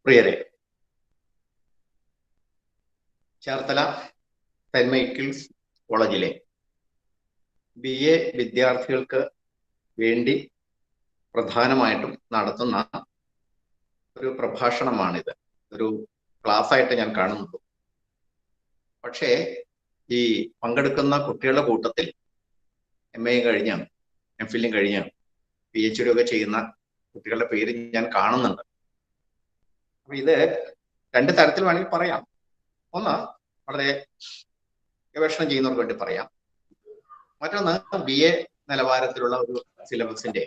പ്രിയരെ, Cherthala saint Michael's കോളേജിലെ BA വിദ്യാർത്ഥികൾക്ക് വേണ്ടി പ്രധാനമായിട്ടും നടത്തുന്ന ഒരു പ്രഭാഷണമാണിത്. ഒരു ക്ലാസ് ആയിട്ട് ഞാൻ കാണുന്നുള്ളൂ. പക്ഷേ ഈ പങ്കെടുക്കുന്ന കുട്ടികളുടെ കൂട്ടത്തിൽ MA കഴിഞ്ഞ് MPhil കഴിഞ്ഞ് PhD ഒക്കെ ചെയ്യുന്ന കുട്ടികളുടെ പേര് ഞാൻ കാണുന്നുണ്ട്. അപ്പൊ ഇത് രണ്ട് തരത്തിൽ വേണമെങ്കിൽ പറയാം. ഒന്ന്, വളരെ ഗവേഷണം ചെയ്യുന്നവർക്ക് വേണ്ടി പറയാം. മറ്റൊന്ന്, BA നിലവാരത്തിലുള്ള ഒരു സിലബസിന്റെ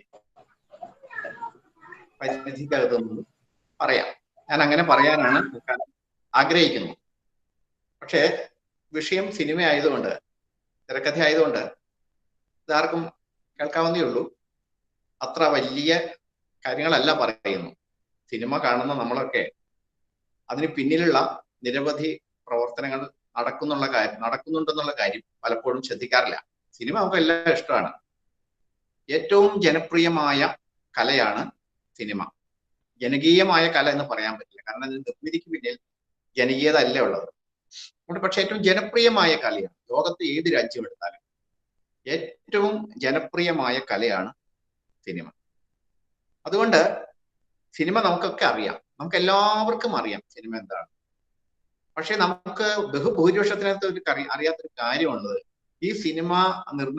പരിധിക്കകത്ത് നിന്ന് പറയാം. ഞാൻ അങ്ങനെ പറയാനാണ് ആഗ്രഹിക്കുന്നത്. പക്ഷേ വിഷയം സിനിമ ആയതുകൊണ്ട്, തിരക്കഥ ആയതുകൊണ്ട് ഇതാർക്കും കേൾക്കാവുന്നേ ഉള്ളൂ. അത്ര വലിയ കാര്യങ്ങളല്ല പറയുന്നു. സിനിമ കാണുന്ന നമ്മളൊക്കെ അതിന് പിന്നിലുള്ള നിരവധി പ്രവർത്തനങ്ങൾ നടക്കുന്നുണ്ടെന്നുള്ള കാര്യം പലപ്പോഴും ശ്രദ്ധിക്കാറില്ല. സിനിമ നമുക്ക് എല്ലാം ഇഷ്ടമാണ്. ഏറ്റവും ജനപ്രിയമായ കലയാണ് സിനിമ. ജനകീയമായ കല എന്ന് പറയാൻ പറ്റില്ല, കാരണം അതിന് നിർമ്മിതിക്ക് പിന്നിൽ ജനകീയത അല്ല ഉള്ളത്. പക്ഷെ ഏറ്റവും ജനപ്രിയമായ കലയാണ്. ലോകത്ത് ഏത് രാജ്യം എടുത്താലും ഏറ്റവും ജനപ്രിയമായ കലയാണ് സിനിമ. അതുകൊണ്ട് സിനിമ നമുക്കൊക്കെ അറിയാം, നമുക്ക് എല്ലാവർക്കും അറിയാം സിനിമ എന്താണ്. പക്ഷെ നമുക്ക് ബഹുഭൂരിപക്ഷത്തിനകത്ത് അറിയാത്തൊരു കാര്യമുള്ളത്, ഈ സിനിമ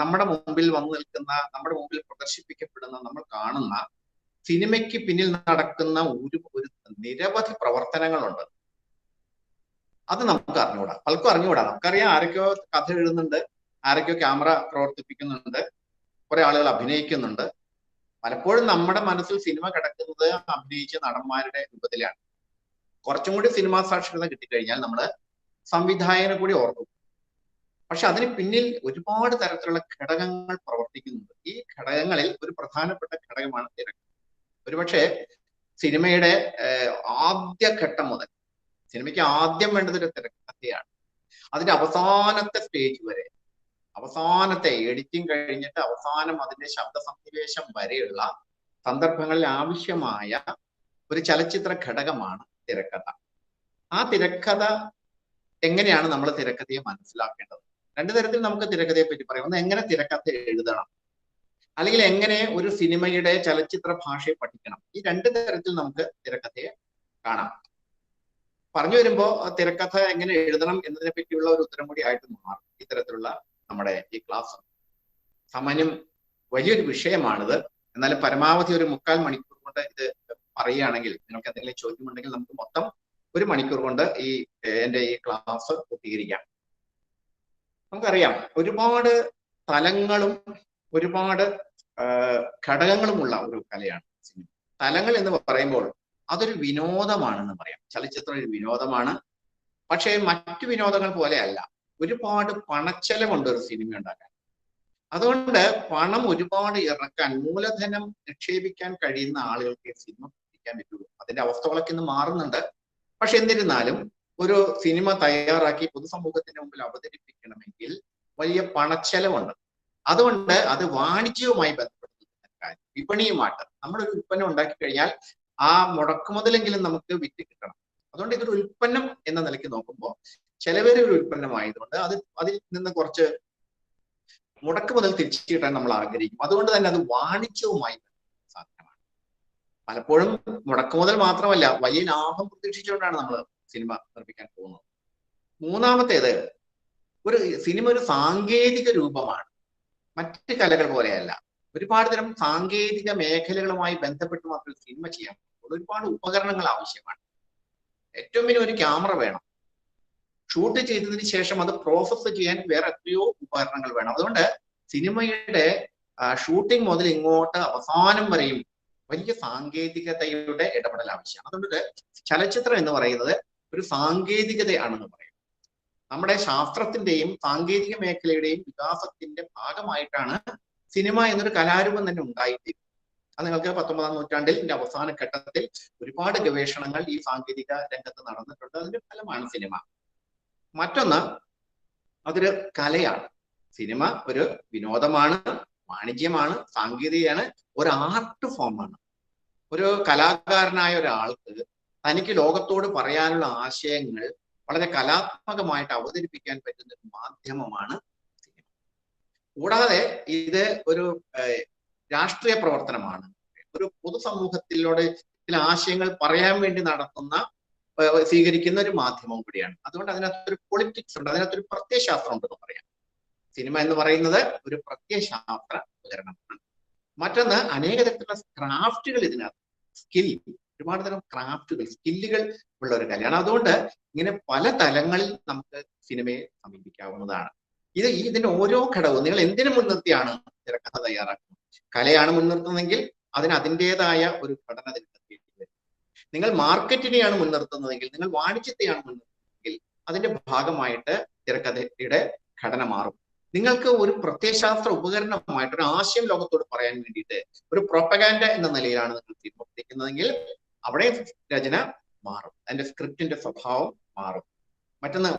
നമ്മുടെ മുമ്പിൽ വന്നു നിൽക്കുന്ന, നമ്മുടെ മുമ്പിൽ പ്രദർശിപ്പിക്കപ്പെടുന്ന, നമ്മൾ കാണുന്ന സിനിമയ്ക്ക് പിന്നിൽ നടക്കുന്ന ഒരു നിരവധി പ്രവർത്തനങ്ങളുണ്ട്. അത് നമുക്ക് അറിഞ്ഞുകൂടാ, പലർക്കും അറിഞ്ഞുകൂടാ. നമുക്കറിയാം ആരൊക്കെയോ കഥ എഴുതുന്നുണ്ട്, ആരൊക്കെയോ ക്യാമറ പ്രവർത്തിപ്പിക്കുന്നുണ്ട്, കുറെ ആളുകൾ അഭിനയിക്കുന്നുണ്ട്. പലപ്പോഴും നമ്മുടെ മനസ്സിൽ സിനിമ കിടക്കുന്നത് അഭിനയിച്ച നടന്മാരുടെ രൂപത്തിലാണ്. കുറച്ചും കൂടി സിനിമാ സാക്ഷരത കിട്ടിക്കഴിഞ്ഞാൽ നമ്മൾ സംവിധായകനെ കൂടി ഓർക്കും. പക്ഷെ അതിന് പിന്നിൽ ഒരുപാട് തരത്തിലുള്ള ഘടകങ്ങൾ പ്രവർത്തിക്കുന്നുണ്ട്. ഈ ഘടകങ്ങളിൽ ഒരു പ്രധാനപ്പെട്ട ഘടകമാണ് തിരക്കഥ. ഒരുപക്ഷെ സിനിമയുടെ ആദ്യഘട്ടം മുതൽ, സിനിമയ്ക്ക് ആദ്യം വേണ്ടത് ഒരു തിരക്കഥയാണ്. അതിന്റെ അവസാനത്തെ സ്റ്റേജ് വരെ, അവസാനത്തെ എഡിറ്റിംഗ് കഴിഞ്ഞിട്ട് അവസാനം അതിന്റെ ശബ്ദ സന്നിവേശം വരെയുള്ള സന്ദർഭങ്ങളിൽ ആവശ്യമായ ഒരു ചലച്ചിത്ര ഘടകമാണ് തിരക്കഥ. ആ തിരക്കഥ എങ്ങനെയാണ് നമ്മൾ തിരക്കഥയെ മനസ്സിലാക്കേണ്ടത്? രണ്ടു തരത്തിൽ നമുക്ക് തിരക്കഥയെ പറ്റി പറയാം. ഒന്ന്, എങ്ങനെ തിരക്കഥ എഴുതണം, അല്ലെങ്കിൽ എങ്ങനെ ഒരു സിനിമയുടെ ചലച്ചിത്ര ഭാഷയെ പഠിക്കണം. ഈ രണ്ട് തരത്തിൽ നമുക്ക് തിരക്കഥയെ കാണാം. പറഞ്ഞു വരുമ്പോ തിരക്കഥ എങ്ങനെ എഴുതണം എന്നതിനെ പറ്റിയുള്ള ഒരു ഉത്തരം കൂടി ആയിട്ട് മാറും ഇത്തരത്തിലുള്ള നമ്മുടെ ഈ ക്ലാസ്. സാമാന്യം വലിയൊരു വിഷയമാണിത്. എന്നാലും പരമാവധി ഒരു 3/4 മണിക്കൂർ കൊണ്ട് ഇത് പറയുകയാണെങ്കിൽ, നിങ്ങൾക്ക് എന്തെങ്കിലും ചോദ്യമുണ്ടെങ്കിൽ നമുക്ക് മൊത്തം 1 മണിക്കൂർ കൊണ്ട് എൻ്റെ ഈ ക്ലാസ് പൂർത്തീകരിക്കാം. നമുക്കറിയാം, ഒരുപാട് തലങ്ങളും ഒരുപാട് ഘടകങ്ങളുമുള്ള ഒരു കലയാണ് സിനിമ. തലങ്ങൾ എന്ന് പറയുമ്പോൾ അതൊരു വിനോദമാണെന്ന് പറയാം. ചലച്ചിത്രം ഒരു വിനോദമാണ്. പക്ഷേ മറ്റു വിനോദങ്ങൾ പോലെ അല്ല. ഒരുപാട് പണച്ചെലവുണ്ട് ഒരു സിനിമ ഉണ്ടാക്കാൻ. അതുകൊണ്ട് പണം ഒരുപാട് ഇറക്കാൻ, മൂലധനം നിക്ഷേപിക്കാൻ കഴിയുന്ന ആളുകൾക്ക് സിനിമ പഠിക്കാൻ പറ്റുള്ളൂ. അതിന്റെ അവസ്ഥകളൊക്കെ ഇന്ന് മാറുന്നുണ്ട്. പക്ഷെ എന്നിരുന്നാലും ഒരു സിനിമ തയ്യാറാക്കി പൊതുസമൂഹത്തിന് മുമ്പിൽ അവതരിപ്പിക്കണമെങ്കിൽ വലിയ പണച്ചെലവുണ്ട്. അതുകൊണ്ട് അത് വാണിജ്യവുമായി ബന്ധപ്പെടുന്ന കാര്യം, വിപണിയുമായിട്ട് നമ്മളൊരു ഉൽപ്പന്നം ഉണ്ടാക്കി കഴിഞ്ഞാൽ ആ മുടക്കുമുതലെങ്കിലും നമുക്ക് വിറ്റ് കിട്ടണം. അതുകൊണ്ട് ഇതൊരു ഉൽപ്പന്നം എന്ന നിലയ്ക്ക് നോക്കുമ്പോൾ ചിലവേറെ ഒരു ഉൽപ്പന്നമായതുകൊണ്ട് അതിൽ നിന്ന് കുറച്ച് മുടക്കുമുതൽ തിരിച്ചു കിട്ടാൻ നമ്മൾ ആഗ്രഹിക്കും. അതുകൊണ്ട് തന്നെ അത് വാണിജ്യവുമായി സാധ്യമാണ്. പലപ്പോഴും മുടക്കുമുതൽ മാത്രമല്ല, വലിയ ലാഭം പ്രതീക്ഷിച്ചുകൊണ്ടാണ് നമ്മൾ സിനിമ നിർമ്മിക്കാൻ പോകുന്നത്. മൂന്നാമത്തേത്, ഒരു സിനിമ ഒരു സാങ്കേതിക രൂപമാണ്, മറ്റ് കലകൾ പോലെയല്ല. ഒരുപാട് തരം സാങ്കേതിക മേഖലകളുമായി ബന്ധപ്പെട്ട് മാത്രമേ സിനിമ ചെയ്യാൻ പറ്റുള്ളൂ. ഒരുപാട് ഉപകരണങ്ങൾ ആവശ്യമാണ്. ഏറ്റവും വലിയ ഒരു ക്യാമറ വേണം. ഷൂട്ട് ചെയ്തതിന് ശേഷം അത് പ്രോസസ്സ് ചെയ്യാൻ വേറെ എത്രയോ ഉപകരണങ്ങൾ വേണം. അതുകൊണ്ട് സിനിമയുടെ ഷൂട്ടിംഗ് മുതൽ ഇങ്ങോട്ട് അവസാനം വരെയും വലിയ സാങ്കേതികതയുടെ ഇടപെടൽ ആവശ്യമാണ്. അതുകൊണ്ട് ചലച്ചിത്രം എന്ന് പറയുന്നത് ഒരു സാങ്കേതികതയാണെന്ന് പറയും. നമ്മുടെ ശാസ്ത്രത്തിന്റെയും സാങ്കേതിക മേഖലയുടെയും വികാസത്തിന്റെ ഭാഗമായിട്ടാണ് സിനിമ എന്നൊരു കലാരൂപം തന്നെ ഉണ്ടായിട്ട്. അത് നിങ്ങൾക്ക് 19ാം നൂറ്റാണ്ടിന്റെ അവസാന ഘട്ടത്തിൽ ഒരുപാട് ഗവേഷണങ്ങൾ ഈ സാങ്കേതിക രംഗത്ത് നടന്നിട്ടുണ്ട്. അതിന്റെ ഫലമാണ് സിനിമ. മറ്റൊന്ന്, അതൊരു കലയാണ്. സിനിമ ഒരു വിനോദമാണ്, വാണിജ്യമാണ്, സാങ്കേതികയാണ്, ഒരു ആർട്ട് ഫോമാണ്. ഒരു കലാകാരനായ ഒരാൾക്ക് തനിക്ക് ലോകത്തോട് പറയാനുള്ള ആശയങ്ങൾ വളരെ കലാത്മകമായിട്ട് അവതരിപ്പിക്കാൻ പറ്റുന്ന ഒരു മാധ്യമമാണ് സിനിമ. കൂടാതെ ഇത് ഒരു രാഷ്ട്രീയ പ്രവർത്തനമാണ്. ഒരു പൊതുസമൂഹത്തിലൂടെ ചില ആശയങ്ങൾ പറയാൻ വേണ്ടി നടത്തുന്ന സ്വീകരിക്കുന്ന ഒരു മാധ്യമം കൂടിയാണ്. അതുകൊണ്ട് അതിനകത്തൊരു പൊളിറ്റിക്സ് ഉണ്ട്, അതിനകത്തൊരു പ്രത്യയശാസ്ത്രം ഉണ്ടെന്ന് പറയാം. സിനിമ എന്ന് പറയുന്നത് ഒരു പ്രത്യയശാസ്ത്ര ഉപകരണമാണ്. മറ്റൊന്ന്, അനേക തരത്തിലുള്ള ക്രാഫ്റ്റുകൾ ഇതിനകത്ത്, സ്കിൽ, ഒരുപാട് തരം ക്രാഫ്റ്റുകൾ, സ്കില്ലുകൾ ഉള്ള ഒരു കലയാണ്. അതുകൊണ്ട് ഇങ്ങനെ പല തലങ്ങളിൽ നമുക്ക് സിനിമയെ സമീപിക്കാവുന്നതാണ്. ഇതിന്റെ ഓരോ ഘടകവും നിങ്ങൾ എന്തിനു മുൻനിർത്തിയാണ് തിരക്കഥ തയ്യാറാക്കുന്നത്? കലയാണ് മുൻനിർത്തുന്നതെങ്കിൽ അതിന് അതിൻ്റെതായ ഒരു ഘടന നിർത്തിയിട്ട് വരും. നിങ്ങൾ മാർക്കറ്റിനെയാണ് മുൻനിർത്തുന്നതെങ്കിൽ, നിങ്ങൾ വാണിജ്യത്തെയാണ് മുൻനിർത്തുന്നതെങ്കിൽ അതിന്റെ ഭാഗമായിട്ട് തിരക്കഥയുടെ ഘടന മാറും. നിങ്ങൾക്ക് ഒരു പ്രത്യയശാസ്ത്ര ഉപകരണമായിട്ട് ഒരു ആശയം ലോകത്തോട് പറയാൻ വേണ്ടിയിട്ട് ഒരു പ്രൊപ്പഗാൻഡ എന്ന നിലയിലാണ് നിങ്ങൾ പ്രവർത്തിക്കുന്നതെങ്കിൽ അവിടെ രചന മാറും, അതിന്റെ സ്ക്രിപ്റ്റിന്റെ സ്വഭാവം മാറും. മറ്റൊന്ന്,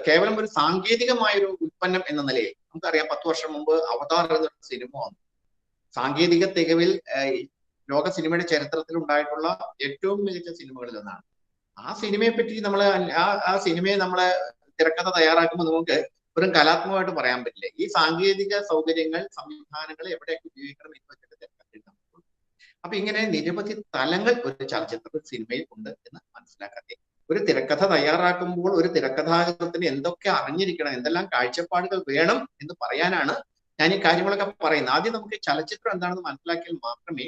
കേവലം ഒരു സാങ്കേതികമായ ഒരു ഉൽപ്പന്നം എന്ന നിലയിൽ നമുക്കറിയാം, 10 വർഷം മുമ്പ് അവതാർ എന്നൊരു സിനിമ വന്നു. സാങ്കേതിക തികവിൽ ലോക സിനിമയുടെ ചരിത്രത്തിൽ ഉണ്ടായിട്ടുള്ള ഏറ്റവും മികച്ച സിനിമകളിൽ ഒന്നാണ്. ആ സിനിമയെ പറ്റി ആ സിനിമയെ നമ്മളെ തിരക്കഥ തയ്യാറാക്കുമ്പോൾ നമുക്ക് വെറും കലാത്മകമായിട്ട് പറയാൻ പറ്റില്ല. ഈ സാങ്കേതിക സൗകര്യങ്ങൾ, സംവിധാനങ്ങൾ എവിടെയൊക്കെ ഉപയോഗിക്കണം എന്ന് വെച്ചിട്ട് തിരക്കഥയിൽ നമുക്കുള്ളൂ. അപ്പൊ ഇങ്ങനെ നിരവധി തലങ്ങൾ ഒരു ചലച്ചിത്ര സിനിമയിൽ ഉണ്ട് എന്ന് മനസ്സിലാക്കാതെ, ഒരു തിരക്കഥ തയ്യാറാക്കുമ്പോൾ ഒരു തിരക്കഥാകൃത്തിന് എന്തൊക്കെ അറിഞ്ഞിരിക്കണം, എന്തെല്ലാം കാഴ്ചപ്പാടുകൾ വേണം എന്ന് പറയാനാണ് ഞാൻ ഈ കാര്യങ്ങളൊക്കെ പറയുന്നത്. ആദ്യം നമുക്ക് ചലച്ചിത്രം എന്താണെന്ന് മനസ്സിലാക്കിയാൽ മാത്രമേ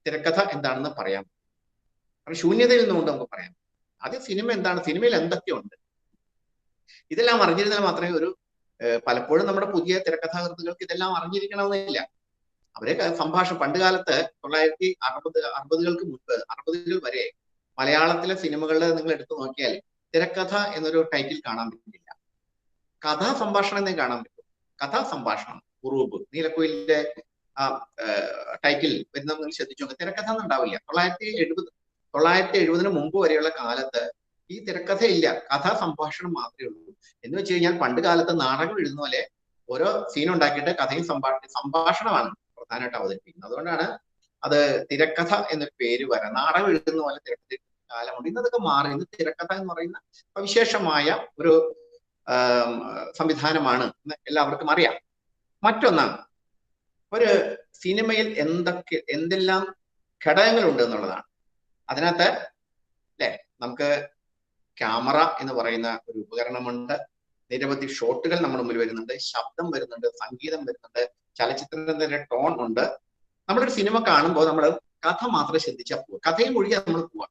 തിരക്കഥ എന്താണെന്ന് പറയാൻ പറ്റൂ. കാരണം ശൂന്യതയിൽ നിന്നുകൊണ്ട് നമുക്ക് പറയാം. ആദ്യം സിനിമ എന്താണ്, സിനിമയിൽ എന്തൊക്കെയുണ്ട്, ഇതെല്ലാം അറിഞ്ഞിരുന്നാൽ മാത്രമേ പലപ്പോഴും നമ്മുടെ പുതിയ തിരക്കഥാകൃത്തുകൾക്ക് ഇതെല്ലാം അറിഞ്ഞിരിക്കണമെന്നില്ല. അവരെ പണ്ട് കാലത്ത് 1960-കൾക്ക് മുൻപ്, 60-കൾ വരെ മലയാളത്തിലെ സിനിമകളിൽ നിങ്ങൾ എടുത്തു നോക്കിയാൽ തിരക്കഥ എന്നൊരു ടൈറ്റിൽ കാണാൻ പറ്റില്ല. കഥാസംഭാഷണം എന്നേ കാണാൻ പറ്റും. കഥാസംഭാഷണം, ഉറൂബ്, നീലക്കുയിലിന്റെ ടൈറ്റിൽ വരുന്ന നിങ്ങൾ ശ്രദ്ധിച്ചു നോക്കുക, തിരക്കഥ ഒന്നും ഉണ്ടാവില്ല. 1970 മുമ്പ് വരെയുള്ള കാലത്ത് ഈ തിരക്കഥയില്ല, കഥാസംഭാഷണം മാത്രമേ ഉള്ളൂ. എന്ന് വെച്ച് കഴിഞ്ഞാൽ പണ്ട് കാലത്ത് നാടകം എഴുതുന്ന പോലെ ഓരോ സീൻ ഉണ്ടാക്കിയിട്ട് കഥയും സംഭാഷണമാണ് പ്രധാനമായിട്ട് അവതരിപ്പിക്കുന്നത്. അതുകൊണ്ടാണ് അത് തിരക്കഥ എന്നൊരു പേര് വരാം. നാടകം എഴുതുന്ന പോലെ തിരക്കഥ കാലമുണ്ട്. ഇന്നതൊക്കെ മാറി. ഇന്ന് തിരക്കഥ എന്ന് പറയുന്ന സവിശേഷമായ ഒരു സംവിധാനമാണ് എന്ന് എല്ലാവർക്കും അറിയാം. മറ്റൊന്നാണ്, ഒരു സിനിമയിൽ എന്തെല്ലാം ഘടകങ്ങളുണ്ട് എന്നുള്ളതാണ്. അതിനകത്ത് നമുക്ക് ക്യാമറ എന്ന് പറയുന്ന ഒരു ഉപകരണമുണ്ട്, നിരവധി ഷോട്ടുകൾ നമ്മുടെ മുമ്പിൽ വരുന്നുണ്ട്, ശബ്ദം വരുന്നുണ്ട്, സംഗീതം വരുന്നുണ്ട്, ചലച്ചിത്രത്തിന്റെ ടോൺ ഉണ്ട്. നമ്മളൊരു സിനിമ കാണുമ്പോൾ നമ്മൾ കഥ മാത്രം ശ്രദ്ധിച്ചാൽ പോവുക, കഥയും ഒഴികെ നമ്മൾ പോവുക.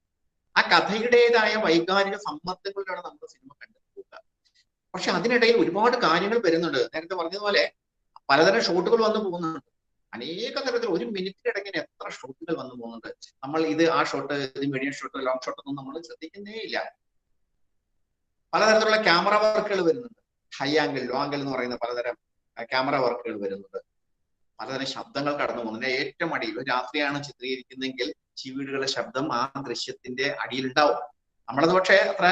ആ കഥയുടേതായ വൈകാരിക സമ്മർദ്ദങ്ങളിലാണ് നമ്മൾ സിനിമ കണ്ടു പോവുക. പക്ഷെ അതിനിടയിൽ ഒരുപാട് കാര്യങ്ങൾ വരുന്നുണ്ട്. നേരത്തെ പറഞ്ഞതുപോലെ പലതരം ഷോട്ടുകൾ വന്നു പോകുന്നുണ്ട്. അനേക തരത്തിൽ ഒരു മിനിറ്റിനിടയ്ക്ക് എത്ര ഷോട്ടുകൾ വന്നു പോകുന്നുണ്ട്. നമ്മൾ ആ ഷോട്ട്, ഇത് മീഡിയം ഷോട്ട്, ലോങ് ഷോട്ട് ഒന്നും നമ്മൾ ശ്രദ്ധിക്കുന്നേ ഇല്ല. പലതരത്തിലുള്ള ക്യാമറ വർക്കുകൾ വരുന്നുണ്ട്. ഹൈ ആംഗിൾ, ലോ ആംഗിൾ എന്ന് പറയുന്ന പലതരം ക്യാമറ വർക്കുകൾ വരുന്നുണ്ട്. പലതരം ശബ്ദങ്ങൾ കടന്നു പോകുന്നുണ്ട്. ഏറ്റവും അടിയിൽ ഒരു രാത്രിയാണ് ചിത്രീകരിക്കുന്നതെങ്കിൽ ചീവീടുകളുടെ ശബ്ദം ആ ദൃശ്യത്തിന്റെ അടിയിലുണ്ടാവും. നമ്മളത് പക്ഷേ അത്ര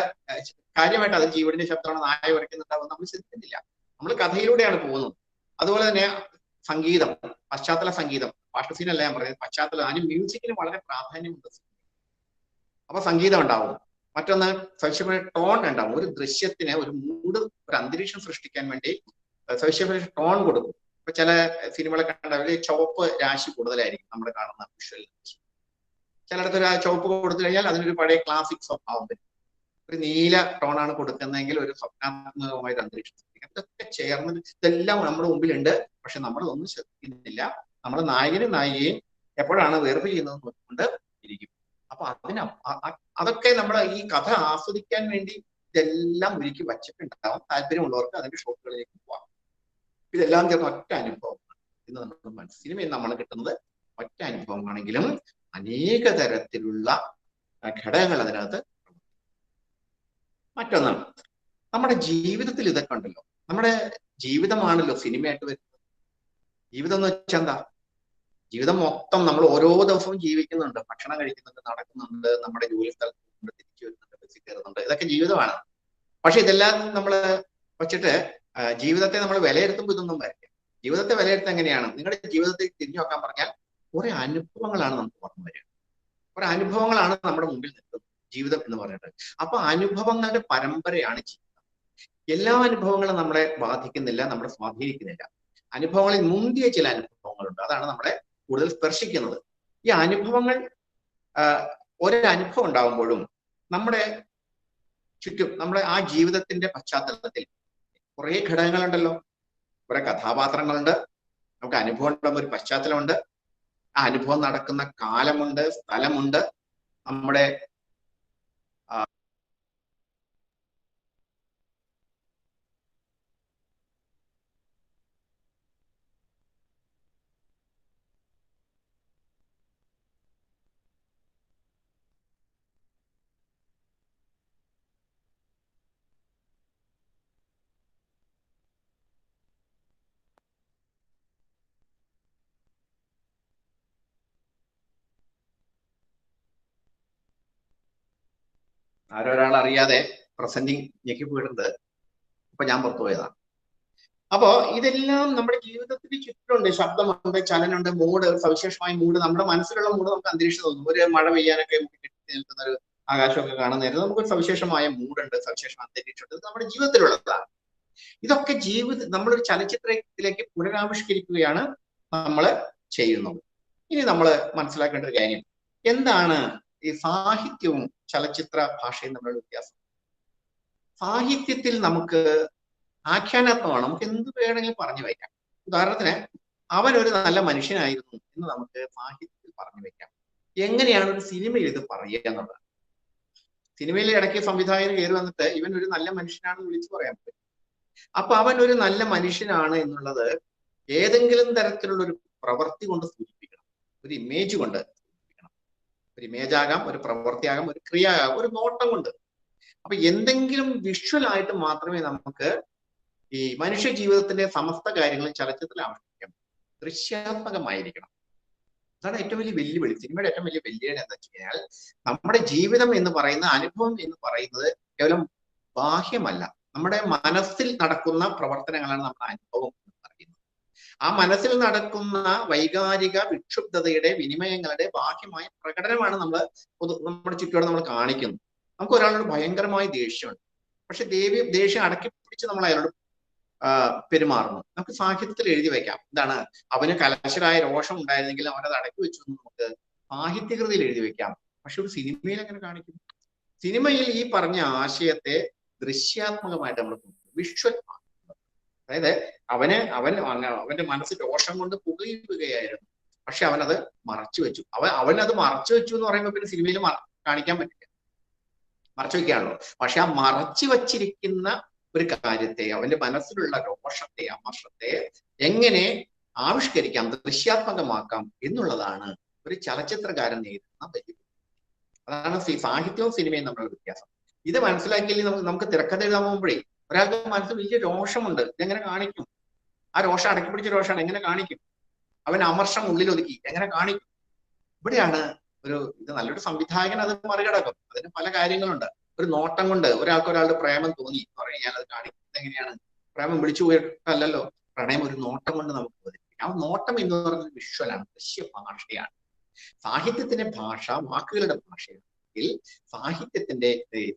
കാര്യമായിട്ട് അത് ചീവീടിന്റെ ശബ്ദമാണ് നായ വരയ്ക്കുന്നുണ്ടാവും നമ്മൾ ശ്രദ്ധിക്കുന്നില്ല. നമ്മൾ കഥയിലൂടെയാണ് പോകുന്നത്. അതുപോലെ തന്നെ സംഗീതം, പശ്ചാത്തല സംഗീതം, പാട്ടസീനല്ല ഞാൻ പറയുന്നത്, പശ്ചാത്തലം, അതിന് മ്യൂസിക്കിന് വളരെ പ്രാധാന്യമുണ്ട്. അപ്പൊ സംഗീതം ഉണ്ടാവും. മറ്റൊന്ന് സവിശേഷമായ ടോൺ ഉണ്ടാവും. ഒരു ദൃശ്യത്തിന് ഒരു മൂഡ്, ഒരു അന്തരീക്ഷം സൃഷ്ടിക്കാൻ വേണ്ടി സവിശേഷമായ ടോൺ കൊടുക്കും. ഇപ്പൊ ചില സിനിമകളൊക്കെ ഉണ്ടാവില്ലേ, ചുവപ്പ് രാശി കൂടുതലായിരിക്കും നമ്മൾ കാണുന്ന വിഷ്വൽ. ചിലയിടത്ത് ഒരു ചുവപ്പ് കൊടുത്തു കഴിഞ്ഞാൽ അതിനൊരു പഴയ ക്ലാസിക് സ്വഭാവം വരും. ഒരു നീല ടോണാണ് കൊടുക്കുന്നതെങ്കിൽ ഒരു സ്വപ്നാത്മകമായ ഒരു അന്തരീക്ഷം സൃഷ്ടിക്കാം. ഇതൊക്കെ ചേർന്ന് ഇതെല്ലാം നമ്മുടെ മുമ്പിലുണ്ട്. പക്ഷെ നമ്മൾ ഒന്നും ശ്രദ്ധിക്കുന്നില്ല. നമ്മൾ നായകനും നായികയും എപ്പോഴാണ് വേർപിരിയുന്നത് നോക്കിക്കൊണ്ട് ഇരിക്കും. അപ്പൊ അതൊക്കെ നമ്മൾ ഈ കഥ ആസ്വദിക്കാൻ വേണ്ടി ഇതെല്ലാം ഒരുക്കി വച്ചിട്ടുണ്ടാവും. താല്പര്യമുള്ളവർക്ക് അതിന്റെ ഷോട്ടുകളിലേക്ക് പോവാം. ഇതെല്ലാം ചേർന്ന് ഒറ്റ അനുഭവമാണ് ഇന്ന് നമ്മൾ സിനിമയിൽ നമ്മൾ കിട്ടുന്നത്. ഒറ്റ അനുഭവമാണെങ്കിലും അനേക തരത്തിലുള്ള ഘടകങ്ങൾ അതിനകത്ത്. മറ്റൊന്നാണ്, നമ്മുടെ ജീവിതത്തിൽ ഇതൊക്കെ ഉണ്ടല്ലോ. നമ്മുടെ ജീവിതമാണല്ലോ സിനിമയായിട്ട് വരുന്നത്. ജീവിതം എന്ന് വെച്ചാൽ എന്താ? ജീവിതം മൊത്തം നമ്മൾ ഓരോ ദിവസവും ജീവിക്കുന്നുണ്ട്, ഭക്ഷണം കഴിക്കുന്നുണ്ട്, നടക്കുന്നുണ്ട്, നമ്മുടെ ജോലി സ്ഥലത്തുണ്ട്, തിരിച്ചു വരുന്നുണ്ട്, ബസ്സിൽ കയറുന്നുണ്ട്. ഇതൊക്കെ ജീവിതമാണ്. പക്ഷെ ഇതെല്ലാം നമ്മൾ വച്ചിട്ട് ജീവിതത്തെ നമ്മൾ വിലയിരുത്തുമ്പോൾ ഇതൊന്നും വരില്ല. ജീവിതത്തെ വിലയിരുത്താൻ എങ്ങനെയാണ്? നിങ്ങളുടെ ജീവിതത്തെ തിരിഞ്ഞു നോക്കാൻ പറഞ്ഞാൽ കുറെ അനുഭവങ്ങളാണ് നമുക്ക് പറഞ്ഞു വരിക. കുറെ അനുഭവങ്ങളാണ് നമ്മുടെ മുമ്പിൽ നിൽക്കുന്നത്. ജീവിതം എന്ന് പറയുന്നത്. അപ്പൊ അനുഭവങ്ങളുടെ പരമ്പരയാണ് ജീവിതം. എല്ലാ അനുഭവങ്ങളും നമ്മളെ ബാധിക്കുന്നില്ല, നമ്മളെ സ്വാധീനിക്കുന്നില്ല. അനുഭവങ്ങളിൽ മുന്തിയ ചില അനുഭവങ്ങളുണ്ട്, അതാണ് നമ്മളെ കൂടുതൽ സ്പർശിക്കുന്നത്. ഈ അനുഭവങ്ങൾ ഒരനുഭവം ഉണ്ടാകുമ്പോഴും നമ്മുടെ ചുറ്റും നമ്മുടെ ആ ജീവിതത്തിന്റെ പശ്ചാത്തലത്തിൽ കുറെ ഘടകങ്ങളുണ്ടല്ലോ, കുറെ കഥാപാത്രങ്ങളുണ്ട്, നമുക്ക് അനുഭവം ഉണ്ടാകുന്ന ഒരു പശ്ചാത്തലമുണ്ട്, ആ അനുഭവം നടക്കുന്ന കാലമുണ്ട്, സ്ഥലമുണ്ട്, നമ്മുടെ ആരൊരാൾ അറിയാതെ പ്രസന്റിങ് ഞെക്കിപ്പോയിട്ടുണ്ട്. അപ്പൊ ഞാൻ പുറത്തുപോയതാണ്. അപ്പോ ഇതെല്ലാം നമ്മുടെ ജീവിതത്തിൽ ചുറ്റുമുണ്ട്. ശബ്ദമുണ്ട്, ചലനമുണ്ട്, മൂഡ്, സവിശേഷമായ മൂഡ്, നമ്മുടെ മനസ്സിലുള്ള മൂഡ് നമുക്ക് അന്തരീക്ഷം തോന്നും. ഒരു മഴ പെയ്യാനൊക്കെ കെട്ടി നിൽക്കുന്ന ഒരു ആകാശമൊക്കെ കാണുന്ന നേരം നമുക്കൊരു സവിശേഷമായ മൂഡുണ്ട്, സവിശേഷമായ അന്തരീക്ഷമുണ്ട്. ഇത് നമ്മുടെ ജീവിതത്തിലുള്ളതാണ്. ഇതൊക്കെ നമ്മളൊരു ചലച്ചിത്രത്തിലേക്ക് പുനരാവിഷ്കരിക്കുകയാണ് നമ്മൾ ചെയ്യുന്നത്. ഇനി നമ്മൾ മനസ്സിലാക്കേണ്ട ഒരു കാര്യം, എന്താണ് ഈ സാഹിത്യവും ചലച്ചിത്ര ഭാഷയും തമ്മിലുള്ള വ്യത്യാസം? സാഹിത്യത്തിൽ നമുക്ക് ആഖ്യാനാത്മകമാണ്, നമുക്ക് എന്ത് വേണമെങ്കിലും പറഞ്ഞു വയ്ക്കാം. ഉദാഹരണത്തിന്, അവൻ ഒരു നല്ല മനുഷ്യനായിരുന്നു എന്ന് നമുക്ക് സാഹിത്യത്തിൽ പറഞ്ഞു വയ്ക്കാം. എങ്ങനെയാണ് ഒരു സിനിമയിൽ ഇത് പറയുക എന്നുള്ളത്? സിനിമയിൽ ഇടയ്ക്ക് സംവിധായകൻ കയറി വന്നിട്ട് ഇവൻ ഒരു നല്ല മനുഷ്യനാണെന്ന് വിളിച്ചു പറയാൻ പറ്റും. അപ്പൊ അവൻ ഒരു നല്ല മനുഷ്യനാണ് എന്നുള്ളത് ഏതെങ്കിലും തരത്തിലുള്ള ഒരു പ്രവൃത്തി കൊണ്ട് സൂചിപ്പിക്കണം, ഒരു ഇമേജ് കൊണ്ട് സൂചിപ്പിക്കണം. ഒരു ഇമേജ് ആകാം, ഒരു പ്രവൃത്തിയാകാം, ഒരു ക്രിയ ആകാം, ഒരു നോട്ടം കൊണ്ട്. അപ്പൊ എന്തെങ്കിലും വിഷ്വൽ ആയിട്ട് മാത്രമേ നമുക്ക് ഈ മനുഷ്യ ജീവിതത്തിന്റെ സമസ്ത കാര്യങ്ങളും ചലച്ചിത്രത്തിൽ ആവിഷ്കരിക്കാം. ദൃശ്യാത്മകമായിരിക്കണം. അതാണ് ഏറ്റവും വലിയ വെല്ലുവിളി. സിനിമയുടെ ഏറ്റവും വലിയ വെല്ലുവിളി എന്താ വെച്ച് കഴിഞ്ഞാൽ, നമ്മുടെ ജീവിതം എന്ന് പറയുന്ന, അനുഭവം എന്ന് പറയുന്നത് കേവലം ബാഹ്യമല്ല, നമ്മുടെ മനസ്സിൽ നടക്കുന്ന പ്രവർത്തനങ്ങളാണ് നമ്മുടെ അനുഭവം എന്ന് പറയുന്നത്. ആ മനസ്സിൽ നടക്കുന്ന വൈകാരിക വിക്ഷുബ്ധതയുടെ, വിനിമയങ്ങളുടെ ബാഹ്യമായ പ്രകടനമാണ് നമ്മുടെ ചുറ്റോടെ നമ്മൾ കാണിക്കുന്നത്. നമുക്ക് ഒരാളോട് ഭയങ്കരമായ ദേഷ്യമുണ്ട്, പക്ഷെ ദേഷ്യം അടക്കി പിടിച്ച് നമ്മൾ അയാളോട് പെരുമാറുന്നു. നമുക്ക് സാഹിത്യത്തിൽ എഴുതി വയ്ക്കാം. എന്താണ്, അവന് കലശലായ രോഷം ഉണ്ടായിരുന്നെങ്കിൽ അവനത് അടക്കി വെച്ചു എന്ന് നമുക്ക് സാഹിത്യകൃതിയിൽ എഴുതി വെക്കാം. പക്ഷെ ഒരു സിനിമയിൽ എങ്ങനെ കാണിക്കും? സിനിമയിൽ ഈ പറഞ്ഞ ആശയത്തെ ദൃശ്യാത്മകമായിട്ട് നമ്മൾ വിഷ്വൽ, അതായത് അവന്റെ മനസ്സ് രോഷം കൊണ്ട് പുകയുകയായിരുന്നു, പക്ഷെ അവനത് മറച്ചു വെച്ചു. അവനത് മറച്ചു വെച്ചു എന്ന് പറയുമ്പോൾ പിന്നെ സിനിമയിൽ കാണിക്കാൻ പറ്റില്ല, മറച്ചു വെക്കുകയാണല്ലോ. പക്ഷെ ആ മറച്ചു വച്ചിരിക്കുന്ന ഒരു കാര്യത്തെ, അവന്റെ മനസ്സിലുള്ള രോഷത്തെ, അമർഷത്തെ എങ്ങനെ ആവിഷ്കരിക്കാം, ദൃശ്യാത്മകമാക്കാം എന്നുള്ളതാണ് ഒരു ചലച്ചിത്രകാരൻ നേരിടുന്ന വെല്ലുവിളി. അതാണ് സാഹിത്യവും സിനിമയും തമ്മിലുള്ള വ്യത്യാസം. ഇത് മനസ്സിലാക്കിയില്ലെങ്കിൽ നമുക്ക് തിരക്കഥ എഴുതാൻ പോകുമ്പോഴേ ഒരാൾക്ക് മനസ്സിൽ വലിയ രോഷമുണ്ട്, ഇതെങ്ങനെ കാണിക്കും? ആ രോഷം അടക്കി പിടിച്ച രോഷമാണ്, എങ്ങനെ കാണിക്കും? അവൻ അമർഷം ഉള്ളിൽ ഒതുക്കി എങ്ങനെ കാണിക്കും? ഇവിടെയാണ് ഇത് നല്ലൊരു സംവിധായകൻ അത് മറികടക്കും. അതിന് പല കാര്യങ്ങളുണ്ട്. ഒരു നോട്ടം കൊണ്ട് ഒരാളുടെ പ്രേമം തോന്നി എന്ന് പറഞ്ഞാൽ അത് കാണിക്കുന്നത് എങ്ങനെയാണ്? പ്രേമം വിളിച്ചു പോയിട്ടല്ലല്ലോ, പ്രണയം ഒരു നോട്ടം കൊണ്ട് നമുക്ക് അവതരിപ്പിക്കാം. ആ നോട്ടം എന്ന് പറയുന്നത് വിഷ്വലാണ്, ദൃശ്യഭാഷയാണ്. സാഹിത്യത്തിന്റെ ഭാഷ വാക്കുകളുടെ ഭാഷയാണ്. സാഹിത്യത്തിന്റെ,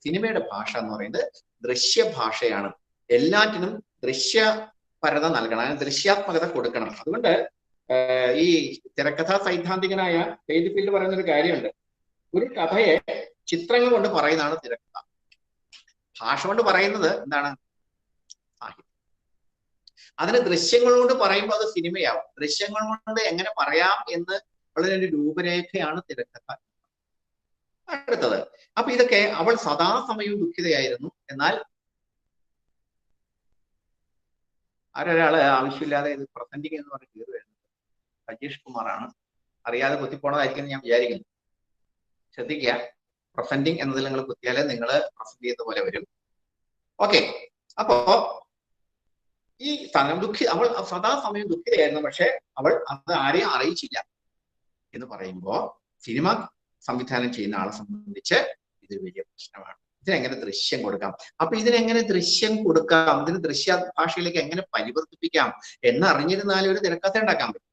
സിനിമയുടെ ഭാഷ എന്ന് പറയുന്നത് ദൃശ്യഭാഷയാണ്. എല്ലാറ്റിനും ദൃശ്യപരത നൽകണം, ദൃശ്യാത്മകത കൊടുക്കണം. അതുകൊണ്ട് ഈ തിരക്കഥാ സൈദ്ധാന്തികനായ ഡേവിഡ് ഫീൽഡ് പറയുന്ന ഒരു കാര്യമുണ്ട്, ഒരു കഥയെ ചിത്രങ്ങൾ കൊണ്ട് പറയുന്നതാണ് തിരക്കഥ, ഭാഷ കൊണ്ട് പറയുന്നത് എന്താണ്? സാഹിത്യം. അതിന് ദൃശ്യങ്ങൾ കൊണ്ട് പറയുമ്പോൾ അത് സിനിമയാവും. ദൃശ്യങ്ങൾ കൊണ്ട് എങ്ങനെ പറയാം എന്ന് ഉള്ളൊരു രൂപരേഖയാണ് തിരക്കഥ. അടുത്തത്, അപ്പൊ ഇതൊക്കെ അവൾ സദാസമയവും ദുഃഖിതയായിരുന്നു. എന്നാൽ ആരൊരാള് ആവശ്യമില്ലാതെ ഇത് പ്രസന്റിങ് എന്ന് പറഞ്ഞ് കയറി വരുന്നത് സജീഷ് കുമാറാണ്. അറിയാതെ കുത്തിപ്പോണതായിരിക്കും ഞാൻ വിചാരിക്കുന്നു. ശ്രദ്ധിക്കുക, പ്രസന്റിങ് എന്നതിൽ നിങ്ങൾ കുത്തിയാലേ നിങ്ങൾ പ്രസന്റ് ചെയ്യുന്ന പോലെ വരും. ഓക്കെ, അപ്പോ ഈ അവൾ സദാസമയം ദുഃഖിതയായിരുന്നു, പക്ഷെ അവൾ അത് ആരെയും അറിയിച്ചില്ല എന്ന് പറയുമ്പോ സിനിമ സംവിധാനം ചെയ്യുന്ന ആളെ സംബന്ധിച്ച് ഇത് വലിയ പ്രശ്നമാണ്. ഇതിനെങ്ങനെ ദൃശ്യം കൊടുക്കാം? അപ്പൊ ഇതിനെങ്ങനെ ദൃശ്യം കൊടുക്കാം, ഇതിന് ദൃശ്യ ഭാഷയിലേക്ക് എങ്ങനെ പരിവർത്തിപ്പിക്കാം എന്നറിഞ്ഞിരുന്നാലും ഒരു തിരക്കഥ ഉണ്ടാക്കാൻ പറ്റും.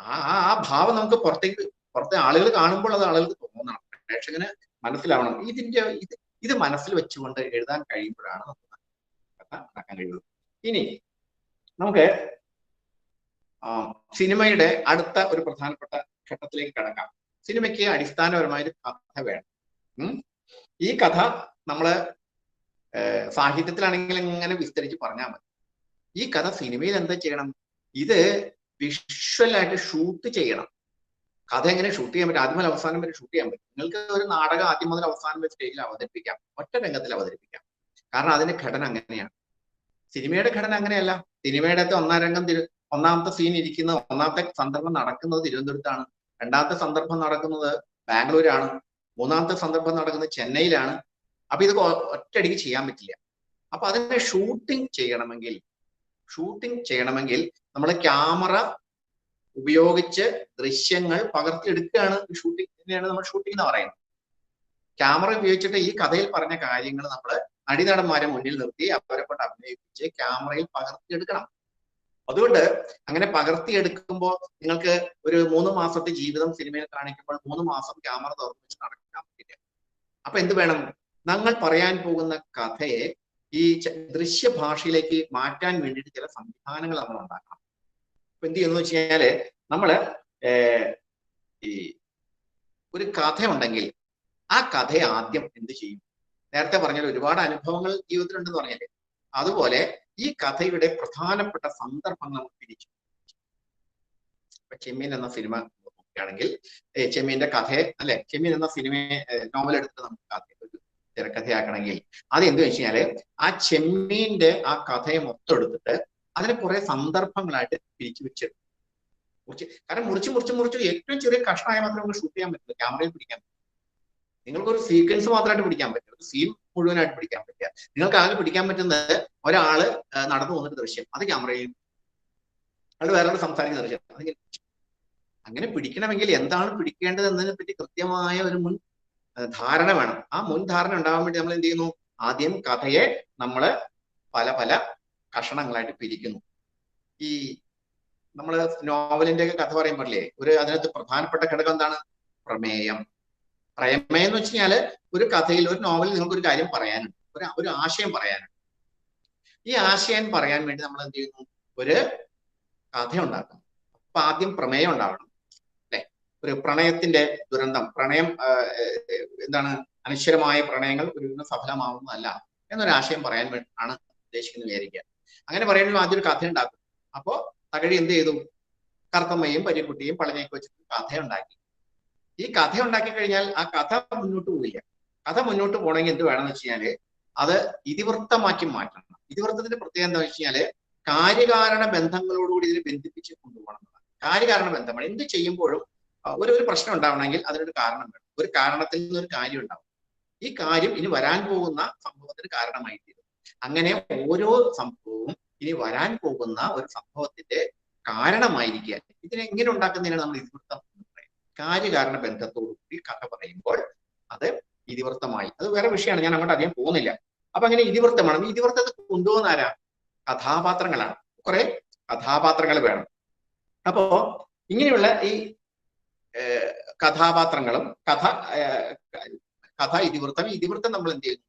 ആ ഭാവം നമുക്ക് പുറത്തെ ആളുകൾ കാണുമ്പോൾ അത് ആളുകൾക്ക് തോന്നണം, പ്രേക്ഷകന് മനസ്സിലാവണം. ഇത് മനസ്സിൽ വെച്ചുകൊണ്ട് എഴുതാൻ കഴിയുമ്പോഴാണ് നമുക്ക് കഥ ഉണ്ടാക്കാൻ കഴിയുള്ളൂ. ഇനി നമുക്ക് സിനിമയുടെ അടുത്ത ഒരു പ്രധാനപ്പെട്ട ഘട്ടത്തിലേക്ക് കടക്കാം. സിനിമയ്ക്ക് അടിസ്ഥാനപരമായ ഒരു കഥ വേണം. ഈ കഥ നമ്മള് സാഹിത്യത്തിലാണെങ്കിൽ ഇങ്ങനെ വിസ്തരിച്ച് പറഞ്ഞാൽ മതി. ഈ കഥ സിനിമയിൽ എന്താ ചെയ്യണം? ഇത് വിഷ്വലായിട്ട് ഷൂട്ട് ചെയ്യണം. കഥ എങ്ങനെ ഷൂട്ട് ചെയ്യാൻ പറ്റും? ആദ്യം മുതൽ അവസാനം വരെ ഷൂട്ട് ചെയ്യാൻ പറ്റും. നിങ്ങൾക്ക് ഒരു നാടകം ആദ്യം മുതൽ അവസാനം വരെ സ്റ്റേജിൽ അവതരിപ്പിക്കാം, ഒറ്റ രംഗത്തിൽ അവതരിപ്പിക്കാം. കാരണം അതിന്റെ ഘടന അങ്ങനെയാണ്. സിനിമയുടെ ഘടന അങ്ങനെയല്ല. സിനിമയുടെ ഒന്നാമത്തെ സീൻ ഇരിക്കുന്നത്, ഒന്നാമത്തെ സന്ദർഭം നടക്കുന്നത് തിരുവനന്തപുരത്താണ്, രണ്ടാമത്തെ സന്ദർഭം നടക്കുന്നത് ബാംഗ്ലൂരാണ്, മൂന്നാമത്തെ സന്ദർഭം നടക്കുന്നത് ചെന്നൈയിലാണ്. അപ്പൊ ഇത് ഒറ്റയടിക്ക് ചെയ്യാൻ പറ്റില്ല. അപ്പൊ അതിനെ ഷൂട്ടിംഗ് ചെയ്യണമെങ്കിൽ നമ്മൾ ക്യാമറ ഉപയോഗിച്ച് ദൃശ്യങ്ങൾ പകർത്തിയെടുക്കുകയാണ്. ഷൂട്ടിംഗ് നമ്മൾ ഷൂട്ടിംഗ് എന്ന് പറയുന്നത്. ക്യാമറ ഉപയോഗിച്ചിട്ട് ഈ കഥയിൽ പറഞ്ഞ കാര്യങ്ങൾ നമ്മൾ നടന്മാരെ മുന്നിൽ നിർത്തി അവരെ കൊണ്ട് അഭിനയിപ്പിച്ച് ക്യാമറയിൽ പകർത്തിയെടുക്കണം. അതുകൊണ്ട് അങ്ങനെ പകർത്തിയെടുക്കുമ്പോൾ നിങ്ങൾക്ക് ഒരു 3 മാസത്തെ ജീവിതം സിനിമയിൽ കാണിക്കുമ്പോൾ 3 മാസം ക്യാമറ തുറന്നു വെച്ച് നടക്കാൻ പറ്റില്ല. അപ്പൊ എന്ത് വേണം? ഞങ്ങൾ പറയാൻ പോകുന്ന കഥയെ ഈ ദൃശ്യഭാഷയിലേക്ക് മാറ്റാൻ വേണ്ടിയിട്ട് ചില സംവിധാനങ്ങൾ നമ്മൾ ഉണ്ടാക്കണം. അപ്പൊ എന്ത് ചെയ്യുന്നു വെച്ച് കഴിഞ്ഞാല് നമ്മള് ഈ ഒരു കഥ ഉണ്ടെങ്കിൽ ആ കഥയെ ആദ്യം എന്ത് ചെയ്യും? നേരത്തെ പറഞ്ഞാൽ ഒരുപാട് അനുഭവങ്ങൾ ജീവിതത്തിലുണ്ടെന്ന് പറഞ്ഞല്ലേ, അതുപോലെ ഈ കഥയുടെ പ്രധാനപ്പെട്ട സന്ദർഭങ്ങൾ നമുക്ക് തിരിച്ചു. ഇപ്പൊ ചെമ്മീൻ എന്ന സിനിമ നോക്കുകയാണെങ്കിൽ ചെമ്മീന്റെ കഥയെ അല്ലെ, ചെമ്മീൻ എന്ന സിനിമയെ നോവൽ എടുത്തിട്ട് നമുക്ക് കഥ ഒരു തിരക്കഥയാക്കണമെങ്കിൽ അത് എന്ത് വെച്ച് കഴിഞ്ഞാല് ആ ചെമ്മീന്റെ ആ കഥയെ മൊത്തം എടുത്തിട്ട് അതിനെ കുറെ സന്ദർഭങ്ങളായിട്ട് പിരിച്ചു വെച്ചെടുക്കും. കാരണം മുറിച്ച് ഏറ്റവും ചെറിയ കഷ്ണമായ മാത്രമേ നമുക്ക് ഷൂട്ട് ചെയ്യാൻ പറ്റില്ല, ക്യാമറയിൽ പിടിക്കാൻ പറ്റും. നിങ്ങൾക്ക് ഒരു സീക്വൻസ് മാത്രമായിട്ട് പിടിക്കാൻ പറ്റും, ഒരു സീൻ മുഴുവനായിട്ട് പിടിക്കാൻ പറ്റില്ല. നിങ്ങൾക്ക് ആകെ പിടിക്കാൻ പറ്റുന്നത് ഒരാള് നടന്നു പോകുന്നൊരു ദൃശ്യം, അത് ക്യാമറയിൽ, അത് വേറെ സംസാരിക്കുന്ന ദൃശ്യം. അങ്ങനെ പിടിക്കണമെങ്കിൽ എന്താണ് പിടിക്കേണ്ടത് എന്നതിനെ പറ്റി കൃത്യമായ ഒരു മുൻ ധാരണ വേണം. ആ മുൻ ധാരണ ഉണ്ടാവാൻ വേണ്ടി നമ്മൾ എന്ത് ചെയ്യുന്നു? ആദ്യം കഥയെ നമ്മള് പല പല കഷണങ്ങളായിട്ട് പിരിക്കുന്നു. ഈ നമ്മള് നോവലിന്റെ ഒക്കെ കഥ പറയുമ്പോഴല്ലേ അതിനകത്ത് പ്രധാനപ്പെട്ട ഘടകം എന്താണ്? പ്രമേയം എന്ന് വെച്ച് കഴിഞ്ഞാല് ഒരു കഥയിൽ, ഒരു നോവലിൽ നിങ്ങൾക്ക് ഒരു കാര്യം പറയാനുണ്ട്, ഒരു ആശയം പറയാനുണ്ട്. ഈ ആശയം പറയാൻ വേണ്ടി നമ്മൾ എന്ത് ചെയ്യുന്നു? ഒരു കഥ ഉണ്ടാക്കുന്നു. അപ്പൊ ആദ്യം പ്രമേയം ഉണ്ടാവണം അല്ലെ. ഒരു പ്രണയത്തിന്റെ ദുരന്തം, പ്രണയം എന്താണ്, അനശ്വരമായ പ്രണയങ്ങൾ ഒരു സഫലമാവുന്നതല്ല എന്നൊരാശയം പറയാൻ വേണ്ടി ആണ് ഉദ്ദേശിക്കുന്നത് വിചാരിക്കുക. അങ്ങനെ പറയുമ്പോൾ ആദ്യം ഒരു കഥ ഉണ്ടാക്കും. അപ്പോ തകഴി എന്ത് ചെയ്തു? കറുത്തമ്മയും പരിക്കുട്ടിയും പളനിയൊക്കെ വെച്ചിട്ട് കഥ ഉണ്ടാക്കി. ഈ കഥ ഉണ്ടാക്കി കഴിഞ്ഞാൽ ആ കഥ മുന്നോട്ട് പോവില്ല. കഥ മുന്നോട്ട് പോകണമെങ്കിൽ എന്ത് വേണമെന്ന് വെച്ച് കഴിഞ്ഞാല് അത് ഇതിവൃത്തമാക്കി മാറ്റണം. ഇതിവൃത്തത്തിന്റെ പ്രത്യേകത എന്താ വെച്ച് കഴിഞ്ഞാല് കാര്യകാരണ ബന്ധങ്ങളോടുകൂടി ഇതിനെ ബന്ധിപ്പിച്ച് കൊണ്ടുപോകണം. കാര്യകാരണ ബന്ധമാണ്. എന്ത് ചെയ്യുമ്പോഴും ഒരു പ്രശ്നം ഉണ്ടാവണമെങ്കിൽ അതിനൊരു കാരണം വേണം. ഒരു കാരണത്തിൽ നിന്നൊരു കാര്യം ഉണ്ടാവും. ഈ കാര്യം ഇനി വരാൻ പോകുന്ന സംഭവത്തിന് കാരണമായി തീരും. അങ്ങനെ ഓരോ സംഭവവും ഇനി വരാൻ പോകുന്ന ഒരു സംഭവത്തിന്റെ കാരണമായിരിക്കുക. ഇതിനെ എങ്ങനെ ഉണ്ടാക്കുന്നതിനാണ് നമ്മൾ ഇതിവൃത്തം എന്ന് പറയുന്നത്. കാര്യകാരണ ബന്ധത്തോടുകൂടി കഥ പറയുമ്പോൾ അത് ഇതിവൃത്തമായി. അത് വേറെ വിഷയമാണ്, ഞാൻ അങ്ങോട്ട് അധികം പോകുന്നില്ല. അപ്പൊ അങ്ങനെ ഇതിവൃത്തമാണ്. ഈ ഇതിവൃത്തത്തെ കൊണ്ടുപോകുന്ന ആരാ? കഥാപാത്രങ്ങളാണ്. കുറെ കഥാപാത്രങ്ങൾ വേണം. അപ്പോ ഇങ്ങനെയുള്ള ഈ കഥാപാത്രങ്ങളും കഥ ഇതിവൃത്തം നമ്മൾ എന്ത് ചെയ്യുന്നു?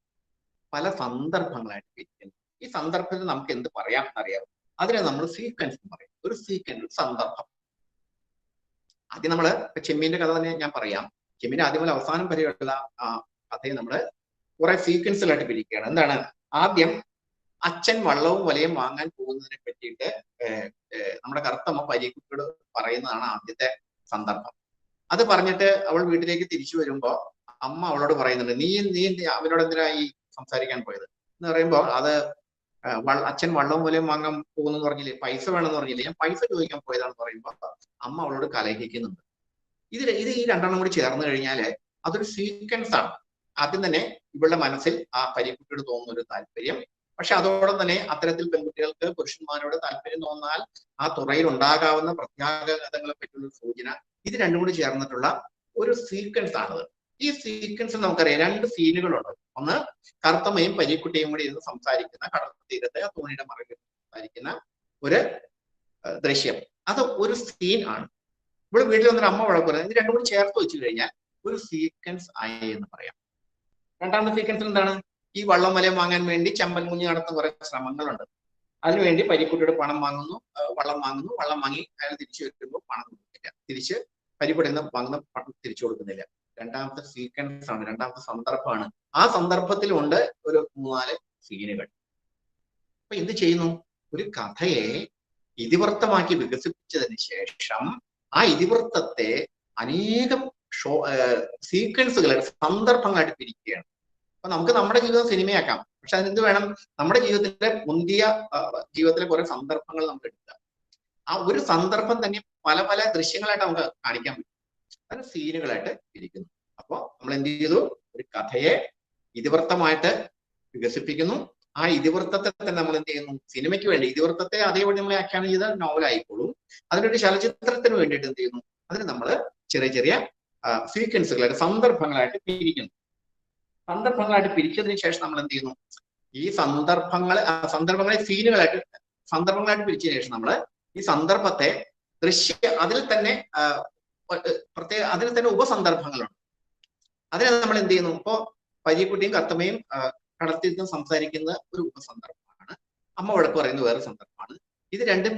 പല സന്ദർഭങ്ങളായിട്ട് പിരിക്കുന്നു. ഈ സന്ദർഭത്തിൽ നമുക്ക് എന്ത് പറയാം എന്നറിയാം. അതിനെ നമ്മൾ സീക്വൻസ് എന്ന് പറയും. ഒരു സീക്വൻസ്, സന്ദർഭം. ആദ്യം നമ്മള് ചെമ്മീന്റെ കഥ തന്നെ ഞാൻ പറയാം. ചെമ്മീന്റെ ആദ്യം മുതൽ അവസാനം വരെയുള്ള ആ കഥയെ നമ്മള് കുറെ സീക്വൻസിലായിട്ട് പിരിക്കുകയാണ്. എന്താണ്? ആദ്യം അച്ഛൻ വള്ളവും വലയും വാങ്ങാൻ പോകുന്നതിനെ പറ്റിയിട്ട് നമ്മുടെ കറുത്തമ്മ പരിക്കുട്ടിയോട് പറയുന്നതാണ് ആദ്യത്തെ സന്ദർഭം. അത് പറഞ്ഞിട്ട് അവൾ വീട്ടിലേക്ക് തിരിച്ചു വരുമ്പോ അമ്മ അവളോട് പറയുന്നുണ്ട്, നീ അവനോട് എന്തിനാ ഈ സംസാരിക്കാൻ പോയത് എന്ന് പറയുമ്പോൾ അത് അച്ഛൻ വള്ളവും വലയും വാങ്ങാൻ പോകുന്നു പറഞ്ഞില്ലേ, പൈസ വേണമെന്ന് പറഞ്ഞില്ലേ, ഞാൻ പൈസ ചോദിക്കാൻ പോയതാണെന്ന് പറയുമ്പോൾ അമ്മ അവളോട് കലഹിക്കുന്നുണ്ട്. ഇത് ഈ രണ്ടെണ്ണം കൂടി ചേർന്ന് കഴിഞ്ഞാല് അതൊരു സീക്വൻസ് ആണ്. ആദ്യം തന്നെ ഇവളുടെ മനസ്സിൽ ആ പരിക്കുട്ടിയോട് തോന്നുന്ന ഒരു താല്പര്യം, പക്ഷെ അതോടൊപ്പം തന്നെ അത്തരത്തിൽ പെൺകുട്ടികൾക്ക് പുരുഷന്മാരോട് താല്പര്യം തോന്നാൽ ആ തുറയിൽ ഉണ്ടാകാവുന്ന പ്രത്യാഘാതങ്ങളെ പറ്റിയുള്ള സൂചന, ഇത് രണ്ടും കൂടി ചേർന്നിട്ടുള്ള ഒരു സീക്വൻസ് ആണത്. ഈ സീക്വൻസിൽ നമുക്കറിയാം 2 സീനുകളുണ്ട്. ഒന്ന് കറുത്തമ്മയും പരിക്കുട്ടിയും കൂടി ഇരുന്ന് സംസാരിക്കുന്ന, കടൽ തീരത്തെ തോണിയുടെ മറവിൽ സംസാരിക്കുന്ന ഒരു ദൃശ്യം. അത് ഒരു സീൻ ആണ്. ഇവിടെ വീട്ടിൽ വന്നൊരു അമ്മ വഴക്ക് പറയുന്നത്. ഇത് രണ്ടും കൂടി ചേർത്ത് വെച്ച് കഴിഞ്ഞാൽ ഒരു സീക്വൻസ് ആയി എന്ന് പറയാം. രണ്ടാമത്തെ സീക്വൻസിൽ എന്താണ്? ഈ വള്ളം വലയം വാങ്ങാൻ വേണ്ടി ചെമ്പൻ കുഞ്ഞ് നടത്തുന്ന കുറെ ശ്രമങ്ങളുണ്ട്. അതിനുവേണ്ടി പരീക്കുട്ടിയുടെ പണം വാങ്ങുന്നു, വള്ളം വാങ്ങി അയാൾ തിരിച്ചു വരുമ്പോൾ പണം കൊടുക്കുന്നില്ല, തിരിച്ച് പരീക്കുട്ടിയിൽ നിന്ന് വാങ്ങുന്ന പണം തിരിച്ചു കൊടുക്കുന്നില്ല. രണ്ടാമത്തെ സീക്വൻസ് ആണ്, രണ്ടാമത്തെ സന്ദർഭമാണ്. ആ സന്ദർഭത്തിലുണ്ട് ഒരു 3-4 സീനുകൾ. അപ്പൊ എന്ത് ചെയ്യുന്നു? ഒരു കഥയെ ഇതിവൃത്തമാക്കി വികസിപ്പിച്ചതിന് ശേഷം ആ ഇതിവൃത്തത്തെ അനേകം സീക്വൻസുകളായിട്ട്, സന്ദർഭങ്ങളായിട്ട് പിരിക്കുകയാണ്. അപ്പൊ നമുക്ക് നമ്മുടെ ജീവിതം സിനിമയാക്കാം. പക്ഷെ അതിനെന്ത് വേണം? നമ്മുടെ ജീവിതത്തിലെ മുന്തിയ ജീവിതത്തിലെ കുറെ സന്ദർഭങ്ങൾ നമുക്ക് എടുക്കുക. ആ ഒരു സന്ദർഭം തന്നെ പല പല ദൃശ്യങ്ങളായിട്ട് നമുക്ക് കാണിക്കാൻ പറ്റും. അത് സീനുകളായിട്ട് ഇരിക്കുന്നു. അപ്പൊ നമ്മൾ എന്ത് ചെയ്തു? ഒരു കഥയെ ഇതിവൃത്തമായിട്ട് വികസിപ്പിക്കുന്നു. ആ ഇതിവൃത്തത്തെ തന്നെ നമ്മൾ എന്ത് ചെയ്യുന്നു? സിനിമയ്ക്ക് വേണ്ടി ഇതിവൃത്തത്തെ അതേപടി നമ്മൾ ആഖ്യാനം ചെയ്ത നോവലായിക്കോളും. അതിനൊരു ചലച്ചിത്രത്തിന് വേണ്ടിയിട്ട് എന്ത് ചെയ്യുന്നു? അതിന് നമ്മൾ ചെറിയ ചെറിയ സീക്വൻസുകളായിട്ട്, സന്ദർഭങ്ങളായിട്ട് പിരിക്കുന്നു. സന്ദർഭങ്ങളായിട്ട് പിരിച്ചതിന് ശേഷം നമ്മൾ എന്ത് ചെയ്യുന്നു? ഈ സന്ദർഭങ്ങളെ സന്ദർഭങ്ങളായിട്ട് പിരിച്ചതിന് ശേഷം നമ്മൾ ഈ സന്ദർഭത്തെ അതിൽ തന്നെ ഉപസന്ദർഭങ്ങളുണ്ട്. അതിനെ നമ്മൾ എന്ത് ചെയ്യുന്നു? ഇപ്പോ പരീക്കുട്ടിയും കത്തമ്മയും കടത്തിൽ നിന്ന് സംസാരിക്കുന്ന ഒരു ഉപസന്ദർഭമാണ്. അമ്മ വഴക്ക് പറയുന്ന വേറെ സന്ദർഭമാണ്. ഇത് രണ്ടും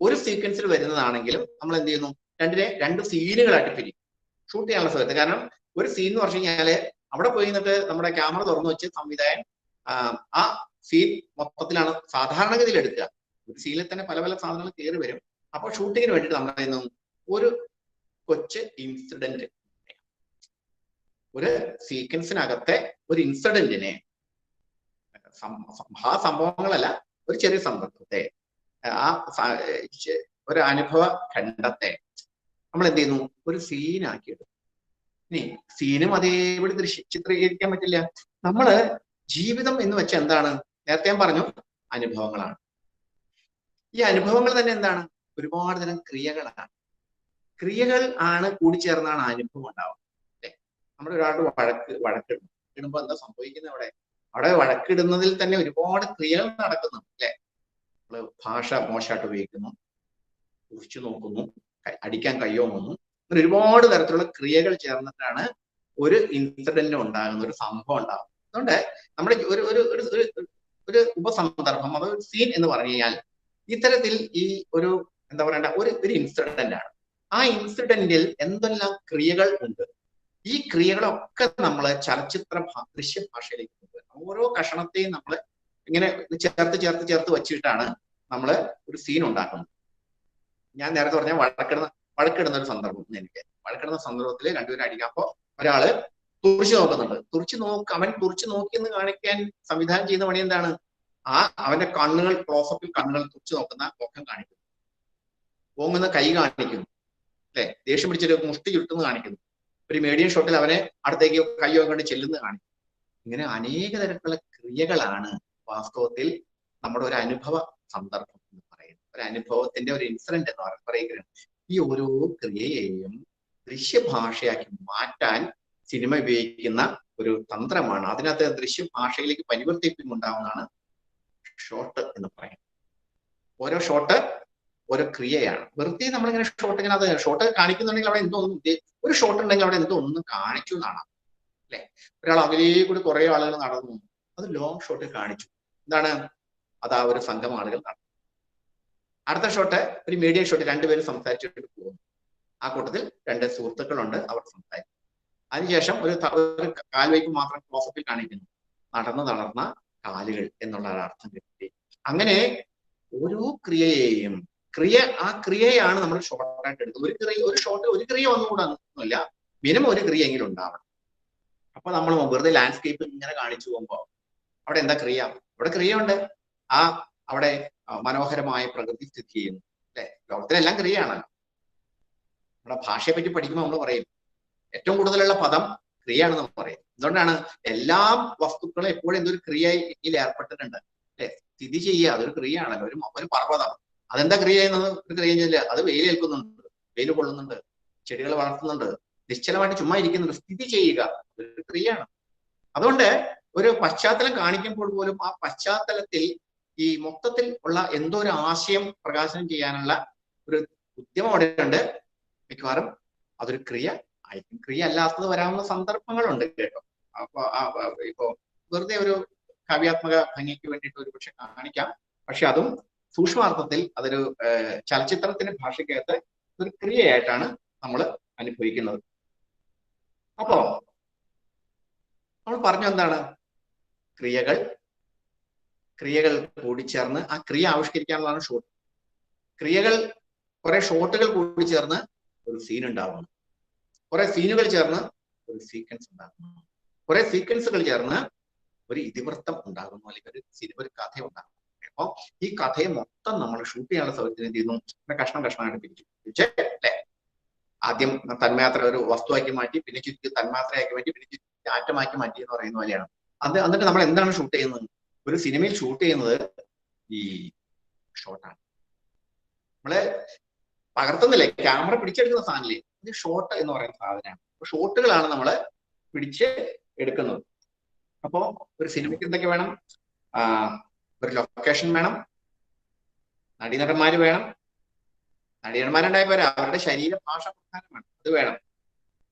ഒരു സീക്വൻസിൽ വരുന്നതാണെങ്കിലും നമ്മൾ എന്ത് ചെയ്യുന്നു? രണ്ട് സീനുകളായിട്ട് പിരിക്കും ഷൂട്ട് ചെയ്യാനുള്ള സമയത്ത്. കാരണം ഒരു സീൻ എന്ന് പറഞ്ഞു കഴിഞ്ഞാല് അവിടെ പോയി നിന്നിട്ട് നമ്മുടെ ക്യാമറ തുറന്നു വെച്ച് സംവിധായകൻ ആ സീൻ മൊത്തത്തിലാണ് സാധാരണഗതിയിൽ എടുക്കുക. ഒരു സീനിൽ തന്നെ പല പല സാധനങ്ങൾ കയറി വരും. അപ്പൊ ഷൂട്ടിങ്ങിന് വേണ്ടിയിട്ട് നമ്മൾ ചെയ്യുന്നു ഒരു കൊച്ചു ഇൻസിഡന്റ്, ഒരു സീക്വൻസിനകത്തെ ഒരു ഇൻസിഡന്റിനെ, ആ സംഭവങ്ങളല്ല, ഒരു ചെറിയ സന്ദർഭത്തെ, ആ ഒരു അനുഭവ ഖണ്ഡത്തെ നമ്മൾ എന്ത് ചെയ്യുന്നു? ഒരു സീനാക്കിയെടുക്കും. ഇനി സീനും അതേപടി ചിത്രീകരിക്കാൻ പറ്റില്ല. നമ്മള് ജീവിതം എന്ന് വെച്ചാൽ എന്താണ്? നേരത്തെ ഞാൻ പറഞ്ഞു, അനുഭവങ്ങളാണ്. ഈ അനുഭവങ്ങൾ തന്നെ എന്താണ്? ഒരുപാട് തരം ക്രിയകളാണ്. ക്രിയകൾ ആണ് കൂടിച്ചേർന്നാണ് അനുഭവം ഉണ്ടാവുക. അല്ലെ? നമ്മുടെ ഒരാളുടെ വഴക്കിടുമ്പോ എന്താ സംഭവിക്കുന്നത്? അവിടെ വഴക്കിടുന്നതിൽ തന്നെ ഒരുപാട് ക്രിയകൾ നടക്കുന്നു. അല്ലെ? നമ്മള് ഭാഷ മോശമായിട്ട് ഉപയോഗിക്കുന്നു, കുറിച്ചു നോക്കുന്നു, അടിക്കാൻ കയ്യോങ്ങുന്നു, അങ്ങനെ ഒരുപാട് തരത്തിലുള്ള ക്രിയകൾ ചേർന്നിട്ടാണ് ഒരു ഇൻസിഡന്റ് ഉണ്ടാകുന്ന, ഒരു സംഭവം ഉണ്ടാകുന്നത്. അതുകൊണ്ട് നമ്മുടെ ഒരു ഉപസന്ദർഭം, അതൊരു സീൻ എന്ന് പറഞ്ഞു കഴിഞ്ഞാൽ ഇത്തരത്തിൽ ഈ ഒരു എന്താ പറയണ്ട ഒരു ഇൻസിഡന്റ് ആണ്. ആ ഇൻസിഡന്റിൽ എന്തെല്ലാം ക്രിയകൾ ഉണ്ട്, ഈ ക്രിയകളൊക്കെ നമ്മൾ ദൃശ്യഭാഷയിലേക്ക് കൊണ്ടുവരണം. ഓരോ കഷണത്തെയും നമ്മൾ ഇങ്ങനെ ചേർത്ത് വെച്ചിട്ടാണ് നമ്മൾ ഒരു സീൻ ഉണ്ടാക്കുന്നത്. ഞാൻ നേരത്തെ പറഞ്ഞ വഴക്കിടുന്ന ഒരു സന്ദർഭം. വഴക്കിടുന്ന സന്ദർഭത്തിൽ രണ്ടുപേരും അടിക്കുമ്പോ ഒരാള് തുറിച്ചു നോക്കുന്നുണ്ട്. അവൻ തുറിച്ചു നോക്കിയെന്ന് കാണിക്കാൻ സംവിധാനം ചെയ്യുന്ന പണി എന്താണ്? അവന്റെ കണ്ണുകൾ, ക്ലോസപ്പിൽ കണ്ണുകൾ തുറിച്ചു നോക്കുന്ന മുഖം കാണിക്കുന്നു, ഓങ്ങുന്ന കൈ കാണിക്കുന്നു, അല്ലെ? ദേഷ്യം പിടിച്ചിട്ട് മുഷ്ടി ചുട്ടുന്ന് കാണിക്കുന്നു. ഒരു മീഡിയം ഷോട്ടിൽ അവനെ അടുത്തേക്ക് കയ്യോ കൊണ്ട് ചെല്ലുന്ന കാണിക്കും. ഇങ്ങനെ അനേക തരത്തിലുള്ള ക്രിയകളാണ് വാസ്തവത്തിൽ നമ്മുടെ ഒരു അനുഭവ സന്ദർഭം എന്ന് പറയുന്നത്. ഒരു അനുഭവത്തിന്റെ ഒരു ഇൻസിഡന്റ് എന്ന് പറയുന്നത്. ഈ ഓരോ ക്രിയയെയും ദൃശ്യഭാഷയാക്കി മാറ്റാൻ സിനിമ ഉപയോഗിക്കുന്ന ഒരു തന്ത്രമാണ്. അതിനകത്ത് ദൃശ്യഭാഷയിലേക്ക് പരിവർത്തിപ്പിക്കുന്നുണ്ടാവുന്നതാണ് ഷോട്ട് എന്ന് പറയുന്നത്. ഓരോ ഷോട്ട് ഓരോ ക്രിയയാണ്. വെറുതെ നമ്മളിങ്ങനെ ഷോട്ട് കാണിക്കുന്നുണ്ടെങ്കിൽ അവിടെ എന്തോ ഒരു ഷോട്ട് ഉണ്ടെങ്കിൽ അവിടെ എന്തോ ഒന്ന് കാണിച്ചു എന്നാണ്, അല്ലെ? ഒരാൾ അകലേ കൂടി കുറെ ആളുകൾ നടന്നു, അത് ലോങ് ഷോട്ട് കാണിച്ചു. എന്താണ്? അത് ആ ഒരു സംഘം ആളുകൾ നടന്നു. അടുത്ത ഷോട്ട് ഒരു മീഡിയം ഷോട്ട്, രണ്ടുപേരും സംസാരിച്ചിട്ട് പോകുന്നു. ആ കൂട്ടത്തിൽ രണ്ട് സുഹൃത്തുക്കളുണ്ട്, അവർ സംസാരിക്കും. അതിനുശേഷം ഒരു കാൽവയ്പ് മാത്രം ക്ലോസപ്പിൽ കാണിക്കുന്നു, നടന്ന് തളർന്ന കാലുകൾ എന്നുള്ള അർത്ഥം കിട്ടി. അങ്ങനെ ഓരോ ക്രിയയെയും ആ ക്രിയയാണ് നമ്മൾ ഷോർട്ടായിട്ട് എടുക്കുന്നത്. ഒരു ക്രിയ ഒന്നുകൂടൊന്നുമില്ല, മിനിമം ഒരു ക്രിയയെങ്കിലും ഉണ്ടാവണം. അപ്പൊ നമ്മൾ വെറുതെ ലാൻഡ്സ്കേപ്പ് ഇങ്ങനെ കാണിച്ചു പോകുമ്പോ അവിടെ എന്താ ക്രിയ? അവിടെ ക്രിയയുണ്ട്. അവിടെ മനോഹരമായ പ്രകൃതി സ്ഥിതി ചെയ്യുന്നു, അല്ലെ? ലോകത്തിലെല്ലാം ക്രിയയാണല്ലോ. നമ്മുടെ ഭാഷയെ പറ്റി പഠിക്കുമ്പോൾ നമ്മൾ പറയും ഏറ്റവും കൂടുതലുള്ള പദം ക്രിയയാണെന്ന് പറയും. എന്തുകൊണ്ടാണ്? എല്ലാ വസ്തുക്കളും എപ്പോഴും എന്തൊരു ക്രിയയിൽ ഏർപ്പെട്ടിട്ടുണ്ട്, അല്ലെ? സ്ഥിതി ചെയ്യുക, അതൊരു ക്രിയയാണല്ലോ. ഒരു പർവ്വതം, അതെന്താ ക്രിയ ചെയ്യുന്നത്? ഒരു ക്രിയ ചെയ്യില്ല. അത് വെയിലേൽക്കുന്നുണ്ട്, വെയിൽ കൊള്ളുന്നുണ്ട്, ചെടികൾ വളർത്തുന്നുണ്ട്, നിശ്ചലമായിട്ട് ചുമ്മാ ഇരിക്കുന്നുണ്ട്. സ്ഥിതി ചെയ്യുക ഒരു ക്രിയയാണ്. അതുകൊണ്ട് ഒരു പശ്ചാത്തലം കാണിക്കുമ്പോൾ പോലും ആ പശ്ചാത്തലത്തിൽ ഈ മൊത്തത്തിൽ ഉള്ള എന്തോ ഒരു ആശയം പ്രകാശനം ചെയ്യാനുള്ള ഒരു ഉദ്യമം അവിടെ ഉണ്ട്. മിക്കവാറും അതൊരു ക്രിയ ആയിരിക്കും. ക്രിയ അല്ലാത്തത് വരാവുന്ന സന്ദർഭങ്ങളുണ്ട് കേട്ടോ. അപ്പൊ ഇപ്പോ വെറുതെ ഒരു കാവ്യാത്മക ഭംഗിക്ക് വേണ്ടിയിട്ട് ഒരു പക്ഷെ കാണിക്കാം. പക്ഷെ അതും സൂക്ഷ്മാർത്ഥത്തിൽ അതൊരു ചലച്ചിത്രത്തിന്റെ ഭാഷയ്ക്കകത്ത് ഒരു ക്രിയയായിട്ടാണ് നമ്മൾ അനുഭവിക്കുന്നത്. അപ്പോ നമ്മൾ പറഞ്ഞു എന്താണ് ക്രിയകൾ കൂടിച്ചേർന്ന് ആ ക്രിയ ആവിഷ്കരിക്കാനുള്ളതാണ് ഷോട്ട്. ക്രിയകൾ കുറെ ഷോട്ടുകൾ കൂടിച്ചേർന്ന് ഒരു സീൻ ഉണ്ടാവുന്നു, കുറെ സീനുകൾ ചേർന്ന് ഒരു സീക്വൻസ് ഉണ്ടാകുന്നു, കുറെ സീക്വൻസുകൾ ചേർന്ന് ഒരു ഇതിവൃത്തം ഉണ്ടാകുന്നു, അല്ലെങ്കിൽ ഒരു കഥ ഉണ്ടാകുന്നു. അപ്പൊ ഈ കഥയെ മൊത്തം നമ്മൾ ഷൂട്ട് ചെയ്യാനുള്ള സൗകര്യത്തിന് എന്ത് ചെയ്യുന്നു, കഷ്ണം കഷ്ണമായിട്ട് പിരിച്ച് അല്ലെ, ആദ്യം തന്മാത്ര ഒരു വസ്തുവാക്കി മാറ്റി, പിന്നെ ചുറ്റി തന്മാത്രയാക്കി മാറ്റി, പിന്നെ ചുറ്റി ആറ്റമാക്കി മാറ്റി എന്ന് പറയുന്ന പോലെയാണ്. എന്നിട്ട് നമ്മൾ എന്താണ് ഷൂട്ട് ചെയ്യുന്നത്? ഒരു സിനിമയിൽ ഷൂട്ട് ചെയ്യുന്നത് ഈ ഷോട്ടാണ്. നമ്മള് പകർത്തുന്നില്ലേ, ക്യാമറ പിടിച്ചെടുക്കുന്ന സാധനമില്ലേ, ഇത് ഷോട്ട് എന്ന് പറയുന്ന സാധനമാണ്. അപ്പൊ ഷോട്ടുകളാണ് നമ്മൾ പിടിച്ച് എടുക്കുന്നത്. അപ്പോ ഒരു സിനിമയ്ക്ക് എന്തൊക്കെ വേണം? ഒരു ലൊക്കേഷൻ വേണം, നടീനടന്മാര് വേണം. നടീനടന്മാരുണ്ടായ പോരാ, അവരുടെ ശരീരഭാഷ പ്രധാനമാണ്, അത് വേണം.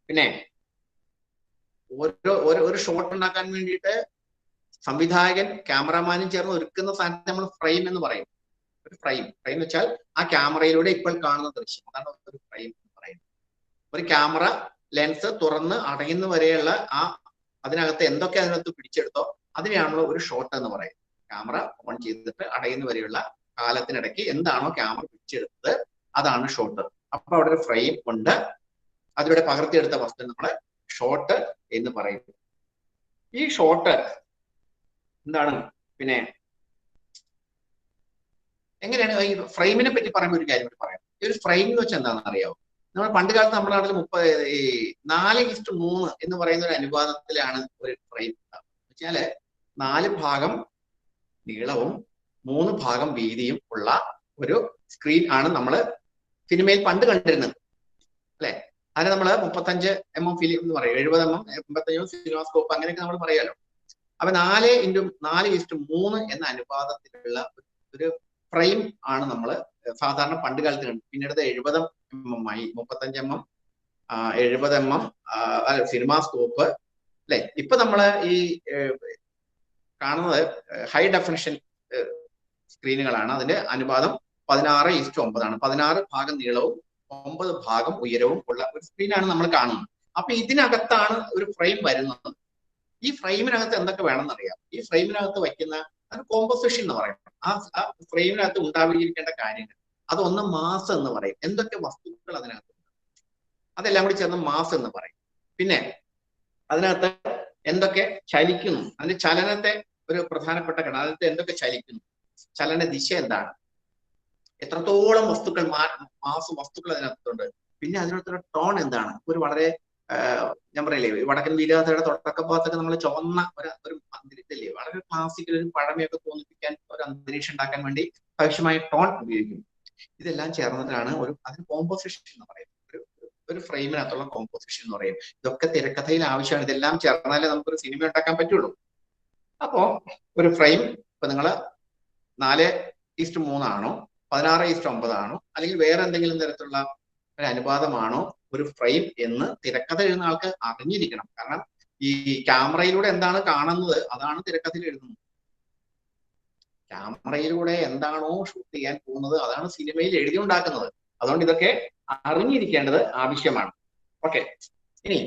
പിന്നെ ഒരു ഷോട്ട് ഉണ്ടാക്കാൻ വേണ്ടിയിട്ട് സംവിധായകൻ ക്യാമറമാനും ചേർന്ന് ഒരുക്കുന്ന സാധനത്തെ നമ്മൾ ഫ്രെയിം എന്ന് പറയും. ഒരു ഫ്രെയിം എന്ന് വെച്ചാൽ ആ ക്യാമറയിലൂടെ ഇപ്പോൾ കാണുന്ന ദൃശ്യം, അതാണ് ഒരു ഫ്രെയിം എന്ന് പറയുന്നത്. ഒരു ക്യാമറ ലെൻസ് തുറന്ന് അടയുന്ന വരെയുള്ള അതിനകത്ത് എന്തൊക്കെ അതിനകത്ത് പിടിച്ചെടുത്തോ അതിനെയാണല്ലോ ഒരു ഷോട്ട് എന്ന് പറയുന്നത്. ക്യാമറ ഓൺ ചെയ്തിട്ട് അടയുന്ന വരെയുള്ള കാലത്തിനിടയ്ക്ക് എന്താണോ ക്യാമറ പിടിച്ചെടുത്തത് അതാണ് ഷോട്ട്. അപ്പൊ അവിടെ ഒരു ഫ്രെയിം ഉണ്ട്, അതിലൂടെ പകർത്തിയെടുത്ത വസ്തു നമ്മള് ഷോട്ട് എന്ന് പറയുന്നു. ഈ ഷോട്ട് എന്താണ്? പിന്നെ എങ്ങനെയാണ് ഈ ഫ്രെയിമിനെ പറ്റി പറയുമ്പോൾ ഒരു കാര്യം കൂടി പറയാം. ഈ ഒരു ഫ്രെയിം എന്ന് വെച്ചാൽ എന്താണെന്ന് അറിയാമോ? നമ്മൾ പണ്ട് കാലത്ത് നമ്മുടെ നാട്ടിൽ 4:3 എന്ന് പറയുന്ന ഒരു അനുപാതത്തിലാണ് ഒരു ഫ്രെയിം വെച്ചാല് 4 ഭാഗം നീളവും 3 ഭാഗം വീതിയും ഉള്ള ഒരു സ്ക്രീൻ ആണ് നമ്മൾ സിനിമയിൽ പണ്ട് കണ്ടിരുന്നത് അല്ലെ. അതിന് നമ്മൾ 35 mm ഫിലിം എന്ന് പറയും, 70 mm 85 സിനിമാസ്കോപ്പ് അങ്ങനെയൊക്കെ നമ്മൾ പറയാലോ. അപ്പൊ 4:4:3 എന്ന അനുപാതത്തിലുള്ള ഒരു ഫ്രെയിം ആണ് നമ്മൾ സാധാരണ പണ്ട് കാലത്ത് കണ്ടത്. പിന്നീട് 70 mm ആയി, 35 mm 70 mm സിനിമാസ്കോപ്പ് അല്ലെ. ഇപ്പൊ നമ്മള് ഈ കാണുന്നത് ഹൈ ഡെഫിനിഷൻ സ്ക്രീനുകളാണ്. അതിന്റെ അനുപാതം 16:9 ആണ്. 16 ഭാഗം നീളവും 9 ഭാഗം ഉയരവും ഉള്ള ഒരു സ്ക്രീനാണ് നമ്മൾ കാണുന്നത്. അപ്പൊ ഇതിനകത്താണ് ഒരു ഫ്രെയിം വരുന്നത്. ഈ ഫ്രെയിമിനകത്ത് എന്തൊക്കെ വേണമെന്ന് അറിയാം. ഈ ഫ്രെയിമിനകത്ത് വയ്ക്കുന്ന കോമ്പോസിഷൻ എന്ന് പറയുന്നത്, ആ ഫ്രെയിമിനകത്ത് ഉണ്ടായിരിക്കേണ്ട കാര്യങ്ങൾ, അതൊന്ന് മാസ് എന്ന് പറയും. എന്തൊക്കെ വസ്തുക്കൾ അതിനകത്ത് അതെല്ലാം കൂടി ചേർന്ന് മാസ് എന്ന് പറയും. പിന്നെ അതിനകത്ത് എന്തൊക്കെ ചലിക്കുന്നു, അതിന്റെ ചലനത്തെ ഒരു പ്രധാനപ്പെട്ട ഘടന, അതിനകത്ത് എന്തൊക്കെ ചലിക്കുന്നു, ചലന ദിശ എന്താണ്, എത്രത്തോളം വസ്തുക്കൾ മാസ് വസ്തുക്കൾ അതിനകത്തുണ്ട്, പിന്നെ അതിനകത്തൊരു ടോൺ എന്താണ്. ഒരു വളരെ ഞാൻ പറയില്ലേ, വടക്കൻ വീരാതയുടെ തുടക്കഭാഗത്തൊക്കെ നമ്മൾ ചുവന്ന ഒരു അന്തരീക്ഷത്തില്ലേ, വളരെ ക്ലാസിക്കൽ ഒരു പഴമയൊക്കെ തോന്നിപ്പിക്കാൻ ഒരു അന്തരീക്ഷം ഉണ്ടാക്കാൻ വേണ്ടി ആവശ്യമായ ടോൺ ഉപയോഗിക്കും. ഇതെല്ലാം ചേർന്നിട്ടാണ് അതിന് കോമ്പോസിഷൻ എന്ന് പറയുന്നത്. ഒരു ഫ്രെയിമിനകത്തുള്ള കോമ്പോസിഷൻ എന്ന് പറയും. ഇതൊക്കെ തിരക്കഥയിൽ ആവശ്യമാണ്. ഇതെല്ലാം ചേർന്നാലേ നമുക്കൊരു സിനിമ ഉണ്ടാക്കാൻ പറ്റുള്ളൂ. അപ്പോ ഒരു ഫ്രെയിം ഇപ്പൊ നിങ്ങള് 4:3 ആണോ 16:9 ആണോ അല്ലെങ്കിൽ വേറെ എന്തെങ്കിലും തരത്തിലുള്ള ഒരു അനുപാതമാണോ ഒരു ഫ്രെയിം എന്ന് തിരക്കഥ എഴുതുന്ന ആൾക്ക് അറിഞ്ഞിരിക്കണം. കാരണം ഈ ക്യാമറയിലൂടെ എന്താണ് കാണുന്നത് അതാണ് തിരക്കഥയിൽ എഴുതുന്നത്. ക്യാമറയിലൂടെ എന്താണോ ഷൂട്ട് ചെയ്യാൻ പോകുന്നത് അതാണ് സിനിമയിൽ എഴുതി ഉണ്ടാക്കുന്നത്. അതുകൊണ്ട് ഇതൊക്കെ അറിഞ്ഞിരിക്കേണ്ടത് ആവശ്യമാണ്. ഓക്കെ, ഇനി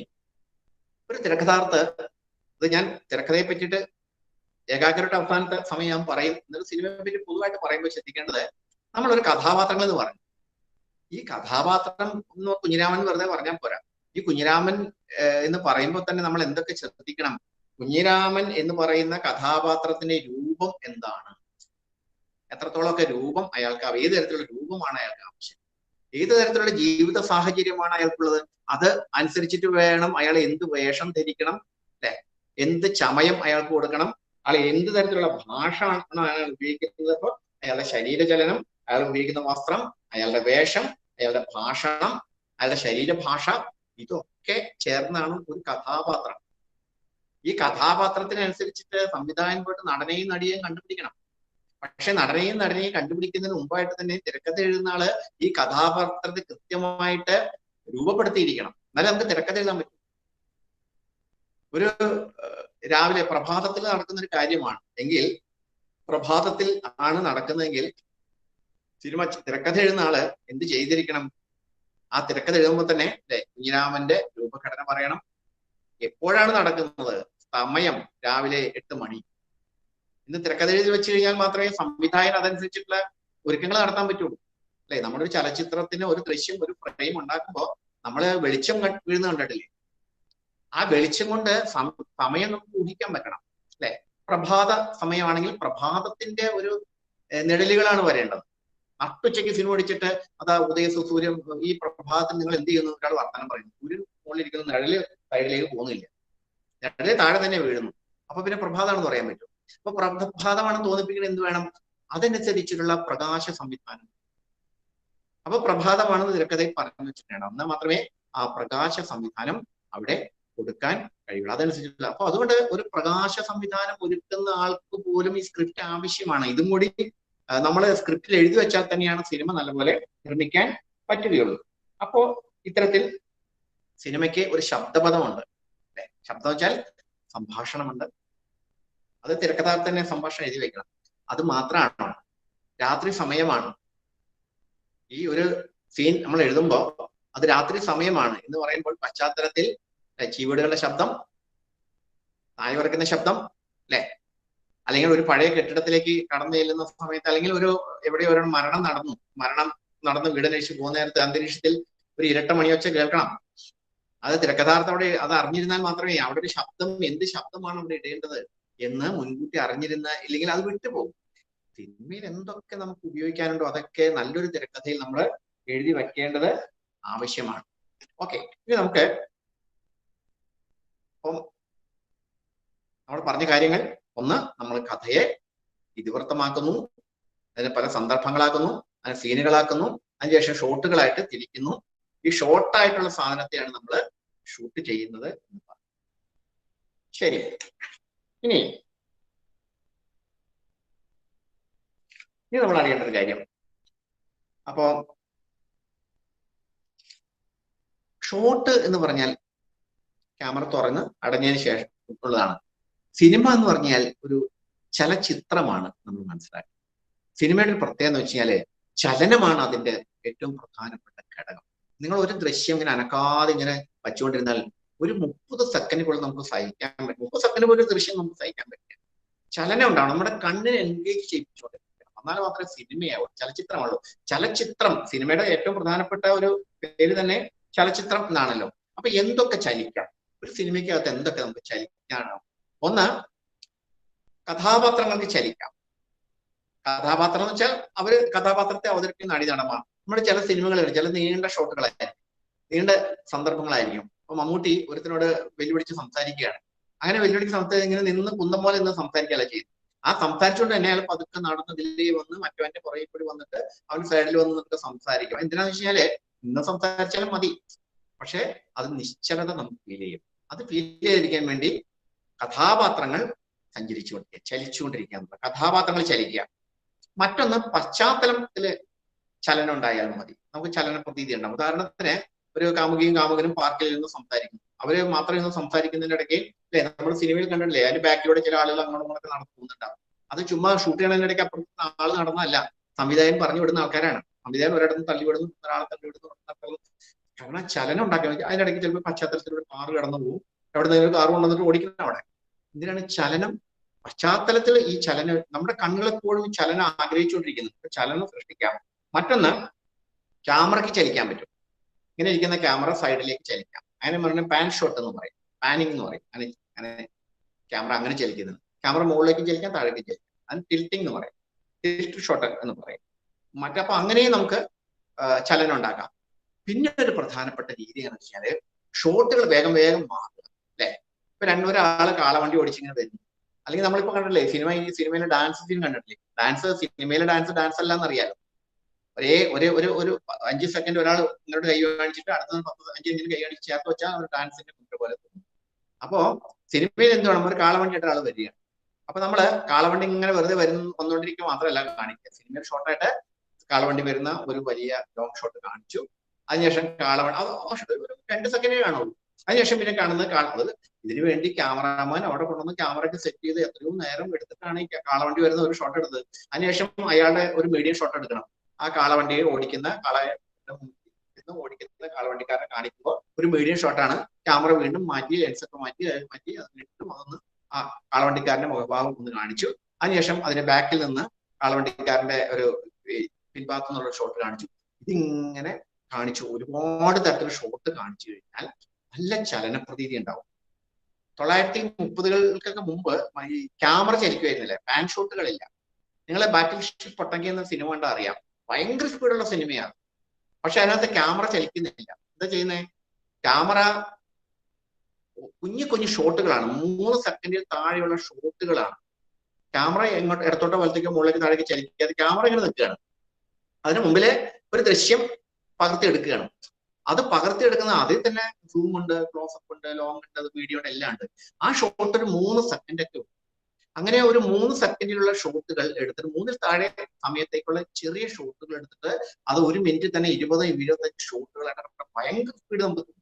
ഒരു തിരക്കഥാർത്ഥ ഇത് ഞാൻ തിരക്കഥയെ പറ്റിയിട്ട് ഏകാഗ്രയുടെ അവസാനത്തെ സമയം ഞാൻ പറയും. എന്നൊരു സിനിമയെ പറ്റി പൊതുവായിട്ട് പറയുമ്പോൾ ശ്രദ്ധിക്കേണ്ടത്, നമ്മളൊരു കഥാപാത്രങ്ങൾ എന്ന് പറഞ്ഞു. ഈ കഥാപാത്രം എന്ന് കുഞ്ഞിരാമൻ വെറുതെ പറഞ്ഞാൽ പോരാ. ഈ കുഞ്ഞിരാമൻ എന്ന് പറയുമ്പോൾ തന്നെ നമ്മൾ എന്തൊക്കെ ശ്രദ്ധിക്കണം? കുഞ്ഞിരാമൻ എന്ന് പറയുന്ന കഥാപാത്രത്തിന്റെ രൂപം എന്താണ്, എത്രത്തോളമൊക്കെ രൂപം അയാൾക്ക്, ഏത് തരത്തിലുള്ള രൂപമാണ് അയാൾക്ക് ആവശ്യം, ഏത് തരത്തിലുള്ള ജീവിത സാഹചര്യമാണ് അയാൾക്കുള്ളത്, അത് അനുസരിച്ചിട്ട് വേണം അയാൾ എന്ത് വേഷം ധരിക്കണം അല്ലെ, എന്ത് ചമയം അയാൾക്ക് കൊടുക്കണം, അയാൾ എന്ത് തരത്തിലുള്ള ഭാഷ ആണ് അയാൾ ഉപയോഗിക്കുന്നത്. അപ്പൊ അയാളുടെ ശരീരചലനം, അയാൾ ഉപയോഗിക്കുന്ന വസ്ത്രം, അയാളുടെ വേഷം, അയാളുടെ ഭാഷണം, അയാളുടെ ശരീരഭാഷ, ഇതൊക്കെ ചേർന്നാണ് ഒരു കഥാപാത്രം. ഈ കഥാപാത്രത്തിനനുസരിച്ചിട്ട് സംവിധായകൻ പോയിട്ട് നടനെയും നടിയെയും കണ്ടുപിടിക്കണം. പക്ഷെ നടനെയും കണ്ടുപിടിക്കുന്നതിന് മുമ്പായിട്ട് തന്നെ തിരക്കഥ എഴുതുന്ന ആള് ഈ കഥാപാത്രത്തെ കൃത്യമായിട്ട് രൂപപ്പെടുത്തിയിരിക്കണം. എന്നാലും നമുക്ക് തിരക്കഥ എഴുതാൻ പറ്റും. ഒരു രാവിലെ പ്രഭാതത്തിൽ നടക്കുന്ന ഒരു കാര്യമാണ് എങ്കിൽ, പ്രഭാതത്തിൽ ആണ് നടക്കുന്നതെങ്കിൽ സിനിമ തിരക്കഥ എഴുതുന്ന ആള് എന്ത് ചെയ്തിരിക്കണം? ആ തിരക്കഥ എഴുതുമ്പോൾ തന്നെ കുഞ്ഞിരാമന്റെ രൂപഘടന പറയണം. എപ്പോഴാണ് നടക്കുന്നത്? സമയം രാവിലെ 8 മണി. ഇന്ന് തിരക്കഥ എഴുതി വെച്ച് കഴിഞ്ഞാൽ മാത്രമേ സംവിധായകൻ അതനുസരിച്ചിട്ടുള്ള ഒരുക്കങ്ങൾ നടത്താൻ പറ്റുള്ളൂ. അല്ലെ? നമ്മുടെ ഒരു ചലച്ചിത്രത്തിന് ഒരു ദൃശ്യം, ഒരു ഫ്രെയിം ഉണ്ടാക്കുമ്പോൾ നമ്മള് വെളിച്ചം വീഴുന്ന കണ്ടിട്ടില്ലേ? ആ വെളിച്ചം കൊണ്ട് സമയം നമുക്ക് ഊഹിക്കാൻ പറ്റണം. അല്ലെ? പ്രഭാത സമയമാണെങ്കിൽ പ്രഭാതത്തിന്റെ ഒരു നിഴലുകളാണ് വരേണ്ടത്. നട്ടുച്ചയ്ക്ക് സിനിമ അടിച്ചിട്ട് അതാ സൂര്യൻ ഈ പ്രഭാതത്തിൽ നിങ്ങൾ എന്ത് ചെയ്യുന്നു? ഒരാൾ വർത്തമാനം പറയുന്നു. സൂര്യൻ മുകളിലിരിക്കുന്ന നിഴല് സൈഡിലേക്ക് പോകുന്നില്ല, നിഴല് താഴെ തന്നെ വീഴുന്നു. അപ്പൊ പിന്നെ പ്രഭാതമാണെന്ന് പറയാൻ പറ്റും. അപ്പൊ പ്രഭാതമാണെന്ന് തോന്നിപ്പിക്കുന്ന എന്ത് വേണം? അതനുസരിച്ചിട്ടുള്ള പ്രകാശ സംവിധാനം. അപ്പൊ പ്രഭാതമാണെന്ന് തിരക്കഥയിൽ പറഞ്ഞു വെച്ചിട്ടാണ്. എന്നാൽ മാത്രമേ ആ പ്രകാശ സംവിധാനം അവിടെ കൊടുക്കാൻ കഴിയുള്ളൂ. അതനുസരിച്ചിട്ടുള്ള. അപ്പൊ അതുകൊണ്ട് ഒരു പ്രകാശ സംവിധാനം ഒരുക്കുന്ന ആൾക്ക് പോലും ഈ സ്ക്രിപ്റ്റ് ആവശ്യമാണ്. ഇതും കൂടി നമ്മൾ സ്ക്രിപ്റ്റിൽ എഴുതി വെച്ചാൽ തന്നെയാണ് സിനിമ നല്ലപോലെ നിർമ്മിക്കാൻ പറ്റുകയുള്ളൂ. അപ്പോ ഇത്തരത്തിൽ സിനിമയ്ക്ക് ഒരു ശബ്ദപദമുണ്ട്. അല്ലെ? ശബ്ദം വെച്ചാൽ സംഭാഷണമുണ്ട്. അത് തിരക്കഥാകൃത്ത് തന്നെ സംഭാഷണം എഴുതി വെക്കണം. അത് മാത്രമാണ്. രാത്രി സമയമാണ്. ഈ ഒരു സീൻ നമ്മൾ എഴുതുമ്പോൾ അത് രാത്രി സമയമാണ് എന്ന് പറയുമ്പോൾ പശ്ചാത്തലത്തിൽ ചീവീടുകളുടെ ശബ്ദം, നായ വറക്കുന്ന ശബ്ദം, അല്ലെ? അല്ലെങ്കിൽ ഒരു പഴയ കെട്ടിടത്തിലേക്ക് കടന്നു ചെല്ലുന്ന സമയത്ത്, അല്ലെങ്കിൽ എവിടെയോ ഒരു മരണം നടന്ന് വീടന്വേഷിച്ച് പോകുന്ന നേരത്തെ അന്തരീക്ഷത്തിൽ ഒരു ഇരട്ട മണിയൊച്ച കേൾക്കണം. അത് തിരക്കഥാർത്ഥത്തോടെ അത് അറിഞ്ഞിരുന്നാൽ മാത്രമേ അവിടെ ഒരു ശബ്ദം, എന്ത് ശബ്ദമാണ് അവിടെ ഇടേണ്ടത് എന്ന് മുൻകൂട്ടി ഇല്ലെങ്കിൽ അത് വിട്ടുപോകും. സിനിമയിൽ എന്തൊക്കെ നമുക്ക് ഉപയോഗിക്കാനുണ്ടോ അതൊക്കെ നല്ലൊരു തിരക്കഥയിൽ നമ്മൾ എഴുതി വെക്കേണ്ടത് ആവശ്യമാണ്. ഓക്കെ, ഇനി നമുക്ക് ഇപ്പം നമ്മൾ പറഞ്ഞ കാര്യങ്ങൾ, ഒന്ന്, നമ്മൾ കഥയെ ഇതിവൃത്തമാക്കുന്നു, അതിനെ പല സന്ദർഭങ്ങളാക്കുന്നു, അതിനെ സീനുകളാക്കുന്നു, അതിനുശേഷം ഷോട്ടുകളായിട്ട് തിരിക്കുന്നു. ഈ ഷോർട്ടായിട്ടുള്ള സാധനത്തെയാണ് നമ്മൾ ഷൂട്ട് ചെയ്യുന്നത് എന്ന് പറഞ്ഞു. ശരി, ഇനി നമ്മൾ അറിയേണ്ട ഒരു കാര്യം, അപ്പോ ഷോട്ട് എന്ന് പറഞ്ഞാൽ ക്യാമറ തുറന്ന് അടഞ്ഞതിന് ശേഷം ഉള്ളതാണ്. സിനിമ എന്ന് പറഞ്ഞാൽ ഒരു ചലച്ചിത്രമാണ് നമ്മൾ മനസ്സിലാക്കുക. സിനിമയുടെ ഒരു പ്രത്യേകത എന്ന് വെച്ചാല് ചലനമാണ് അതിന്റെ ഏറ്റവും പ്രധാനപ്പെട്ട ഘടകം. നിങ്ങൾ ഒരു ദൃശ്യം ഇങ്ങനെ അനക്കാതെ ഇങ്ങനെ വച്ചുകൊണ്ടിരുന്നാൽ ഒരു 30 സെക്കൻഡുകൾ നമുക്ക് സഹിക്കാൻ പറ്റും. 30 സെക്കൻഡ് പോലും ദൃശ്യം നമുക്ക് സഹിക്കാൻ പറ്റില്ല. ചലനം ഉണ്ടാവും, നമ്മുടെ കണ്ണിനെ എൻഗേജ് ചെയ്യിപ്പിച്ചുകൊണ്ടിരിക്കണം. എന്നാൽ മാത്രമേ സിനിമയാവും, ചലച്ചിത്രമാണല്ലോ. ചലച്ചിത്രം, സിനിമയുടെ ഏറ്റവും പ്രധാനപ്പെട്ട ഒരു പേര് തന്നെ ചലച്ചിത്രം എന്നാണല്ലോ. അപ്പൊ എന്തൊക്കെ ചലിക്കാം ഒരു സിനിമയ്ക്കകത്ത്? എന്തൊക്കെ നമുക്ക് ചലിക്കാനാവും? ഒന്ന്, കഥാപാത്രങ്ങൾക്ക് ചലിക്കാം. കഥാപാത്രം എന്ന് വെച്ചാൽ അവര് കഥാപാത്രത്തെ അവതരിപ്പിക്കുന്ന നടന്മാർ. നമ്മുടെ ചില സിനിമകളുണ്ട്, ചില നീണ്ട ഷോട്ടുകളായിരിക്കും, നീണ്ട സന്ദർഭങ്ങളായിരിക്കും. അപ്പൊ മമ്മൂട്ടി ഒരുത്തിനോട് വെല്ലുവിളിച്ച് സംസാരിക്കുകയാണ്. അങ്ങനെ വെല്ലുവിളിച്ച് സംസാരിച്ച് ഇങ്ങനെ നിന്ന് കുന്തം പോലെ നിന്ന് സംസാരിക്കുകയല്ല ചെയ്യുന്നത്. ആ സംസാരിച്ചുകൊണ്ട് തന്നെ അയാൾ പതുക്കെ നടന്ന് ദില്ലി വന്ന് മറ്റവന്റെ പുറകെ കൂടി വന്നിട്ട് അവൻ സൈഡിൽ വന്ന് നിന്നിട്ട് സംസാരിക്കും. എന്തിനാന്ന് വെച്ച് കഴിഞ്ഞാല് ഇന്ന് സംസാരിച്ചാലും മതി, പക്ഷെ അത് നിശ്ചലത നമുക്ക് ഫീൽ ചെയ്യും. അത് ഫീൽ ചെയ്തിരിക്കാൻ വേണ്ടി കഥാപാത്രങ്ങൾ സഞ്ചരിച്ചുകൊണ്ടിരിക്കുക, ചലിച്ചുകൊണ്ടിരിക്കുക, കഥാപാത്രങ്ങൾ ചലിക്കുക. മറ്റൊന്ന്, പശ്ചാത്തലത്തില് ചലനം ഉണ്ടായാൽ മതി, നമുക്ക് ചലന പ്രതീതി ഉണ്ടാവും. ഉദാഹരണത്തിന് ഒരു കാമുകിയും കാമുകനും പാർക്കിൽ നിന്ന് സംസാരിക്കുന്നു. അവര് മാത്രം ഇന്ന് സംസാരിക്കുന്നതിന്റെ ഇടയ്ക്ക്, അല്ലെ, നമ്മൾ സിനിമയിൽ കണ്ടിട്ടില്ലേ, അതിന് ബാക്കിലൂടെ ചില ആളുകൾ അങ്ങോട്ടും ഇങ്ങോട്ടൊക്കെ നടന്നു പോകുന്നുണ്ടാവും. അത് ചുമ്മാ ഷൂട്ട് ചെയ്യണതിന്റെ ഇടയ്ക്ക് അപ്പുറത്ത് ആള് നടന്നല്ല, സംവിധായകൻ പറഞ്ഞു വിടുന്ന ആൾക്കാരാണ്. സംവിധായകൻ ഒരിടത്തും തള്ളിവിടുന്നു, ഒരാളെ തള്ളിവിടുന്നു. കാരണം ചലനം ഉണ്ടാക്കി അതിനിടയ്ക്ക് ചിലപ്പോൾ പശ്ചാത്തലത്തിലൂടെ കാറ് കടന്നു പോകും, എവിടെ നിന്ന് കാറ് കൊണ്ടുവന്നിട്ട് ഓടിക്കണം അവിടെ. എന്തിനാണ് ചലനം? പശ്ചാത്തലത്തിൽ ഈ ചലനം, നമ്മുടെ കണ്ണുകളെപ്പോഴും ചലനം ആഗ്രഹിച്ചുകൊണ്ടിരിക്കുന്നു, ചലനം സൃഷ്ടിക്കാം. മറ്റൊന്ന്, ക്യാമറയ്ക്ക് ചലിക്കാൻ പറ്റും. ഇങ്ങനെ ഇരിക്കുന്ന ക്യാമറ സൈഡിലേക്ക് ചലിക്കാം. അതിനെ പറഞ്ഞാൽ പാൻ ഷോട്ട് എന്ന് പറയും, പാനിങ് എന്ന് പറയും. അങ്ങനെ ക്യാമറ അങ്ങനെ ചലിക്കുന്നത്. ക്യാമറ മുകളിലേക്ക് ചലിക്കാം, താഴേക്ക് ചലിക്കാം. അതിന് ടിൽറ്റിംഗ് എന്ന് പറയും, ടിൽറ്റ് ഷോട്ട് എന്ന് പറയും. മറ്റപ്പോൾ അങ്ങനെയും നമുക്ക് ചലനം ഉണ്ടാക്കാം. പിന്നെ ഒരു പ്രധാനപ്പെട്ട രീതി എന്ന് വെച്ചാല് ഷോട്ടുകൾ വേഗം വേഗം മാറുക, അല്ലെ? ഇപ്പൊ ഒരാള് കാളവണ്ടി ഓടിച്ചിങ്ങനെ വരുന്നു, അല്ലെങ്കിൽ നമ്മളിപ്പോ കണ്ടിട്ടില്ലേ സിനിമയിലെ ഡാൻസ് സീൻ കണ്ടിട്ടില്ലേ? സിനിമയിലെ ഡാൻസ് അല്ല എന്നറിയാലോ. ഒരു 5 സെക്കൻഡ് ഒരാൾ നിങ്ങളുടെ കൈ കാണിച്ചിട്ട് അടുത്ത 5 മിനിറ്റ് കൈ കാണിച്ച് ചേർത്ത് വെച്ചാൽ ഒരു ഡാൻസിന്റെ കുറ്റ പോലെ തോന്നും. അപ്പോ സിനിമയിൽ എന്ത് വേണം? ഒരു കാളവണ്ടി ആയിട്ട് ഒരാൾ വരികയാണ്. അപ്പൊ നമ്മള് കാളവണ്ടി ഇങ്ങനെ വെറുതെ വന്നുകൊണ്ടിരിക്കുക മാത്രമല്ല കാണിക്കുക. സിനിമയിൽ ഷോർട്ടായിട്ട് കാളവണ്ടി വരുന്ന ഒരു വലിയ ലോങ് ഷോട്ട് കാണിച്ചു, അതിനുശേഷം കാളവണ്ടി അത് 2 സെക്കൻഡേ കാണുള്ളൂ. അതിനുശേഷം പിന്നെ കാണുന്നത് ഇതിനു വേണ്ടി ക്യാമറാമാൻ അവിടെ കൊണ്ടുവന്ന് ക്യാമറയ്ക്ക് സെറ്റ് ചെയ്ത് എത്രയോ നേരം എടുത്തിട്ടാണ് ഈ കാളവണ്ടി വരുന്ന ഒരു ഷോട്ട് എടുത്തത്. അതിനുശേഷം അയാളുടെ ഒരു മീഡിയം ഷോട്ട് എടുക്കണം. ആ കാളവണ്ടിയെ ഓടിക്കുന്ന കാളവണ്ടിക്കാരനെ കാണിക്കുമ്പോൾ ഒരു മീഡിയം ഷോട്ടാണ്. ക്യാമറ വീണ്ടും മാറ്റി ലെൻസൊക്കെ മാറ്റി അത് വീണ്ടും അതൊന്ന് ആ കാളവണ്ടിക്കാരന്റെ മുഖഭാവം ഒന്ന് കാണിച്ചു. അതിനുശേഷം അതിന്റെ ബാക്കിൽ നിന്ന് കാളവണ്ടിക്കാരന്റെ ഒരു പിൻഭാഗത്തു നിന്നുള്ള ഷോട്ട് കാണിച്ചു. ഇതിങ്ങനെ കാണിച്ചു. ഒരുപാട് തരത്തിലുള്ള ഷോട്ട് കാണിച്ചു കഴിഞ്ഞാൽ നല്ല ചലനപ്രതീതി ഉണ്ടാവും. 1930-കൾക്കൊക്കെ മുമ്പ് ഈ ക്യാമറ ചലിക്കുമായിരുന്നില്ലേ, പാൻ ഷോട്ടുകളില്ല. നിങ്ങളെ ബാറ്റിൽ ഷിപ്പ് പൊട്ടങ്കി എന്ന സിനിമ കണ്ടാൽ അറിയാം, ഭയങ്കര സ്പീഡുള്ള സിനിമയാണ്. പക്ഷെ അതിനകത്ത് ക്യാമറ ചലിക്കുന്നില്ല. എന്താ ചെയ്യുന്നത്? ക്യാമറ കുഞ്ഞു കുഞ്ഞു ഷോട്ടുകളാണ്, 3 സെക്കൻഡിൽ താഴെയുള്ള ഷോട്ടുകളാണ്. ക്യാമറ എങ്ങോട്ട് ഇടത്തോട്ടോ വലത്തേക്കോ മുകളിലേക്ക് താഴേക്ക് ചലിക്കാതെ ക്യാമറ ഇങ്ങനെ നിൽക്കുകയാണ്. അതിന് മുമ്പിലെ ഒരു ദൃശ്യം പകർത്തിയെടുക്കുകയാണ്. അത് പകർത്തിയെടുക്കുന്ന അതിൽ തന്നെ സൂം ഉണ്ട്, ക്ലോസപ്പ് ഉണ്ട്, ലോങ് ഉണ്ട്, അത് വീഡിയോ ഉണ്ട്, എല്ലാം ഉണ്ട്. ആ ഷോട്ട് ഒരു 3 സെക്കൻഡൊക്കെ ഉണ്ട്. അങ്ങനെ ഒരു 3 സെക്കൻഡിലുള്ള ഷോട്ടുകൾ എടുത്തിട്ട് 3-ൽ താഴെ സമയത്തേക്കുള്ള ചെറിയ ഷോട്ടുകൾ എടുത്തിട്ട് അത് 1 മിനിറ്റിൽ തന്നെ 20-25 ഷോട്ടുകളായിട്ട് ഭയങ്കര സ്പീഡ് നമുക്ക് തോന്നും.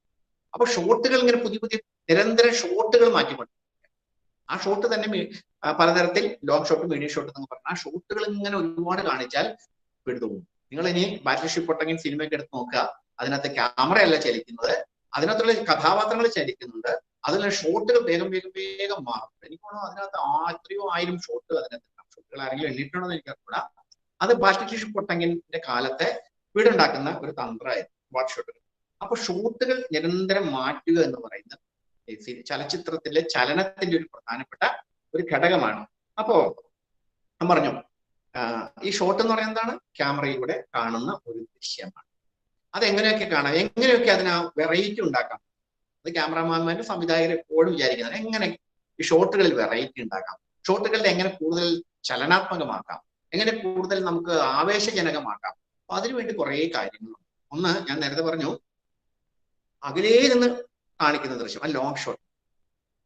അപ്പൊ ഷോട്ടുകൾ ഇങ്ങനെ പുതിയ നിരന്തരം ഷോട്ടുകൾ മാറ്റിക്കൊണ്ട് ആ ഷോട്ട് തന്നെ പലതരത്തിൽ ലോങ് ഷോട്ട്, മീഡിയം ഷോട്ട് എന്നൊക്കെ പറഞ്ഞാൽ ആ ഷോട്ടുകൾ ഇങ്ങനെ ഒരുപാട് കാണിച്ചാൽ സ്പീഡ് തോന്നും. നിങ്ങൾ ഇനി ബാറ്റിൽ ഷിപ്പ് പൊട്ടങ്കി സിനിമയൊക്കെ എടുത്ത് നോക്കുക. അതിനകത്ത് ക്യാമറയല്ല ചലിക്കുന്നത്, അതിനകത്തുള്ള കഥാപാത്രങ്ങൾ ചലിക്കുന്നുണ്ട്. അതിലുള്ള ഷോട്ടുകൾ വേഗം മാറും. എനിക്ക് തോന്നുന്നു അതിനകത്ത് എത്രയോ 1000 ഷോട്ടുകൾ അതിനകത്ത്. ഷോട്ടുകൾ ആരെങ്കിലും എണ്ണിയിട്ടുണ്ടോ എന്ന് എനിക്കറിയില്ല. അത് ബാറ്റിൽ ഷിപ്പ് പൊട്ടങ്കിന്റെ കാലത്തെ വീടുണ്ടാക്കുന്ന ഒരു തന്ത്രമായിരുന്നു വാട്ട് ഷോട്ടുകൾ. അപ്പൊ ഷോട്ടുകൾ നിരന്തരം മാറ്റുക എന്ന് പറയുന്നത് ചലച്ചിത്രത്തിലെ ചലനത്തിന്റെ ഒരു പ്രധാനപ്പെട്ട ഒരു ഘടകമാണ്. അപ്പോ ഞാൻ പറഞ്ഞു, ഈ ഷോട്ട് എന്ന് പറയുന്നത് എന്താണ്? ക്യാമറയിലൂടെ കാണുന്ന ഒരു ദൃശ്യമാണ്. അതെങ്ങനെയൊക്കെ കാണാം, എങ്ങനെയൊക്കെ അതിന് വെറൈറ്റി ഉണ്ടാക്കാം. അത് ക്യാമറാമാന്മാരും സംവിധായകരും എപ്പോഴും വിചാരിക്കുന്നത് എങ്ങനെ ഈ ഷോട്ടുകളിൽ വെറൈറ്റി ഉണ്ടാക്കാം, ഷോട്ടുകളുടെ എങ്ങനെ കൂടുതൽ ചലനാത്മകമാക്കാം, എങ്ങനെ കൂടുതൽ നമുക്ക് ആവേശജനകമാക്കാം. അപ്പൊ അതിനുവേണ്ടി കുറെ കാര്യങ്ങളുണ്ട്. ഒന്ന്, ഞാൻ നേരത്തെ പറഞ്ഞു, അകലേ നിന്ന് കാണിക്കുന്ന ദൃശ്യം, ആ ലോങ് ഷോട്ട്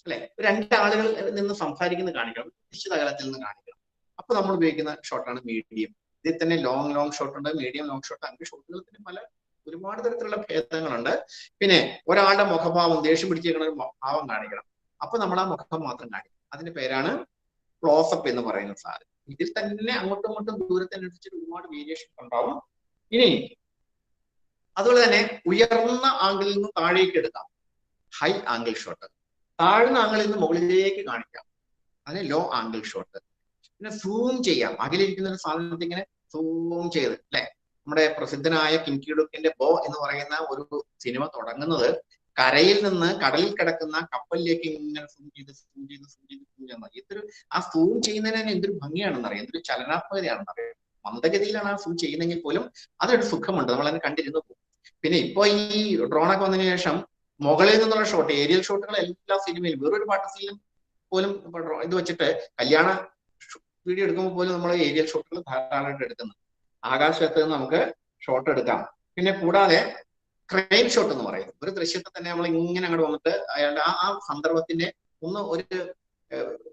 അല്ലെ, 2 ആളുകൾ നിന്ന് സംസാരിക്കുന്നത് കാണിക്കണം, നിശ്ചിത അകലത്തിൽ നിന്ന് കാണിക്കണം. അപ്പൊ നമ്മൾ ഉപയോഗിക്കുന്ന ഷോട്ടാണ് മീഡിയം. ഇതിൽ തന്നെ ലോങ് ഷോട്ട് ഉണ്ട്, മീഡിയം ലോങ് ഷോട്ട്, അങ്ങനെ ഷോട്ടുകൾ തന്നെ ഒരുപാട് തരത്തിലുള്ള ഭേദങ്ങളുണ്ട്. പിന്നെ ഒരാളുടെ മുഖഭാവം, ദേഷ്യം പിടിച്ചേക്കുന്ന ഒരു ഭാവം കാണിക്കണം. അപ്പൊ നമ്മൾ ആ മുഖം മാത്രം കാണിക്കും. അതിന്റെ പേരാണ് ക്ലോസപ്പ് എന്ന് പറയുന്ന സാധനം. ഇതിൽ തന്നെ അങ്ങോട്ടും ഇങ്ങോട്ടും ദൂരത്തിനനുസരിച്ച് ഒരുപാട് വേരിയേഷൻ ഉണ്ടാവും. ഇനി അതുപോലെ തന്നെ ഉയർന്ന ആംഗിളിൽ നിന്ന് താഴേക്ക് എടുക്കാം, ഹൈ ആംഗിൾ ഷോട്ട്. താഴ്ന്ന ആംഗിളിൽ നിന്ന് മുകളിലേക്ക് കാണിക്കാം, അതിന് ലോ ആംഗിൾ ഷോട്ട്. പിന്നെ സൂം ചെയ്യാം, അകലിരിക്കുന്ന ഒരു സാധനത്തെ ഇങ്ങനെ സൂം ചെയ്ത് അല്ലെ. നമ്മുടെ പ്രസിദ്ധനായ കിംകി ഡുക്കിന്റെ ബോ എന്ന് പറയുന്ന ഒരു സിനിമ തുടങ്ങുന്നത് കരയിൽ നിന്ന് കടലിൽ കിടക്കുന്ന കപ്പലിലേക്ക് ഇങ്ങനെ സൂം ചെയ്ത് ഇതൊരു ആ സൂം ചെയ്യുന്നതിന് തന്നെ എന്തൊരു ഭംഗിയാണെന്ന് അറിയാം, എന്തൊരു ചലനാത്മകതയാണെന്ന് അറിയാം. മന്ദഗതിയിലാണ് ആ സൂം ചെയ്യുന്നെങ്കിൽ പോലും അതൊരു സുഖമുണ്ട്, നമ്മൾ അതിനെ കണ്ടിരുന്നു പോകും. പിന്നെ ഇപ്പൊ ഈ ഡ്രോണൊക്കെ വന്നതിന് ശേഷം മുകളിൽ നിന്നുള്ള ഷോട്ട്, ഏരിയൽ ഷോട്ടുകൾ എല്ലാ സിനിമയിലും, വേറൊരു പാട്ട് സീനും പോലും ഇത് വെച്ചിട്ട് കല്യാണ വീഡിയോ എടുക്കുമ്പോൾ പോലും നമ്മൾ ഏരിയൽ ഷോട്ടുകൾ ധാരാളമായിട്ട് എടുക്കുന്നത്. ആകാശത്ത് നിന്ന് നമുക്ക് ഷോട്ട് എടുക്കാം. പിന്നെ കൂടാതെ ക്രെയിൻ ഷോട്ട് എന്ന് പറയും, ഒരു ദൃശ്യത്തെ തന്നെ നമ്മൾ ഇങ്ങനെ അങ്ങോട്ട് വന്നിട്ട് അയാളുടെ ആ സന്ദർഭത്തിന്റെ ഒന്ന്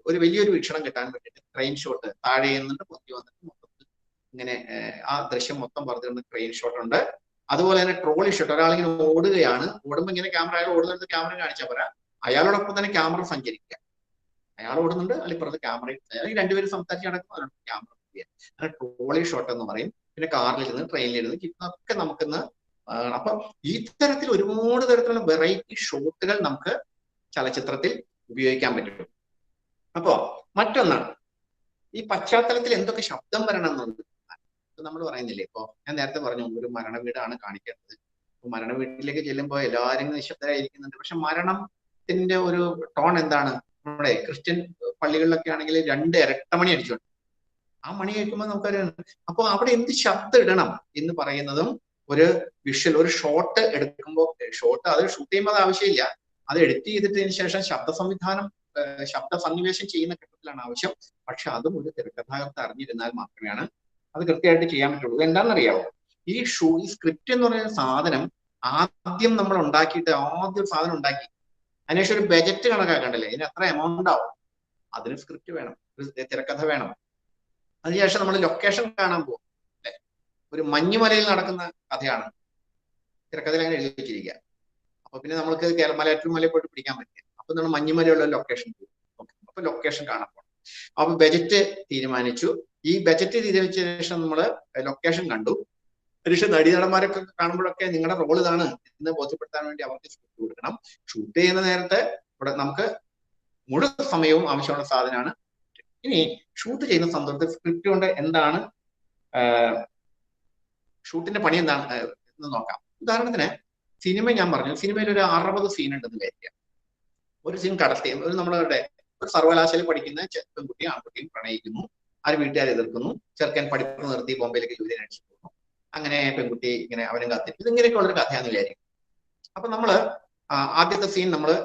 ഒരു വലിയൊരു വീക്ഷണം കിട്ടാൻ വേണ്ടിയിട്ട് ക്രെയിൻ ഷോട്ട്, താഴെ നിന്നിട്ട് പൊത്തി വന്നിട്ട് മൊത്തത്തിൽ ഇങ്ങനെ ആ ദൃശ്യം മൊത്തം പറഞ്ഞിരുന്ന ക്രെയിൻ ഷോട്ട് ഉണ്ട്. അതുപോലെ തന്നെ ട്രോളി ഷോട്ട്, ഒരാളിങ്ങനെ ഓടുകയാണ്, ഓടുമ്പോൾ ഇങ്ങനെ ക്യാമറ അയാൾ ഓടുന്നിടത്ത് ക്യാമറ കാണിച്ചാൽ പോരാ, അയാളോടൊപ്പം തന്നെ ക്യാമറ സഞ്ചരിക്കുക. അയാൾ ഓടുന്നുണ്ട്, അല്ലെങ്കിൽ ക്യാമറ, രണ്ടുപേരും സംസാരിച്ച് നടക്കുന്ന ക്യാമറ അങ്ങനെ ട്രോളി ഷോട്ട് എന്ന് പറയും. പിന്നെ കാറിലിരുന്ന്, ട്രെയിനിലിരുന്ന് ഇതൊക്കെ നമുക്കിന്ന്. അപ്പൊ ഇത്തരത്തിൽ ഒരുപാട് തരത്തിലുള്ള വെറൈറ്റി ഷോട്ടുകൾ നമുക്ക് ചലച്ചിത്രത്തിൽ ഉപയോഗിക്കാൻ പറ്റും. അപ്പോ മറ്റൊന്ന്, ഈ പശ്ചാത്തലത്തിൽ എന്തൊക്കെ ശബ്ദം വരണം എന്നുള്ളത് നമ്മൾ പറയുന്നില്ലേ. ഇപ്പൊ ഞാൻ നേരത്തെ പറഞ്ഞു, ഒരു മരണ വീടാണ് കാണിക്കേണ്ടത്. മരണ വീട്ടിലേക്ക് ചെല്ലുമ്പോൾ എല്ലാവരും നിശബ്ദരായിരിക്കുന്നുണ്ട്. പക്ഷെ മരണത്തിന്റെ ഒരു ടോൺ എന്താണ്? നമ്മുടെ ക്രിസ്ത്യൻ പള്ളികളിലൊക്കെ ആണെങ്കിൽ 2 ഇരട്ടമണി അടിച്ചോണ്ട് ആ മണി കേൾക്കുമ്പോൾ നമുക്കറിയാം. അപ്പൊ അവിടെ എന്ത് ശബ്ദം ഇടണം എന്ന് പറയുന്നതും ഒരു വിഷ്വൽ, ഒരു ഷോട്ട് എടുക്കുമ്പോൾ, ഷോട്ട് അത് ഷൂട്ട് ചെയ്യുമ്പോൾ അത് ആവശ്യമില്ല, അത് എഡിറ്റ് ചെയ്തിട്ടതിന് ശേഷം ശബ്ദ സന്നിവേശം ചെയ്യുന്ന ഘട്ടത്തിലാണ് ആവശ്യം. പക്ഷെ അതും ഒരു തിരക്കഥാകൃത്ത് അറിഞ്ഞിരുന്നാൽ മാത്രമേ അത് കൃത്യമായിട്ട് ചെയ്യാൻ പറ്റുള്ളൂ. എന്താണെന്നറിയാവോ, ഈ സ്ക്രിപ്റ്റ് എന്ന് പറയുന്ന സാധനം ആദ്യം നമ്മൾ ഉണ്ടാക്കിയിട്ട്, ആദ്യം സാധനം ഉണ്ടാക്കി അതിനുശേഷം ഒരു ബജറ്റ് കണക്കാക്കണ്ടല്ലേ, ഇതിന് എത്ര എമൗണ്ട് ആവും, അതിന് സ്ക്രിപ്റ്റ് വേണം, ഒരു തിരക്കഥ വേണം. അതിനുശേഷം നമ്മൾ ലൊക്കേഷൻ കാണാൻ പോകും അല്ലെ, ഒരു മഞ്ഞുമലയിൽ നടക്കുന്ന കഥയാണ്, തിരക്കഥയിൽ അങ്ങനെ എഴുതി വെച്ചിരിക്കുക. അപ്പൊ പിന്നെ നമ്മൾക്ക് മലയാറ്റൂർ മലയിൽ പോയിട്ട് പിടിക്കാൻ പറ്റില്ല. അപ്പൊ നമ്മൾ മഞ്ഞുമലയുള്ള ലൊക്കേഷൻ പോകും. അപ്പൊ ലൊക്കേഷൻ കാണാൻ പോകണം. അപ്പൊ ബജറ്റ് തീരുമാനിച്ചു. ഈ ബജറ്റ് തീരുമാനിച്ച ശേഷം നമ്മള് ലൊക്കേഷൻ കണ്ടു. അതിനുശേഷം നടീനടന്മാരൊക്കെ കാണുമ്പോഴൊക്കെ നിങ്ങളുടെ റോൾ ഇതാണ് എന്ന് ബോധ്യപ്പെടുത്താൻ വേണ്ടി അവർക്ക് സ്ക്രിപ്റ്റ് കൊടുക്കണം. ഷൂട്ട് ചെയ്യുന്ന നേരത്തെ ഇവിടെ നമുക്ക് മുഴുവൻ സമയവും ആവശ്യമുള്ള സാധനമാണ്. ഇനി ഷൂട്ട് ചെയ്യുന്ന സന്ദർഭത്തിൽ സ്ക്രിപ്റ്റ് കൊണ്ട് എന്താണ് ഷൂട്ടിന്റെ പണി എന്താണ് എന്ന് നോക്കാം. ഉദാഹരണത്തിന് സിനിമ ഞാൻ പറഞ്ഞു, സിനിമയിൽ ഒരു 60 സീൻ ഉണ്ടെന്ന് വിചാരിക്കുക. ഒരു സീൻ കടത്തി ഒരു നമ്മളുടെ ഒരു സർവകലാശാലയിൽ പഠിക്കുന്ന പെൺകുട്ടിയും ആൺകുട്ടിയും പ്രണയിക്കുന്നു. ആര് വീട്ടുകാരെ എതിർക്കുന്നു. ചെറുക്കൻ പഠിപ്പ് നിർത്തി ബോംബെയിലേക്ക് ജോലി അന്വേഷിച്ചു പോകുന്നു. അങ്ങനെ പെൺകുട്ടി ഇങ്ങനെ അവനും കാത്തിരിക്കും. ഇതിങ്ങനെയൊക്കെ ഉള്ളൊരു കഥയാന്ന് വിചാരിക്കും. അപ്പൊ നമ്മള് ആദ്യത്തെ സീൻ നമ്മള്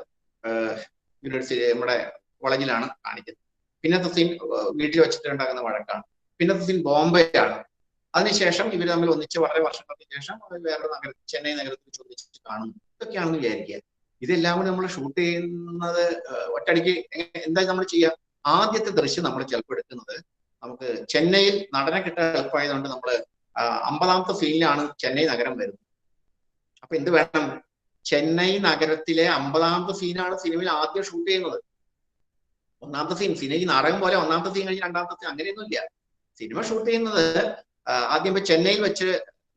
യൂണിവേഴ്സിറ്റി നമ്മുടെ കോളേജിലാണ് കാണിക്കുന്നത്. പിന്നത്തെ സീൻ വീട്ടിൽ വെച്ചിട്ട് ഉണ്ടാകുന്ന വഴക്കാണ്. പിന്നത്തെ സീൻ ബോംബെയാണ്. അതിനുശേഷം ഇവർ തമ്മിൽ ഒന്നിച്ച് വളരെ വർഷങ്ങൾക്ക് ശേഷം വേറൊരു നഗരത്തിൽ, ചെന്നൈ നഗരത്തിൽ ഒന്നിച്ച് കാണുന്നു. ഇതൊക്കെയാണെന്ന് വിചാരിക്കുക. ഇതെല്ലാം കൂടി നമ്മൾ ഷൂട്ട് ചെയ്യുന്നത് ഒറ്റയടിക്ക് എന്താ നമ്മൾ ചെയ്യുക? ആദ്യത്തെ ദൃശ്യം നമ്മൾ ചിലപ്പോൾ എടുക്കുന്നത് നമുക്ക് ചെന്നൈയിൽ നടനെ കിട്ടാൻ എളുപ്പമായതുകൊണ്ട് നമ്മള് 50ാമത്തെ സീനിലാണ് ചെന്നൈ നഗരം വരുന്നത്. അപ്പൊ എന്ത് വേണം? ചെന്നൈ നഗരത്തിലെ 50ാമത്തെ സീനാണ് സിനിമയിൽ ആദ്യം ഷൂട്ട് ചെയ്യുന്നത്. ഒന്നാമത്തെ സീൻ സിനിമ ഈ നാടകം പോലെ ഒന്നാമത്തെ സീൻ കഴിഞ്ഞ് രണ്ടാമത്തെ സീൻ അങ്ങനെയൊന്നും ഇല്ല. സിനിമ ഷൂട്ട് ചെയ്യുന്നത് ആദ്യം ഇപ്പൊ ചെന്നൈയിൽ വെച്ച്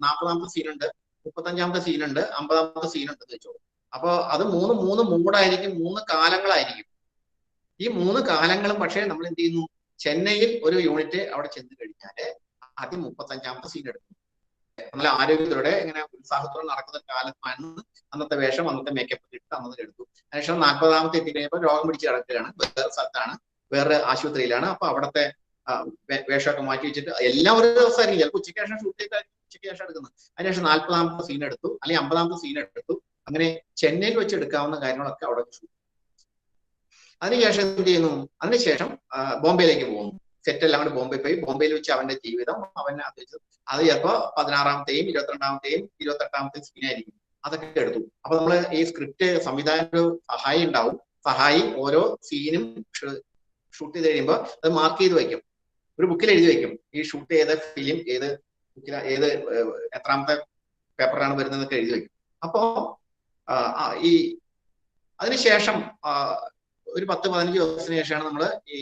40ാമത്തെ സീനുണ്ട്, 35ാമത്തെ സീനുണ്ട്, 50ാമത്തെ സീനുണ്ട് എന്ന് വെച്ചോളൂ. അപ്പൊ അത് മൂന്ന് മൂഡായിരിക്കും, 3 കാലങ്ങളായിരിക്കും. ഈ 3 കാലങ്ങളും പക്ഷേ നമ്മൾ എന്ത് ചെയ്യുന്നു? ചെന്നൈയിൽ ഒരു യൂണിറ്റ് അവിടെ ചെന്ന് കഴിഞ്ഞാല് ആദ്യം 35ാമത്തെ സീൻ എടുക്കും. നല്ല ആരോഗ്യത്തോടെ ഇങ്ങനെ ഉത്സാഹത്തോടെ നടക്കുന്ന കാലത്താണ് അന്നത്തെ വേഷം, അന്നത്തെ മേക്കപ്പ് ഇട്ട് അന്നത്തെ എടുത്തു. അതിനുശേഷം 40ാമത്തെ എത്തിക്കഴിഞ്ഞപ്പോൾ രോഗം പിടിച്ച് കിടക്കുകയാണ്, വേറെ സ്ഥലത്താണ്, വേറെ ആശുപത്രിയിലാണ്. അപ്പൊ അവിടുത്തെ വേഷമൊക്കെ മാറ്റി വെച്ചിട്ട് എല്ലാം ഒരു ദിവസമായിരിക്കും. ചിലപ്പോൾ ഉച്ചയ്ക്ക് ശേഷം ഷൂട്ട് ചെയ്ത് ഉച്ചയ്ക്ക് ശേഷം എടുക്കുന്നത്. അതിനുശേഷം 40ാമത്തെ സീൻ എടുത്തു, അല്ലെങ്കിൽ 50ാമത്തെ സീൻ എടുത്തു. അങ്ങനെ ചെന്നൈയിൽ വെച്ച് എടുക്കാവുന്ന കാര്യങ്ങളൊക്കെ അവിടെ ഷൂട്ട്. അതിനുശേഷം എന്ത് ചെയ്യുന്നു? അതിനുശേഷം ബോംബെയിലേക്ക് പോകുന്നു. സെറ്റ് എല്ലാം കൂടി ബോംബെ പോയി ബോംബെയിൽ വെച്ച് അവന്റെ ജീവിതം അവനെ അത് ചിലപ്പോ 16ാമത്തെയും 22ാമത്തെയും 28ാമത്തെയും സീനായിരിക്കും. അതൊക്കെ എടുത്തു. അപ്പൊ നമ്മള് ഈ സ്ക്രിപ്റ്റ് സംവിധാന സഹായി ഉണ്ടാവും. സഹായി ഓരോ സീനും ഷൂട്ട് ചെയ്ത് കഴിയുമ്പോൾ അത് മാർക്ക് ചെയ്ത് വെക്കും, ഒരു ബുക്കിൽ എഴുതി വെക്കും. ഈ ഷൂട്ട് ചെയ്ത ഫിലിം ഏത് ബുക്കില ഏത് എത്രാമത്തെ പേപ്പറാണ് വരുന്നതൊക്കെ എഴുതി വെക്കും. അപ്പോ ഈ അതിനുശേഷം ഒരു 10-15 ദിവസത്തിന് ശേഷമാണ് നമ്മൾ ഈ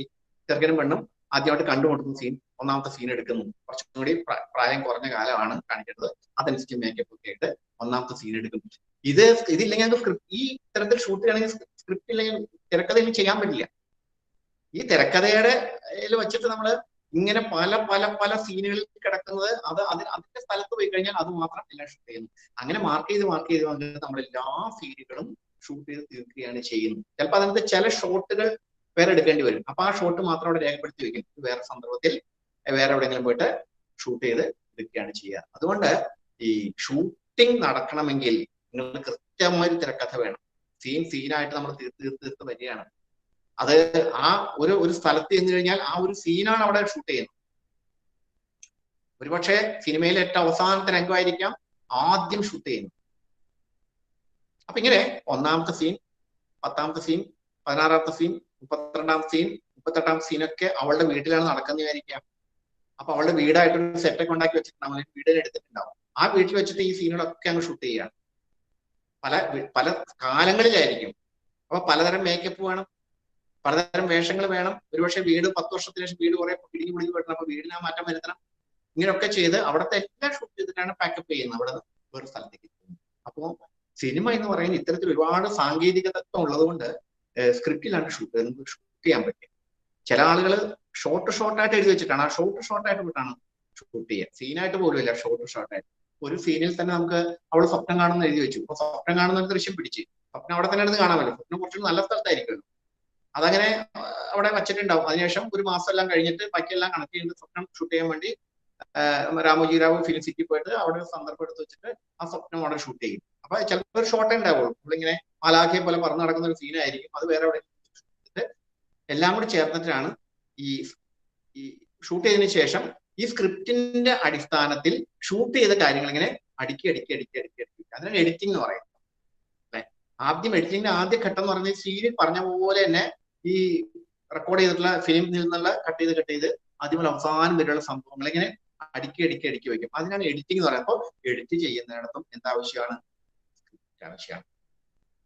ചെറുക്കനും പെണ്ണും ആദ്യമായിട്ട് കണ്ടുമുട്ടുന്ന സീൻ, ഒന്നാമത്തെ സീൻ എടുക്കുന്നു. കുറച്ചും കൂടി പ്രായം കുറഞ്ഞ കാലമാണ് കാണിക്കുന്നത്. അതനുസരിച്ച് മേക്കപ്പ് ഒക്കെ ആയിട്ട് ഒന്നാമത്തെ സീൻ എടുക്കും. ഇതില്ലെങ്കിൽ ഈ ഇത്തരത്തിൽ ഷൂട്ട് ചെയ്യണമെങ്കിൽ സ്ക്രിപ്റ്റ് ഇല്ലെങ്കിൽ തിരക്കഥയിൽ ചെയ്യാൻ പറ്റില്ല. ഈ തിരക്കഥയുടെ വെച്ചിട്ട് നമ്മൾ ഇങ്ങനെ പല പല പല സീനുകളിൽ കിടക്കുന്നത് അതിന്റെ സ്ഥലത്ത് പോയി കഴിഞ്ഞാൽ അത് മാത്രം എല്ലാം ഷൂട്ട് ചെയ്യുന്നു. അങ്ങനെ മാർക്ക് ചെയ്ത് വന്നിട്ട് നമ്മൾ എല്ലാ സീനുകളും ഷൂട്ട് ചെയ്ത് തീർക്കുകയാണ് ചെയ്യുന്നത്. ചിലപ്പോൾ അതിനകത്ത് ചില ഷോട്ടുകൾ വേറെ എടുക്കേണ്ടി വരും. അപ്പൊ ആ ഷോട്ട് മാത്രം അവിടെ രേഖപ്പെടുത്തി വെക്കും. വേറെ സന്ദർഭത്തിൽ വേറെ എവിടെയെങ്കിലും പോയിട്ട് ഷൂട്ട് ചെയ്ത് എടുക്കുകയാണ് ചെയ്യുക. അതുകൊണ്ട് ഈ ഷൂട്ടിംഗ് നടക്കണമെങ്കിൽ നിങ്ങൾ കൃത്യമായ തിരക്കഥ വേണം. സീനായിട്ട് നമ്മൾ തീർത്ത് വരികയാണ്. അത് ആ ഒരു സ്ഥലത്ത് ചെന്ന് കഴിഞ്ഞാൽ ആ ഒരു സീനാണ് അവിടെ ഷൂട്ട് ചെയ്യുന്നത്. ഒരുപക്ഷെ സിനിമയിലെ ഏറ്റവും അവസാനത്തെ രംഗമായിരിക്കാം ആദ്യം ഷൂട്ട് ചെയ്യുന്നത്. അപ്പൊ ഇങ്ങനെ 1ാമത്തെ സീൻ, 10ാമത്തെ സീൻ, 16ാമത്തെ സീൻ, 32ാമത്തെ സീൻ, 38ാമത്തെ സീനൊക്കെ അവളുടെ വീട്ടിലാണ് നടക്കുന്നതായിരിക്കാം. അപ്പൊ അവളുടെ വീടായിട്ടൊരു സെറ്റൊക്കെ ഉണ്ടാക്കി വെച്ചിട്ടുണ്ടാവും, വീടിനെ എടുത്തിട്ടുണ്ടാവും. ആ വീട്ടിൽ വെച്ചിട്ട് ഈ സീനുകളൊക്കെ അങ്ങ് ഷൂട്ട് ചെയ്യുകയാണ്. പല കാലങ്ങളിലായിരിക്കും. അപ്പൊ പലതരം മേക്കപ്പ് വേണം, പലതരം വേഷങ്ങൾ വേണം. ഒരുപക്ഷെ വീട് 10 വർഷത്തിന് ശേഷം വീട് കുറെ പിടിഞ്ഞു വരണം. അപ്പൊ വീടിന് ആ മാറ്റം വരുത്തണം. ഇങ്ങനെയൊക്കെ ചെയ്ത് അവിടുത്തെ എല്ലാം ഷൂട്ട് ചെയ്തിട്ടാണ് പാക്കപ്പ് ചെയ്യുന്നത്. അവിടെ വേറെ സ്ഥലത്തേക്ക് പോകുന്നത്. അപ്പോ സിനിമ എന്ന് പറയുന്നത് ഇത്തരത്തിൽ ഒരുപാട് സാങ്കേതികത്വം ഉള്ളത് കൊണ്ട് സ്ക്രിപ്റ്റിലാണ് ഷൂട്ട് ചെയ്യാൻ പറ്റും. ചില ആളുകൾ ഷോർട്ടായിട്ട് എഴുതി വെച്ചിട്ടാണ്, ആ ഷോർട്ടായിട്ട് വിട്ടാണ് ഷൂട്ട് ചെയ്യുക. സീനായിട്ട് പോലും ഇല്ല, ഷോർട്ടായിട്ട്. ഒരു സീനിൽ തന്നെ നമുക്ക് അവൾ സ്വപ്നം കാണുന്ന എഴുതി വെച്ചു. അപ്പൊ സ്വപ്നം കാണുന്ന ഒരു ദൃശ്യം പിടിച്ച് സ്വപ്നം അവിടെ തന്നെ എടുത്ത് കാണാമല്ലോ. സ്വപ്നം കുറച്ചുകൂടി നല്ല സ്ഥലത്തായിരിക്കുമല്ലോ. അതങ്ങനെ അവിടെ വച്ചിട്ടുണ്ടാവും. അതിനുശേഷം ഒരു മാസം എല്ലാം കഴിഞ്ഞിട്ട് ബാക്കിയെല്ലാം കണക്ട് ചെയ്ത് സ്വപ്നം ഷൂട്ട് ചെയ്യാൻ വേണ്ടി രാമോജി റാവു ഫിലിം സിറ്റി പോയിട്ട് അവിടെ ഒരു സന്ദർഭം എടുത്ത് വെച്ചിട്ട് ആ സ്വപ്നം അവിടെ ഷൂട്ട് ചെയ്യും. അപ്പൊ ചിലപ്പോൾ ഒരു ഷോട്ടേ ഉണ്ടാവുള്ളൂ. നമ്മളിങ്ങനെ മാലാഖയെ പോലെ പറന്ന് നടക്കുന്ന ഒരു സീനായിരിക്കും. അത് വേറെ എവിടെ എല്ലാം കൂടി ചേർന്നിട്ടാണ് ഈ ഷൂട്ട് ചെയ്തതിനു ശേഷം ഈ സ്ക്രിപ്റ്റിന്റെ അടിസ്ഥാനത്തിൽ ഷൂട്ട് ചെയ്ത കാര്യങ്ങൾ ഇങ്ങനെ അടുക്കി അതിനാണ് എഡിറ്റിംഗ് എന്ന് പറയുന്നത്. അല്ലെ, ആദ്യം എഡിറ്റിംഗിന്റെ ആദ്യ ഘട്ടം എന്ന് പറഞ്ഞാൽ സീരിയൽ പറഞ്ഞ പോലെ തന്നെ ഈ റെക്കോർഡ് ചെയ്തിട്ടുള്ള ഫിലിമിൽ നിന്നുള്ള കട്ട് ചെയ്ത് ആദ്യം അവസാനം വരെയുള്ള സംഭവങ്ങൾ ഇങ്ങനെ അടുക്കി വെക്കും. അതിനാണ് എഡിറ്റിംഗ് എന്ന് പറയുന്നത്. അപ്പോൾ എഡിറ്റ് ചെയ്യുന്നിടത്തും എന്താവശ്യമാണ്? സ്ക്രിപ്റ്റ് ആവശ്യമാണ്.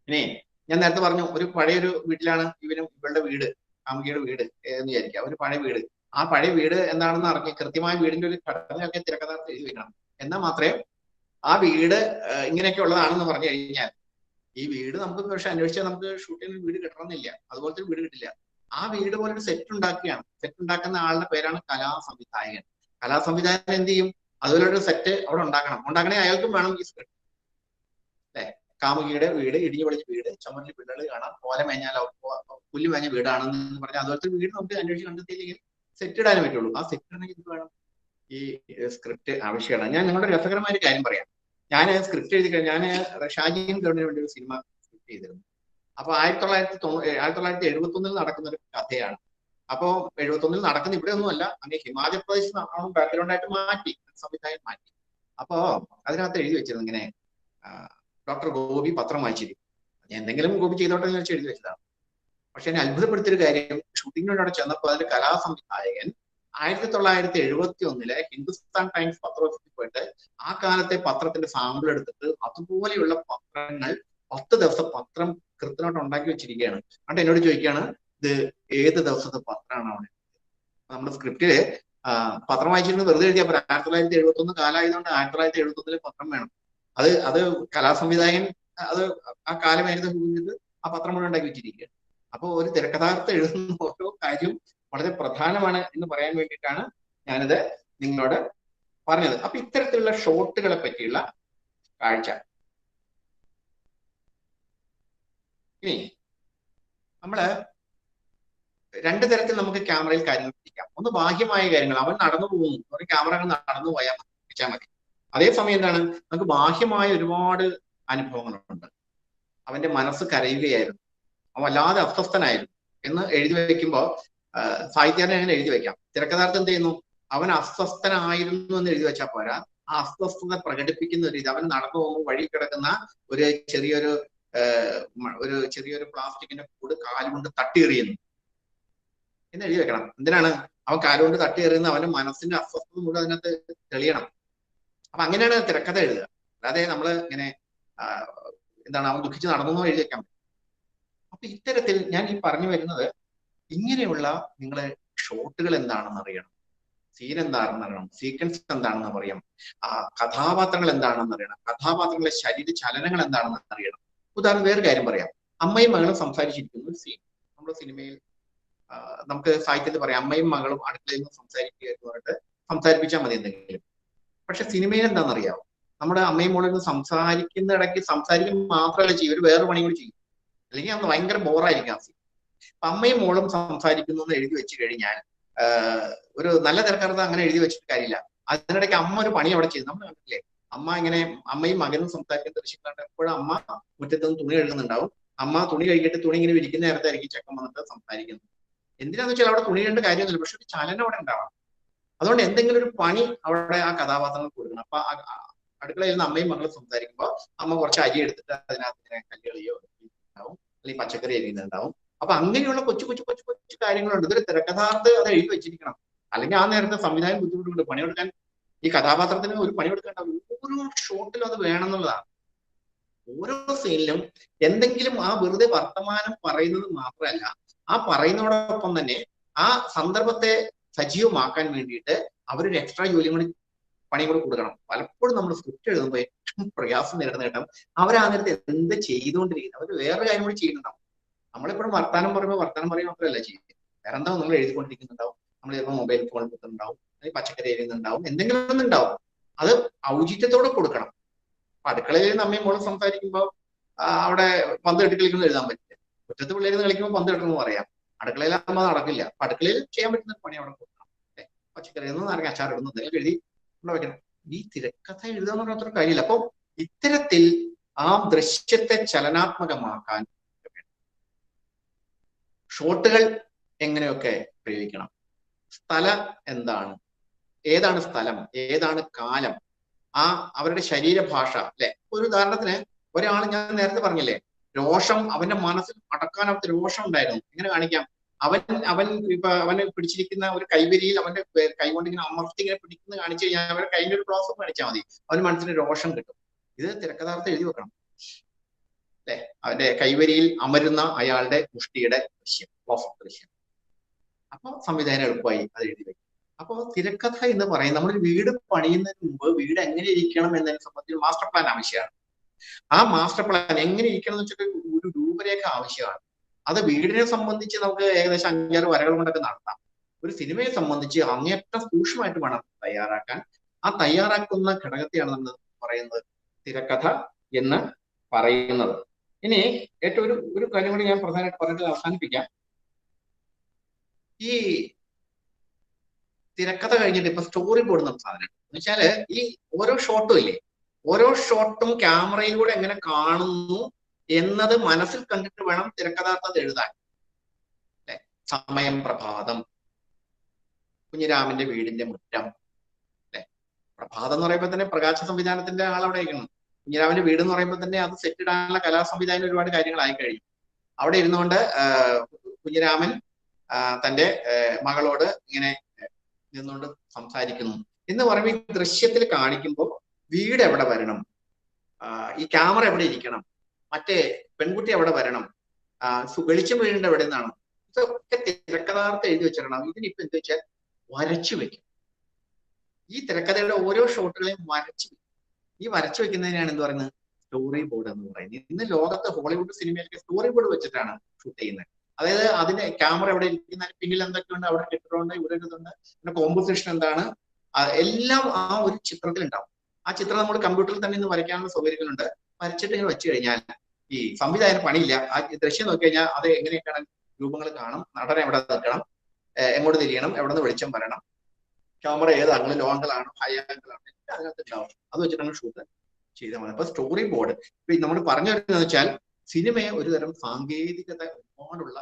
ഇനി ഞാൻ നേരത്തെ പറഞ്ഞു ഒരു പഴയൊരു വീട്ടിലാണ് ഇവളുടെ വീട്, കാമുകിയുടെ വീട് എന്ന് വിചാരിക്കുക, ഒരു പഴയ വീട്. ആ പഴയ വീട് എന്താണെന്ന് അറിഞ്ഞ് കൃത്യമായ വീടിന്റെ ഒരു ഘടനയൊക്കെ തിരക്കഥാർത്ഥം എഴുതി വെക്കണം. എന്നാൽ മാത്രമേ ആ വീട് ഇങ്ങനെയൊക്കെ ഉള്ളതാണെന്ന് പറഞ്ഞു കഴിഞ്ഞാൽ ഈ വീട് നമുക്ക് പക്ഷെ അന്വേഷിച്ചാൽ നമുക്ക് ഷൂട്ട് ചെയ്യുന്ന വീട് കിട്ടണമെന്നില്ല, അതുപോലത്തെ ഒരു വീട് കിട്ടില്ല. ആ വീട് പോലെ ഒരു സെറ്റ് ഉണ്ടാക്കുകയാണ്. സെറ്റ് ഉണ്ടാക്കുന്ന ആളുടെ പേരാണ് കലാസംവിധായകൻ. കലാസംവിധായകൻ എന്ത് ചെയ്യും? അതുപോലെ ഒരു സെറ്റ് അവിടെ ഉണ്ടാക്കണേ അയാൾക്കും വേണം ഈ സ്ക്രിപ്റ്റ്. അല്ലെ, കാമുകിയുടെ വീട്, ഇടിഞ്ഞു പൊളിച്ച വീട്, ചുമരിൽ പിള്ളേർ കാണാം, ഓല മേഞ്ഞാൽ പുല്ല് മേഞ്ഞ വീടാണെന്ന് പറഞ്ഞാൽ അതുപോലത്തെ വീട് നമുക്ക് അന്വേഷിച്ച് കണ്ടെത്തിയില്ലെങ്കിൽ സെറ്റ് ഇടാനേ പറ്റുള്ളൂ. ആ സെറ്റ് ഇടണമെങ്കിൽ ഇത് വേണം, ഈ സ്ക്രിപ്റ്റ് ആവശ്യമാണ്. ഞാൻ നിങ്ങളുടെ രസകരമായ ഒരു കാര്യം പറയാം. ഞാൻ സ്ക്രിപ്റ്റ് എഴുതി കഴിഞ്ഞാൽ ഞാൻ ഷാജിയും ഗവൺമെന്റിന് വേണ്ടി ഒരു സിനിമ സ്ക്രിപ്റ്റ് ചെയ്തിരുന്നു. അപ്പൊ 1971 നടക്കുന്ന ഒരു കഥയാണ്. അപ്പോ 71 നടക്കുന്ന ഇവിടെ ഒന്നുമല്ല, അങ്ങനെ ഹിമാചൽ പ്രദേശ് ബാക്ക്ഗ്രൗണ്ട് ആയിട്ട് മാറ്റി, സംവിധായകൻ മാറ്റി. അപ്പോ അതിനകത്ത് എഴുതി വെച്ചിരുന്നു ഇങ്ങനെ, ഡോക്ടർ ഗോപി പത്രം വായിച്ചിരിക്കും. എന്തെങ്കിലും ഗോപി ചെയ്തോട്ടെ എന്ന് വെച്ച് എഴുതി വെച്ചതാണ്. പക്ഷെ എന്നെ അത്ഭുതപ്പെടുത്തിയൊരു കാര്യം, ഷൂട്ടിങ്ങിനോട് അവിടെ ചെന്നപ്പോൾ അതിന്റെ കലാസംവിധായകൻ 1971 ഹിന്ദുസ്ഥാൻ ടൈംസ് പത്രത്തിൽ പോയിട്ട് ആ കാലത്തെ പത്രത്തിന്റെ സാമ്പിൾ എടുത്തിട്ട് അതുപോലെയുള്ള പത്രങ്ങൾ 10 ദിവസം പത്രം കൃത്യമായിട്ട് ഉണ്ടാക്കി വെച്ചിരിക്കുകയാണ്. എന്നിട്ട് എന്നോട് ചോദിക്കുകയാണ്, ഇത് ഏത് ദിവസത്തെ പത്രമാണ് അവിടെ? നമ്മുടെ സ്ക്രിപ്റ്റില് പത്രം വായിച്ചിരുന്നത് വെറുതെ എഴുതിയാൽ 1971 കാലമായതുകൊണ്ട് 1971 പത്രം വേണം. അത് കലാസംവിധായകൻ അത് ആ കാലമായിരുന്നു ആ പത്രം മുഴുവൻ ഉണ്ടാക്കി വെച്ചിരിക്കുകയാണ്. അപ്പൊ ഒരു തിരക്കഥാർത്ഥം എഴുതുന്ന ഓരോ കാര്യം വളരെ പ്രധാനമാണ് എന്ന് പറയാൻ വേണ്ടിയിട്ടാണ് ഞാനിത് നിങ്ങളോട് പറഞ്ഞത്. അപ്പൊ ഇത്തരത്തിലുള്ള ഷോട്ടുകളെ പറ്റിയുള്ള കാഴ്ച. ഇനി നമ്മള് രണ്ടു തരത്തിൽ നമുക്ക് ക്യാമറയിൽ കാര്യങ്ങൾ പിടിക്കാം. ഒന്ന് ബാഹ്യമായ കാര്യങ്ങൾ, അവൻ നടന്നു പോകുന്നു, ഒരു ക്യാമറ നടന്നു പോയാൽ മതി. അതേസമയം എന്താണ്, നമുക്ക് ബാഹ്യമായ ഒരുപാട് അനുഭവങ്ങളുണ്ട്. അവന്റെ മനസ്സ് കരയുകയായിരുന്നു, അവൻ വല്ലാതെ അസ്വസ്ഥനായിരുന്നു എന്ന് എഴുതി വെക്കുമ്പോൾ സാഹിത്യകാരനെ അങ്ങനെ എഴുതി വെക്കാം. തിരക്കഥാർത്ഥം എന്ത് ചെയ്യുന്നു, അവൻ അസ്വസ്ഥനായിരുന്നു എന്ന് എഴുതി വെച്ചാൽ പോരാ, ആ അസ്വസ്ഥത പ്രകടിപ്പിക്കുന്ന ഒരു രീതി, അവൻ നടന്നു പോകുമ്പോൾ വഴി കിടക്കുന്ന ഒരു ചെറിയൊരു പ്ലാസ്റ്റിക്കിന്റെ കൂട് കാലുകൊണ്ട് തട്ടിയെറിയുന്നു എന്ന് എഴുതി വെക്കണം. എന്തിനാണ്? അവൻ കാലുകൊണ്ട് തട്ടിയെറിയുന്ന അവന്റെ മനസ്സിന്റെ അസ്വസ്ഥത മുഴുവൻ അതിനകത്ത് തെളിയണം. അപ്പൊ അങ്ങനെയാണ് തിരക്കഥ എഴുതുക. അല്ലാതെ നമ്മൾ ഇങ്ങനെ എന്താണ് അവൻ ദുഃഖിച്ച് നടന്നു എഴുതി വെക്കാൻ പറ്റും. അപ്പൊ ഇത്തരത്തിൽ ഞാൻ ഈ പറഞ്ഞു വരുന്നത്, ഇങ്ങനെയുള്ള നിങ്ങളെ ഷോട്ടുകൾ എന്താണെന്ന് അറിയണം, സീൻ എന്താണെന്ന് അറിയണം, സീക്വൻസ് എന്താണെന്ന് അറിയണം, ആ കഥാപാത്രങ്ങൾ എന്താണെന്ന് അറിയണം, കഥാപാത്രങ്ങളുടെ ശരീര ചലനങ്ങൾ എന്താണെന്ന് അറിയണം. ഉദാഹരണം വേറെ കാര്യം പറയാം. അമ്മയും മകളും സംസാരിച്ചിരിക്കുന്ന ഒരു സീൻ നമ്മുടെ സിനിമയിൽ നമുക്ക് സാഹിത്യത്തിൽ പറയാം, അമ്മയും മകളും അടുക്കളയിൽ നിന്ന് സംസാരിക്കുക എന്ന് പറഞ്ഞിട്ട് സംസാരിപ്പിച്ചാൽ മതി എന്തെങ്കിലും. പക്ഷെ സിനിമയിൽ എന്താണെന്നറിയാമോ, നമ്മുടെ അമ്മയും മോളും സംസാരിക്കുന്ന ഇടയ്ക്ക് സംസാരിക്കാൻ മാത്രമല്ല ചെയ്യും, ഒരു വേറെ പണി കൂടി ചെയ്യും. അല്ലെങ്കിൽ അന്ന് ഭയങ്കര ബോറായിരിക്കും ആ സീൻ. അപ്പൊ അമ്മയും മോളും സംസാരിക്കുന്നു എന്ന് എഴുതി വെച്ച് കഴിഞ്ഞാൽ ഒരു നല്ല തിരക്കഥ അങ്ങനെ എഴുതി വെച്ചിട്ട് കാര്യമില്ല. അതിനിടയ്ക്ക് അമ്മ ഒരു പണി അവിടെ ചെയ്തു. നമ്മൾ കണ്ടില്ലേ, അമ്മ ഇങ്ങനെ അമ്മയും മകനും സംസാരിക്കുന്ന ദൃശ്യം കണ്ട് എപ്പോഴും അമ്മ മുറ്റത്ത് നിന്ന് തുണി കഴുകുന്നുണ്ടാവും. അമ്മ തുണി കഴുകിയിട്ട് തുണി ഇങ്ങനെ വിരിക്കുന്ന നേരത്തായിരിക്കും ചെക്കൻ വന്നിട്ട് സംസാരിക്കുന്നത്. എന്തിനാന്ന് വെച്ചാൽ അവിടെ തുണി കണ്ട് കാര്യമൊന്നുമില്ല, പക്ഷെ ഒരു ചലനം അവിടെ ഉണ്ടാവണം. അതുകൊണ്ട് എന്തെങ്കിലും ഒരു പണി അവിടെ ആ കഥാപാത്രങ്ങൾക്ക് കൊടുക്കണം. അപ്പൊ അടുക്കളയിൽ നിന്ന് അമ്മയും മകളും സംസാരിക്കുമ്പോൾ അമ്മ കുറച്ച് അരി എടുത്തിട്ട് അതിനകത്ത് ഇങ്ങനെ കല്ലുകളിയോ ഉണ്ടാവും, അല്ലെങ്കിൽ പച്ചക്കറി അരിയുന്നുണ്ടാവും. അപ്പൊ അങ്ങനെയുള്ള കൊച്ചു കൊച്ചു കൊച്ചു കൊച്ചു കാര്യങ്ങളുണ്ട്. ഇതൊരു തിരക്കഥാർത്ഥ അത് എഴുതി വെച്ചിരിക്കണം. അല്ലെങ്കിൽ ആ നേരത്തെ സംവിധാനം ബുദ്ധിമുട്ടുണ്ട്. പണിയെടുക്കാൻ ഈ കഥാപാത്രത്തിന് ഒരു പണിയെടുക്കേണ്ട, ഓരോ ഷോട്ടിലും അത് വേണം എന്നുള്ളതാണ്. ഓരോ സീനിലും എന്തെങ്കിലും ആ വെറുതെ വർത്തമാനം പറയുന്നത് മാത്രമല്ല, ആ പറയുന്നതോടൊപ്പം തന്നെ ആ സന്ദർഭത്തെ സജീവമാക്കാൻ വേണ്ടിയിട്ട് അവരൊരു എക്സ്ട്രാ ജോലിയും കൂടി പണിയും കൂടി കൊടുക്കണം. പലപ്പോഴും നമ്മൾ സ്ക്രിപ്റ്റ് എഴുതുമ്പോൾ ഏറ്റവും പ്രയാസം നേരിടുന്ന കേട്ടോ, അവരാ നേരത്തെ എന്ത് ചെയ്തുകൊണ്ടിരിക്കുന്നത്, അവർ വേറെ കാര്യം കൂടി ചെയ്യുന്നുണ്ടാവും. നമ്മളിപ്പോഴും വർത്താനം പറയുമ്പോൾ വർത്താനം പറയുക മാത്രമല്ല ചെയ്യുന്നത്, വേറെ എന്താ നിങ്ങൾ എഴുതിക്കൊണ്ടിരിക്കുന്നുണ്ടാവും, നമ്മൾ ചിലപ്പോൾ മൊബൈൽ ഫോൺ കുത്തുന്നുണ്ടാവും, അല്ലെങ്കിൽ പച്ചക്കറി എഴുതുന്നുണ്ടാവും, എന്തെങ്കിലും ഒന്നുണ്ടാവും. അത് ഔചിത്യത്തോടെ കൊടുക്കണം. അപ്പൊ അടുക്കളയിൽ നിന്ന് അമ്മയും മോളും സംസാരിക്കുമ്പോൾ അവിടെ പന്ത് കെട്ടി കളിക്കുന്നത് എഴുതാൻ പറ്റില്ല. മുറ്റത്ത് പിള്ളേരുന്ന് കളിക്കുമ്പോൾ പന്ത് കെട്ടണമെന്ന് പറയാം. അടുക്കളയിലാകുമ്പോൾ നടക്കില്ല. അപ്പൊ അടുക്കളയിൽ ചെയ്യാൻ പറ്റുന്ന പണി അവിടെ കൊടുക്കണം. പച്ചക്കറി ഇറങ്ങി അച്ചാർ ഇടുന്നു, എന്തെങ്കിലും എഴുതി ഇവിടെ വെക്കണം. ഈ തിരക്കഥ എഴുതാന്ന് പറഞ്ഞ അത്ര കാര്യമില്ല. അപ്പൊ ഇത്തരത്തിൽ ആ ദൃശ്യത്തെ ചലനാത്മകമാക്കാൻ ഷോട്ടുകൾ എങ്ങനെയൊക്കെ പ്രയോഗിക്കണം. സ്ഥലം എന്താണ്, ഏതാണ് സ്ഥലം, ഏതാണ് കാലം, ആ അവരുടെ ശരീരഭാഷ അല്ലെ. ഒരു ഉദാഹരണത്തിന് ഒരാൾ, ഞാൻ നേരത്തെ പറഞ്ഞില്ലേ, രോഷം, അവന്റെ മനസ്സിൽ അടക്കാനകത്ത് രോഷം ഉണ്ടായിരുന്നു. എങ്ങനെ കാണിക്കാം? അവന് പിടിച്ചിരിക്കുന്ന ഒരു കൈവരിയിൽ അവന്റെ കൈ കൊണ്ട് ഇങ്ങനെ അമർത്തി ഇങ്ങനെ പിടിക്കുന്നത് കാണിച്ചു കഴിഞ്ഞാൽ അവരുടെ കൈൻ്റെ ഒരു ക്ലോസ് അപ്പ് കാണിച്ചാൽ മതി, അവന് മനസ്സിന് രോഷം കിട്ടും. ഇത് തിരക്കഥാർത്ഥം എഴുതി വെക്കണം. അല്ലെ, അവന്റെ കൈവരിയിൽ അമരുന്ന അയാളുടെ മുഷ്ടിയുടെ ദൃശ്യം, ദൃശ്യം. അപ്പൊ സംവിധാനം എളുപ്പമായി അത് എഴുതി വയ്ക്കും. അപ്പൊ തിരക്കഥ എന്ന് പറയുന്നത് നമ്മളൊരു വീട് പണിയുന്നതിന് മുമ്പ് വീട് എങ്ങനെ ഇരിക്കണം എന്നതിനെ സംബന്ധിച്ച് മാസ്റ്റർ പ്ലാൻ ആവശ്യമാണ്. ആ മാസ്റ്റർ പ്ലാൻ എങ്ങനെ ഇരിക്കണം എന്ന് വെച്ചിട്ട് ഒരു രൂപരേഖ ആവശ്യമാണ്. അത് വീടിനെ സംബന്ധിച്ച് നമുക്ക് ഏകദേശം 5-6 വരകൾ കൊണ്ടൊക്കെ നടത്താം. ഒരു സിനിമയെ സംബന്ധിച്ച് അങ്ങേയറ്റം സൂക്ഷ്മമായിട്ട് വേണം തയ്യാറാക്കാൻ. ആ തയ്യാറാക്കുന്ന ഘടകത്തെയാണ് നമ്മൾ പറയുന്നത് തിരക്കഥ എന്ന് പറയുന്നത്. ഇനി ഏറ്റവും ഒരു കാര്യം കൂടി ഞാൻ പ്രധാനമായിട്ട് പറഞ്ഞിട്ട് അവസാനിപ്പിക്കാം. ഈ തിരക്കഥ കഴിഞ്ഞിട്ട് ഇപ്പൊ സ്റ്റോറി ബോർഡ് എന്ന സാധനം എന്ന് വെച്ചാല് ഈ ഓരോ ഷോട്ടും ഇല്ലേ, ഓരോ ഷോട്ടും ക്യാമറയിലൂടെ എങ്ങനെ കാണുന്നു എന്നത് മനസ്സിൽ കണ്ടിട്ട് വേണം തിരക്കഥാർത്ഥത എഴുതാൻ. അല്ലെ, സമയം പ്രഭാതം, കുഞ്ഞിരാമന്റെ വീടിന്റെ മുറ്റം. അല്ലെ, പ്രഭാതം എന്ന് പറയുമ്പോൾ തന്നെ പ്രകാശ സംവിധാനത്തിന്റെ ആളവിടെ ഇരിക്കണം. കുഞ്ഞിരാമന്റെ വീട് എന്ന് പറയുമ്പോൾ തന്നെ അത് സെറ്റ് ഇടാനുള്ള കലാസംവിധാനം ഒരുപാട് കാര്യങ്ങളായി കഴിഞ്ഞു. അവിടെ ഇരുന്നുകൊണ്ട് കുഞ്ഞിരാമൻ തന്റെ മകളോട് ഇങ്ങനെ നിന്നുകൊണ്ട് സംസാരിക്കുന്നു എന്ന് പറയുമ്പോൾ ഈ ദൃശ്യത്തിൽ കാണിക്കുമ്പോൾ വീട് എവിടെ വരണം, ഈ ക്യാമറ എവിടെ ഇരിക്കണം, മറ്റേ പെൺകുട്ടി എവിടെ വരണം, വെളിച്ചം വീടിന്റെ എവിടെ നിന്നാണ്, ഇതൊക്കെ തിരക്കഥാർത്ഥം എഴുതി വെച്ചിരണം. ഇതിനിപ്പോ എന്താ വെച്ചാൽ വരച്ചു വെക്കും. ഈ തിരക്കഥയുടെ ഓരോ ഷോട്ടുകളെയും വരച്ചു വെക്കും. ഈ വരച്ചു വെക്കുന്നതിനാണ് എന്ത് പറയുന്നത്, സ്റ്റോറി ബോർഡ് എന്ന് പറയുന്നത്. ഇന്ന് ലോകത്ത് ഹോളിവുഡ് സിനിമയിലൊക്കെ സ്റ്റോറി ബോർഡ് വെച്ചിട്ടാണ് ഷൂട്ട് ചെയ്യുന്നത്. അതായത് അതിന്റെ ക്യാമറ എവിടെ ഇരിക്കുന്ന, പിന്നിൽ എന്തൊക്കെയുണ്ട്, അവിടെ കെട്ടിടമുണ്ട്, ഇവിടെ ഇതുണ്ട്, പിന്നെ കോമ്പോസിഷൻ എന്താണ്, എല്ലാം ആ ഒരു ചിത്രത്തിൽ ഉണ്ടാവും. ആ ചിത്രം നമ്മൾ കമ്പ്യൂട്ടറിൽ തന്നെ ഇന്ന് വരയ്ക്കാനുള്ള സൗകര്യങ്ങളുണ്ട്. വരച്ചിട്ട് ഇങ്ങനെ വെച്ച് കഴിഞ്ഞാൽ ഈ സംവിധായകന് പണിയില്ല. ആ ദൃശ്യം നോക്കി കഴിഞ്ഞാൽ അത് എങ്ങനെയൊക്കെയാണ് രൂപങ്ങൾ കാണും, നടൻ എവിടെ നിൽക്കണം, എങ്ങോട്ട് തിരിയണം, എവിടെ നിന്ന് വെളിച്ചം വരണം, ക്യാമറ ഏത് ആംഗിൾ, ലോ ആംഗിൾ ആണ്, ഹൈ ആംഗിൾ ആണ്, എല്ലാം അതിനകത്ത് ഉണ്ടാവും. അത് വെച്ചിട്ടാണ് ഷൂട്ട് ചെയ്താൽ മതി. അപ്പൊ സ്റ്റോറി ബോർഡ് ഇപ്പൊ നമ്മൾ പറഞ്ഞു വരുന്നത് വെച്ചാൽ സിനിമയെ ഒരു തരം സാങ്കേതികത ഒരുപാടുള്ള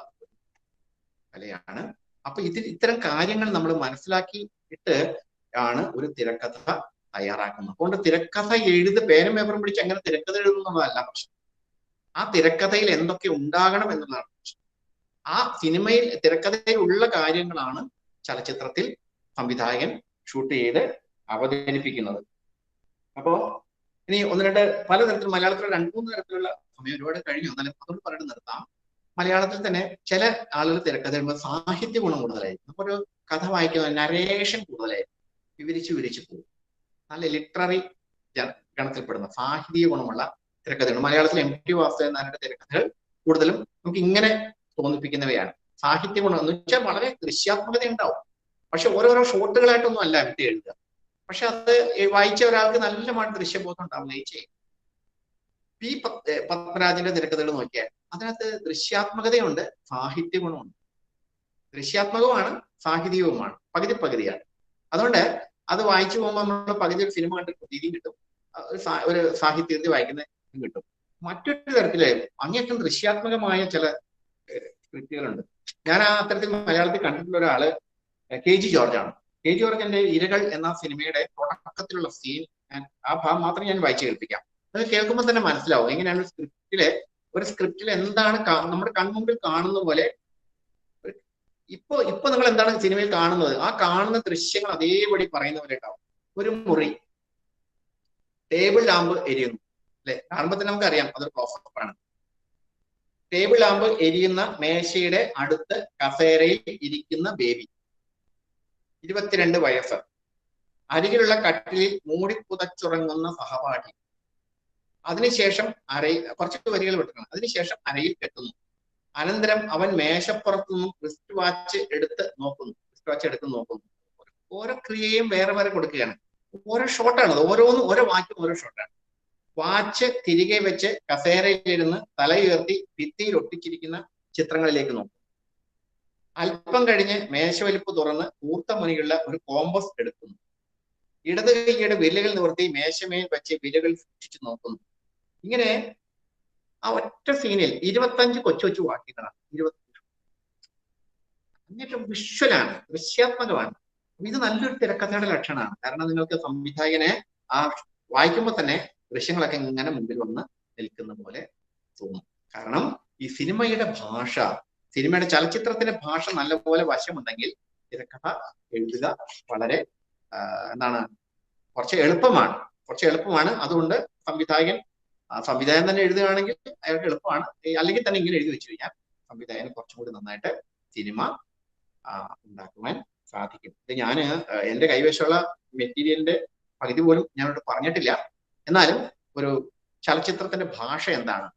കലയാണ്. അപ്പൊ ഇത്തരം കാര്യങ്ങൾ നമ്മൾ മനസ്സിലാക്കിയിട്ട് ആണ് ഒരു തിരക്കഥ തയ്യാറാക്കുന്നത്. അതുകൊണ്ട് തിരക്കഥ പേരും പേപ്പറും പിടിച്ച് അങ്ങനെ തിരക്കഥ എഴുതുന്നതല്ല പ്രശ്നം. ആ തിരക്കഥയിൽ എന്തൊക്കെ ഉണ്ടാകണം എന്നുള്ളതാണ് പ്രശ്നം. ആ സിനിമയിൽ തിരക്കഥയിൽ ഉള്ള കാര്യങ്ങളാണ് ചലച്ചിത്രത്തിൽ സംവിധായകൻ ഷൂട്ട് ചെയ്ത് അവതരിപ്പിക്കുന്നത്. അപ്പോ ഇനി ഒന്ന് രണ്ട് പലതരത്തിൽ മലയാളത്തിൽ 2-3 തരത്തിലുള്ള സമയം ഒരുപാട് കഴിഞ്ഞു, എന്നാലും അതുകൊണ്ട് പറഞ്ഞിട്ട് നിർത്താം. മലയാളത്തിൽ തന്നെ ചില ആളുകൾ തിരക്കഥ എഴുതുമ്പോൾ സാഹിത്യ ഗുണം കൂടുതലായിരിക്കും. നമുക്കൊരു കഥ വായിക്കുന്ന നരേഷൻ കൂടുതലായിരിക്കും, വിവരിച്ചു പോകും. നല്ല ലിറ്റററി ഗണത്തിൽപ്പെടുന്ന സാഹിത്യ ഗുണമുള്ള തിരക്കഥയാണ്. മലയാളത്തിൽ MT വാസുദേവൻ നായരുടെ തിരക്കഥകൾ കൂടുതലും നമുക്ക് ഇങ്ങനെ തോന്നിപ്പിക്കുന്നവയാണ്. സാഹിത്യ ഗുണം എന്ന് വെച്ചാൽ വളരെ ദൃശ്യാത്മകത ഉണ്ടാവും, പക്ഷെ ഓരോരോ ഷോട്ടുകളായിട്ടൊന്നും അല്ല MT എഴുതുക. പക്ഷെ അത് വായിച്ച ഒരാൾക്ക് നല്ലമായിട്ട് ദൃശ്യബോധം ഉണ്ടാവുകയും ചെയ്യും. P. പത്മരാജന്റെ തിരക്കഥകൾ നോക്കിയാൽ അതിനകത്ത് ദൃശ്യാത്മകതയുണ്ട്, സാഹിത്യ ഗുണമുണ്ട്. ദൃശ്യാത്മകവുമാണ്, സാഹിത്യവുമാണ്, പകുതിയാണ്. അതുകൊണ്ട് അത് വായിച്ചു പോകുമ്പോൾ നമ്മൾ പകുതി ഒരു സിനിമ കണ്ടിട്ട് രീതിയും കിട്ടും, ഒരു സാഹിത്യത്തിൽ വായിക്കുന്ന കിട്ടും. മറ്റൊരു തരത്തില് അങ്ങേറ്റം ദൃശ്യാത്മകമായ ചില സ്ക്രിപ്റ്റുകളുണ്ട്. ഞാൻ ആ അത്തരത്തിൽ മലയാളത്തിൽ കണ്ടിട്ടുള്ള ഒരാള് KG ജോർജാണ്. KG ജോർജിന്റെ ഇരകൾ എന്ന സിനിമയുടെ തുടക്കത്തിലുള്ള സീൻ, ആ ഭാഗം മാത്രം ഞാൻ വായിച്ചു കേൾപ്പിക്കാം. അത് കേൾക്കുമ്പോൾ തന്നെ മനസ്സിലാവും എങ്ങനെയാണ് ഒരു സ്ക്രിപ്റ്റിൽ എന്താണ് നമ്മുടെ കൺമുമ്പിൽ കാണുന്ന പോലെ. ഇപ്പൊ നിങ്ങൾ എന്താണ് സിനിമയിൽ കാണുന്നത്, ആ കാണുന്ന ദൃശ്യങ്ങൾ അതേപടി പറയുന്ന പോലെ ഉണ്ടാവും. ഒരു മുറി, ടേബിൾ ലാമ്പ് എരിയുന്നു, അല്ലെ, കാണുമ്പോൾ തന്നെ നമുക്കറിയാം അതൊരു ക്ലോസപ്പ് ആണ്. ടേബിൾ ലാമ്പ് എരിയുന്ന മേശയുടെ അടുത്ത് കസേരയിൽ ഇരിക്കുന്ന ബേബി, 22 വയസ്സ്. അരികിലുള്ള കട്ടിലിൽ മൂടിപ്പുതച്ചുറങ്ങുന്ന സഹപാഠി. അതിനുശേഷം കുറച്ച് വരികൾ വിട്ടിട്ടുണ്ട്. അതിനുശേഷം അരയിൽ കെട്ടുന്നു. അനന്തരം അവൻ മേശപ്പുറത്തു നിന്നും റിസ്റ്റ് വാച്ച് എടുത്ത് നോക്കുന്നു. ഓരോ ക്രിയയും വേറെ വേറെ കൊടുക്കുകയാണ്. ഓരോ ഷോട്ടാണ് അത്, ഓരോന്നും ഓരോ വാച്ചും ഓരോ ഷോട്ടാണ്. വാച്ച് തിരികെ വെച്ച് കസേരയിലിരുന്ന് തലയുയർത്തി ഭിത്തിയിൽ ഒട്ടിച്ചിരിക്കുന്ന ചിത്രങ്ങളിലേക്ക് നോക്കും. അല്പം കഴിഞ്ഞ് മേശവലിപ്പ് തുറന്ന് കൂർത്ത മുനികളുള്ള ഒരു കോമ്പസ് എടുക്കുന്നു. ഇടത് കൈയുടെ വിരലുകൾ നിവർത്തി മേശമേൽ വെച്ച് വിരലുകൾ സൂക്ഷിച്ചു നോക്കുന്നു. ഇങ്ങനെ ആ ഒറ്റ സീനിൽ 25 കൊച്ചു വാക്യങ്ങളാണ്. 25 അങ്ങേറ്റം വിഷ്വലാണ്, ദൃശ്യാത്മകമാണ്. ഇത് നല്ലൊരു തിരക്കഥയുടെ ലക്ഷണമാണ്. കാരണം നിങ്ങൾക്ക് സംവിധായകനെ ആ വായിക്കുമ്പോൾ തന്നെ ദൃശ്യങ്ങളൊക്കെ ഇങ്ങനെ മുമ്പിൽ വന്ന് നിൽക്കുന്ന പോലെ തോന്നും. കാരണം ഈ സിനിമയുടെ ഭാഷ, സിനിമയുടെ ചലച്ചിത്രത്തിന്റെ ഭാഷ നല്ലപോലെ വശമുണ്ടെങ്കിൽ തിരക്കഥ എഴുതുക വളരെ കുറച്ച് എളുപ്പമാണ്. അതുകൊണ്ട് സംവിധായകൻ ആ സംവിധായകൻ തന്നെ എഴുതുകയാണെങ്കിൽ അയാൾക്ക് എളുപ്പമാണ്. അല്ലെങ്കിൽ തന്നെ ഇങ്ങനെ എഴുതി വെച്ച് കഴിഞ്ഞാൽ സംവിധായകന് കുറച്ചും കൂടി നന്നായിട്ട് സിനിമ ഉണ്ടാക്കുവാൻ സാധിക്കും. ഇത് ഞാൻ എന്റെ കൈവശമുള്ള മെറ്റീരിയലിന്റെ പകുതി പോലും ഞാനോട് പറഞ്ഞിട്ടില്ല. എന്നാലും ഒരു ചലച്ചിത്രത്തിന്റെ ഭാഷ എന്താണ്,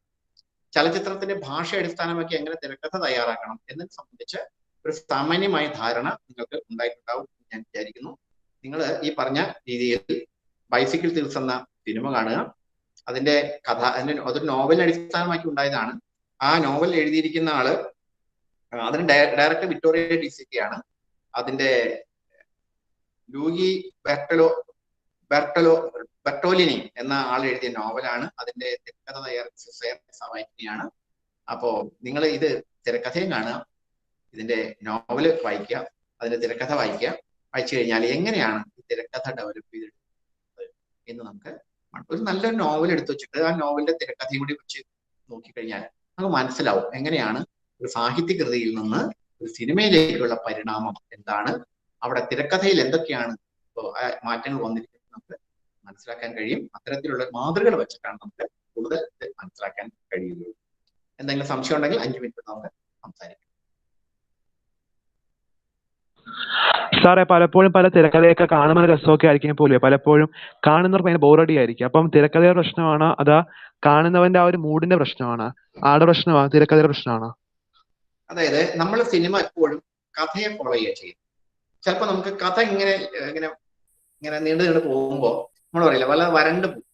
ചലച്ചിത്രത്തിന്റെ ഭാഷ അടിസ്ഥാനമാക്കി എങ്ങനെ തിരക്കഥ തയ്യാറാക്കണം എന്നതിനെ സംബന്ധിച്ച് ഒരു സാമാന്യമായ ധാരണ നിങ്ങൾക്ക് ഉണ്ടായിട്ടുണ്ടാവും ഞാൻ വിചാരിക്കുന്നു. നിങ്ങൾ ഈ പറഞ്ഞ രീതിയിൽ ബൈസിക്കിൾ തീർസ് എന്ന സിനിമ കാണുക. അതിന്റെ കഥ അതൊരു നോവൽ അടിസ്ഥാനമാക്കി ഉണ്ടായതാണ്. ആ നോവൽ എഴുതിയിരിക്കുന്ന ആള് അതിന് ഡയറക്ടർ വിക്ടോറിയ ഡിസിക്കയാണ്. അതിന്റെ ലൂയി ബെർട്ടോലിനി എന്ന ആൾ എഴുതിയ നോവലാണ്. അതിന്റെ തിരക്കഥ തയ്യാറാക്കിയാണ്. അപ്പോ നിങ്ങൾ ഇത് തിരക്കഥയും കാണുക, ഇതിന്റെ നോവല് വായിക്കുക, അതിന്റെ തിരക്കഥ വായിക്കുക. വായിച്ചു കഴിഞ്ഞാൽ എങ്ങനെയാണ് ഈ തിരക്കഥ ഡെവലപ്പ് ചെയ്തെടുക്കുന്നത് എന്ന് നമുക്ക് ഒരു നല്ലൊരു നോവൽ എടുത്തു വെച്ചിട്ട് ആ നോവലിന്റെ തിരക്കഥയും കൂടി വെച്ച് നോക്കിക്കഴിഞ്ഞാൽ നമുക്ക് മനസ്സിലാവും എങ്ങനെയാണ് ഒരു സാഹിത്യകൃതിയിൽ നിന്ന് ഒരു സിനിമയിലേക്കുള്ള പരിണാമം എന്താണ്, അവിടെ തിരക്കഥയിൽ എന്തൊക്കെയാണ് മാറ്റങ്ങൾ വന്നിരിക്കുന്നത് നമുക്ക് മനസ്സിലാക്കാൻ കഴിയും. അത്തരത്തിലുള്ള മാതൃകകൾ വെച്ചിട്ടാണ് നമുക്ക് കൂടുതൽ മനസ്സിലാക്കാൻ കഴിയുള്ളൂ. എന്തെങ്കിലും സംശയം ഉണ്ടെങ്കിൽ 5 മിനിറ്റ് നമുക്ക് സംസാരിക്കാം. സാറേ, പലപ്പോഴും പല തിരക്കഥയൊക്കെ കാണുന്ന രസമൊക്കെ ആയിരിക്കും പോലും പലപ്പോഴും കാണുന്നവർക്ക് ഭയങ്കര ബോറടി ആയിരിക്കും. അപ്പം തിരക്കഥയുടെ പ്രശ്നമാണോ അതാ കാണുന്നവന്റെ ആ ഒരു മൂഡിന്റെ പ്രശ്നമാണോ, ആടെ പ്രശ്നമാണോ, തിരക്കഥയുടെ പ്രശ്നമാണോ? അതായത് നമ്മൾ സിനിമ എപ്പോഴും കഥയെ ഫോളോ ചെയ്യുക ചെയ്യും. ചിലപ്പോൾ നമുക്ക് കഥ ഇങ്ങനെ ഇങ്ങനെ ഇങ്ങനെ നീണ്ടു പോകുമ്പോൾ നമ്മൾ പറയില്ല വല്ല വരണ്ട് പോകും.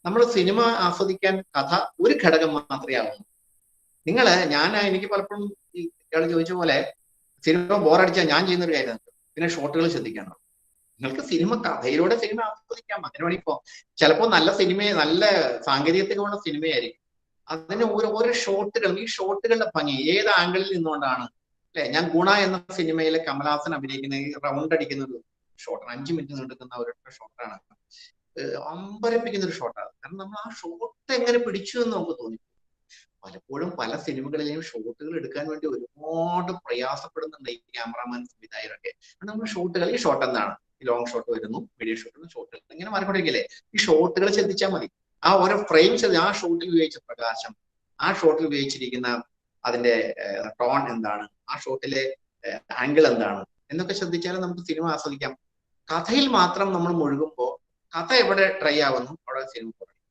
നമ്മൾ സിനിമ ആസ്വദിക്കാൻ കഥ ഒരു ഘടകം മാത്രമേ ആവുന്നു. എനിക്ക് പലപ്പോഴും ഇയാൾ ചോദിച്ച പോലെ സിനിമ ബോറടിച്ചാൽ ഞാൻ ചെയ്യുന്ന ഒരു കാര്യം പിന്നെ ഷോട്ടുകൾ ശ്രദ്ധിക്കണം. നിങ്ങൾക്ക് കഥയിലൂടെ സിനിമ ആസ്വദിക്കാം. അതിന് വേണ്ടി ചിലപ്പോൾ നല്ല നല്ല സാങ്കേതികത്തിലുള്ള സിനിമയായിരിക്കും. അതിന് ഓരോ ഷോട്ടുകൾ, ഈ ഷോട്ടുകളുടെ ഭംഗി ഏത് ആംഗിളിൽ നിന്നുകൊണ്ടാണ് അല്ലെ. ഞാൻ ഗുണ എന്ന സിനിമയിലെ കമലഹാസൻ അഭിനയിക്കുന്ന ഈ റൗണ്ട് അടിക്കുന്ന ഒരു ഷോട്ടാണ്, 5 മിനിറ്റ് നീണ്ടുക്കുന്ന ഒരു ഷോട്ടാണ്. അമ്പരപ്പിക്കുന്ന ഒരു ഷോട്ടാണ്. കാരണം നമ്മൾ ആ ഷോട്ട് എങ്ങനെ പിടിച്ചു എന്ന് നമുക്ക് തോന്നി. പലപ്പോഴും പല സിനിമകളിലെയും ഷോട്ടുകൾ എടുക്കാൻ വേണ്ടി ഒരുപാട് പ്രയാസപ്പെടുന്നുണ്ട് ഈ ക്യാമറാമാൻ സംവിധായകരൊക്കെ. നമ്മൾ ഈ ഷോട്ട് എന്താണ്, ഈ ലോങ് ഷോട്ട് വരുന്നു, മീഡിയം ഷോട്ട് വരുന്നു, ഷോട്ടുകൾ ഇങ്ങനെ മാറിക്കൊണ്ടിരിക്കില്ലേ. ഈ ഷോട്ടുകൾ ശ്രദ്ധിച്ചാൽ മതി. ആ ഓരോ ഫ്രെയിം ആ ഷോട്ടിൽ ഉപയോഗിച്ച പ്രകാശം, ആ ഷോട്ടിൽ ഉപയോഗിച്ചിരിക്കുന്ന അതിന്റെ ടോൺ എന്താണ്, ആ ഷോട്ടിലെ ആംഗിൾ എന്താണ് എന്നൊക്കെ ശ്രദ്ധിച്ചാൽ നമുക്ക് സിനിമ ആസ്വദിക്കാം. കഥയിൽ മാത്രം നമ്മൾ മുഴുകുമ്പോൾ കഥ എവിടെ ട്രൈ ആവുന്നു അവിടെ സിനിമ പുറടിക്കും.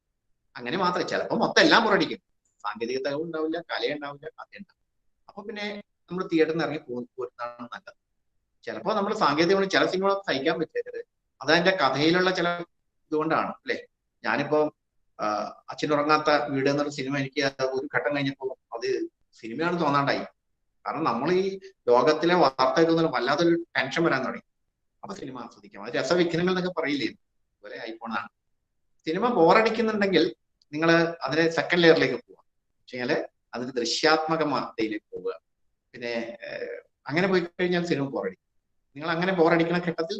അങ്ങനെ മാത്രമേ, ചിലപ്പോൾ മൊത്തം എല്ലാം പുറടിക്കും. സാങ്കേതികത ഉണ്ടാവില്ല, കലയുണ്ടാവില്ല, കഥയുണ്ടാവില്ല. അപ്പൊ പിന്നെ നമ്മൾ തിയേറ്ററിൽ നിന്ന് ഇറങ്ങി പോരുന്നതാണ് നല്ലത്. ചിലപ്പോൾ നമ്മൾ സാങ്കേതിക ചില സിനിമകൾ സഹിക്കാൻ പറ്റരുത്, അതതിന്റെ കഥയിലുള്ള ചില ഇതുകൊണ്ടാണ് അല്ലെ. ഞാനിപ്പോ അച്ഛനുറങ്ങാത്ത വീട് എന്നൊരു സിനിമ എനിക്ക് ഒരു ഘട്ടം കഴിഞ്ഞപ്പോൾ അത് സിനിമയാണ് തോന്നാണ്ടായി. കാരണം നമ്മൾ ഈ ലോകത്തിലെ വാർത്ത കേൾക്കുന്ന വല്ലാത്തൊരു ടെൻഷൻ വരാൻ തുടങ്ങി. അപ്പൊ സിനിമ ആസ്വദിക്കാം. അത് രസവിഘ്നങ്ങൾ എന്നൊക്കെ പറയില്ലേ, അതുപോലെ ഐഫോണാണ്. സിനിമ ബോറടിക്കുന്നുണ്ടെങ്കിൽ നിങ്ങൾ അതിന്റെ സെക്കൻഡ് ലെയറിലേക്ക് പോവുക, വെച്ചാല് അതിന്റെ ദൃശ്യാത്മകതയിലേക്ക് പോവുക. പിന്നെ അങ്ങനെ പോയി കഴിഞ്ഞാൽ സിനിമ ബോറടിക്കും. നിങ്ങൾ അങ്ങനെ ബോറടിക്കുന്ന ഘട്ടത്തിൽ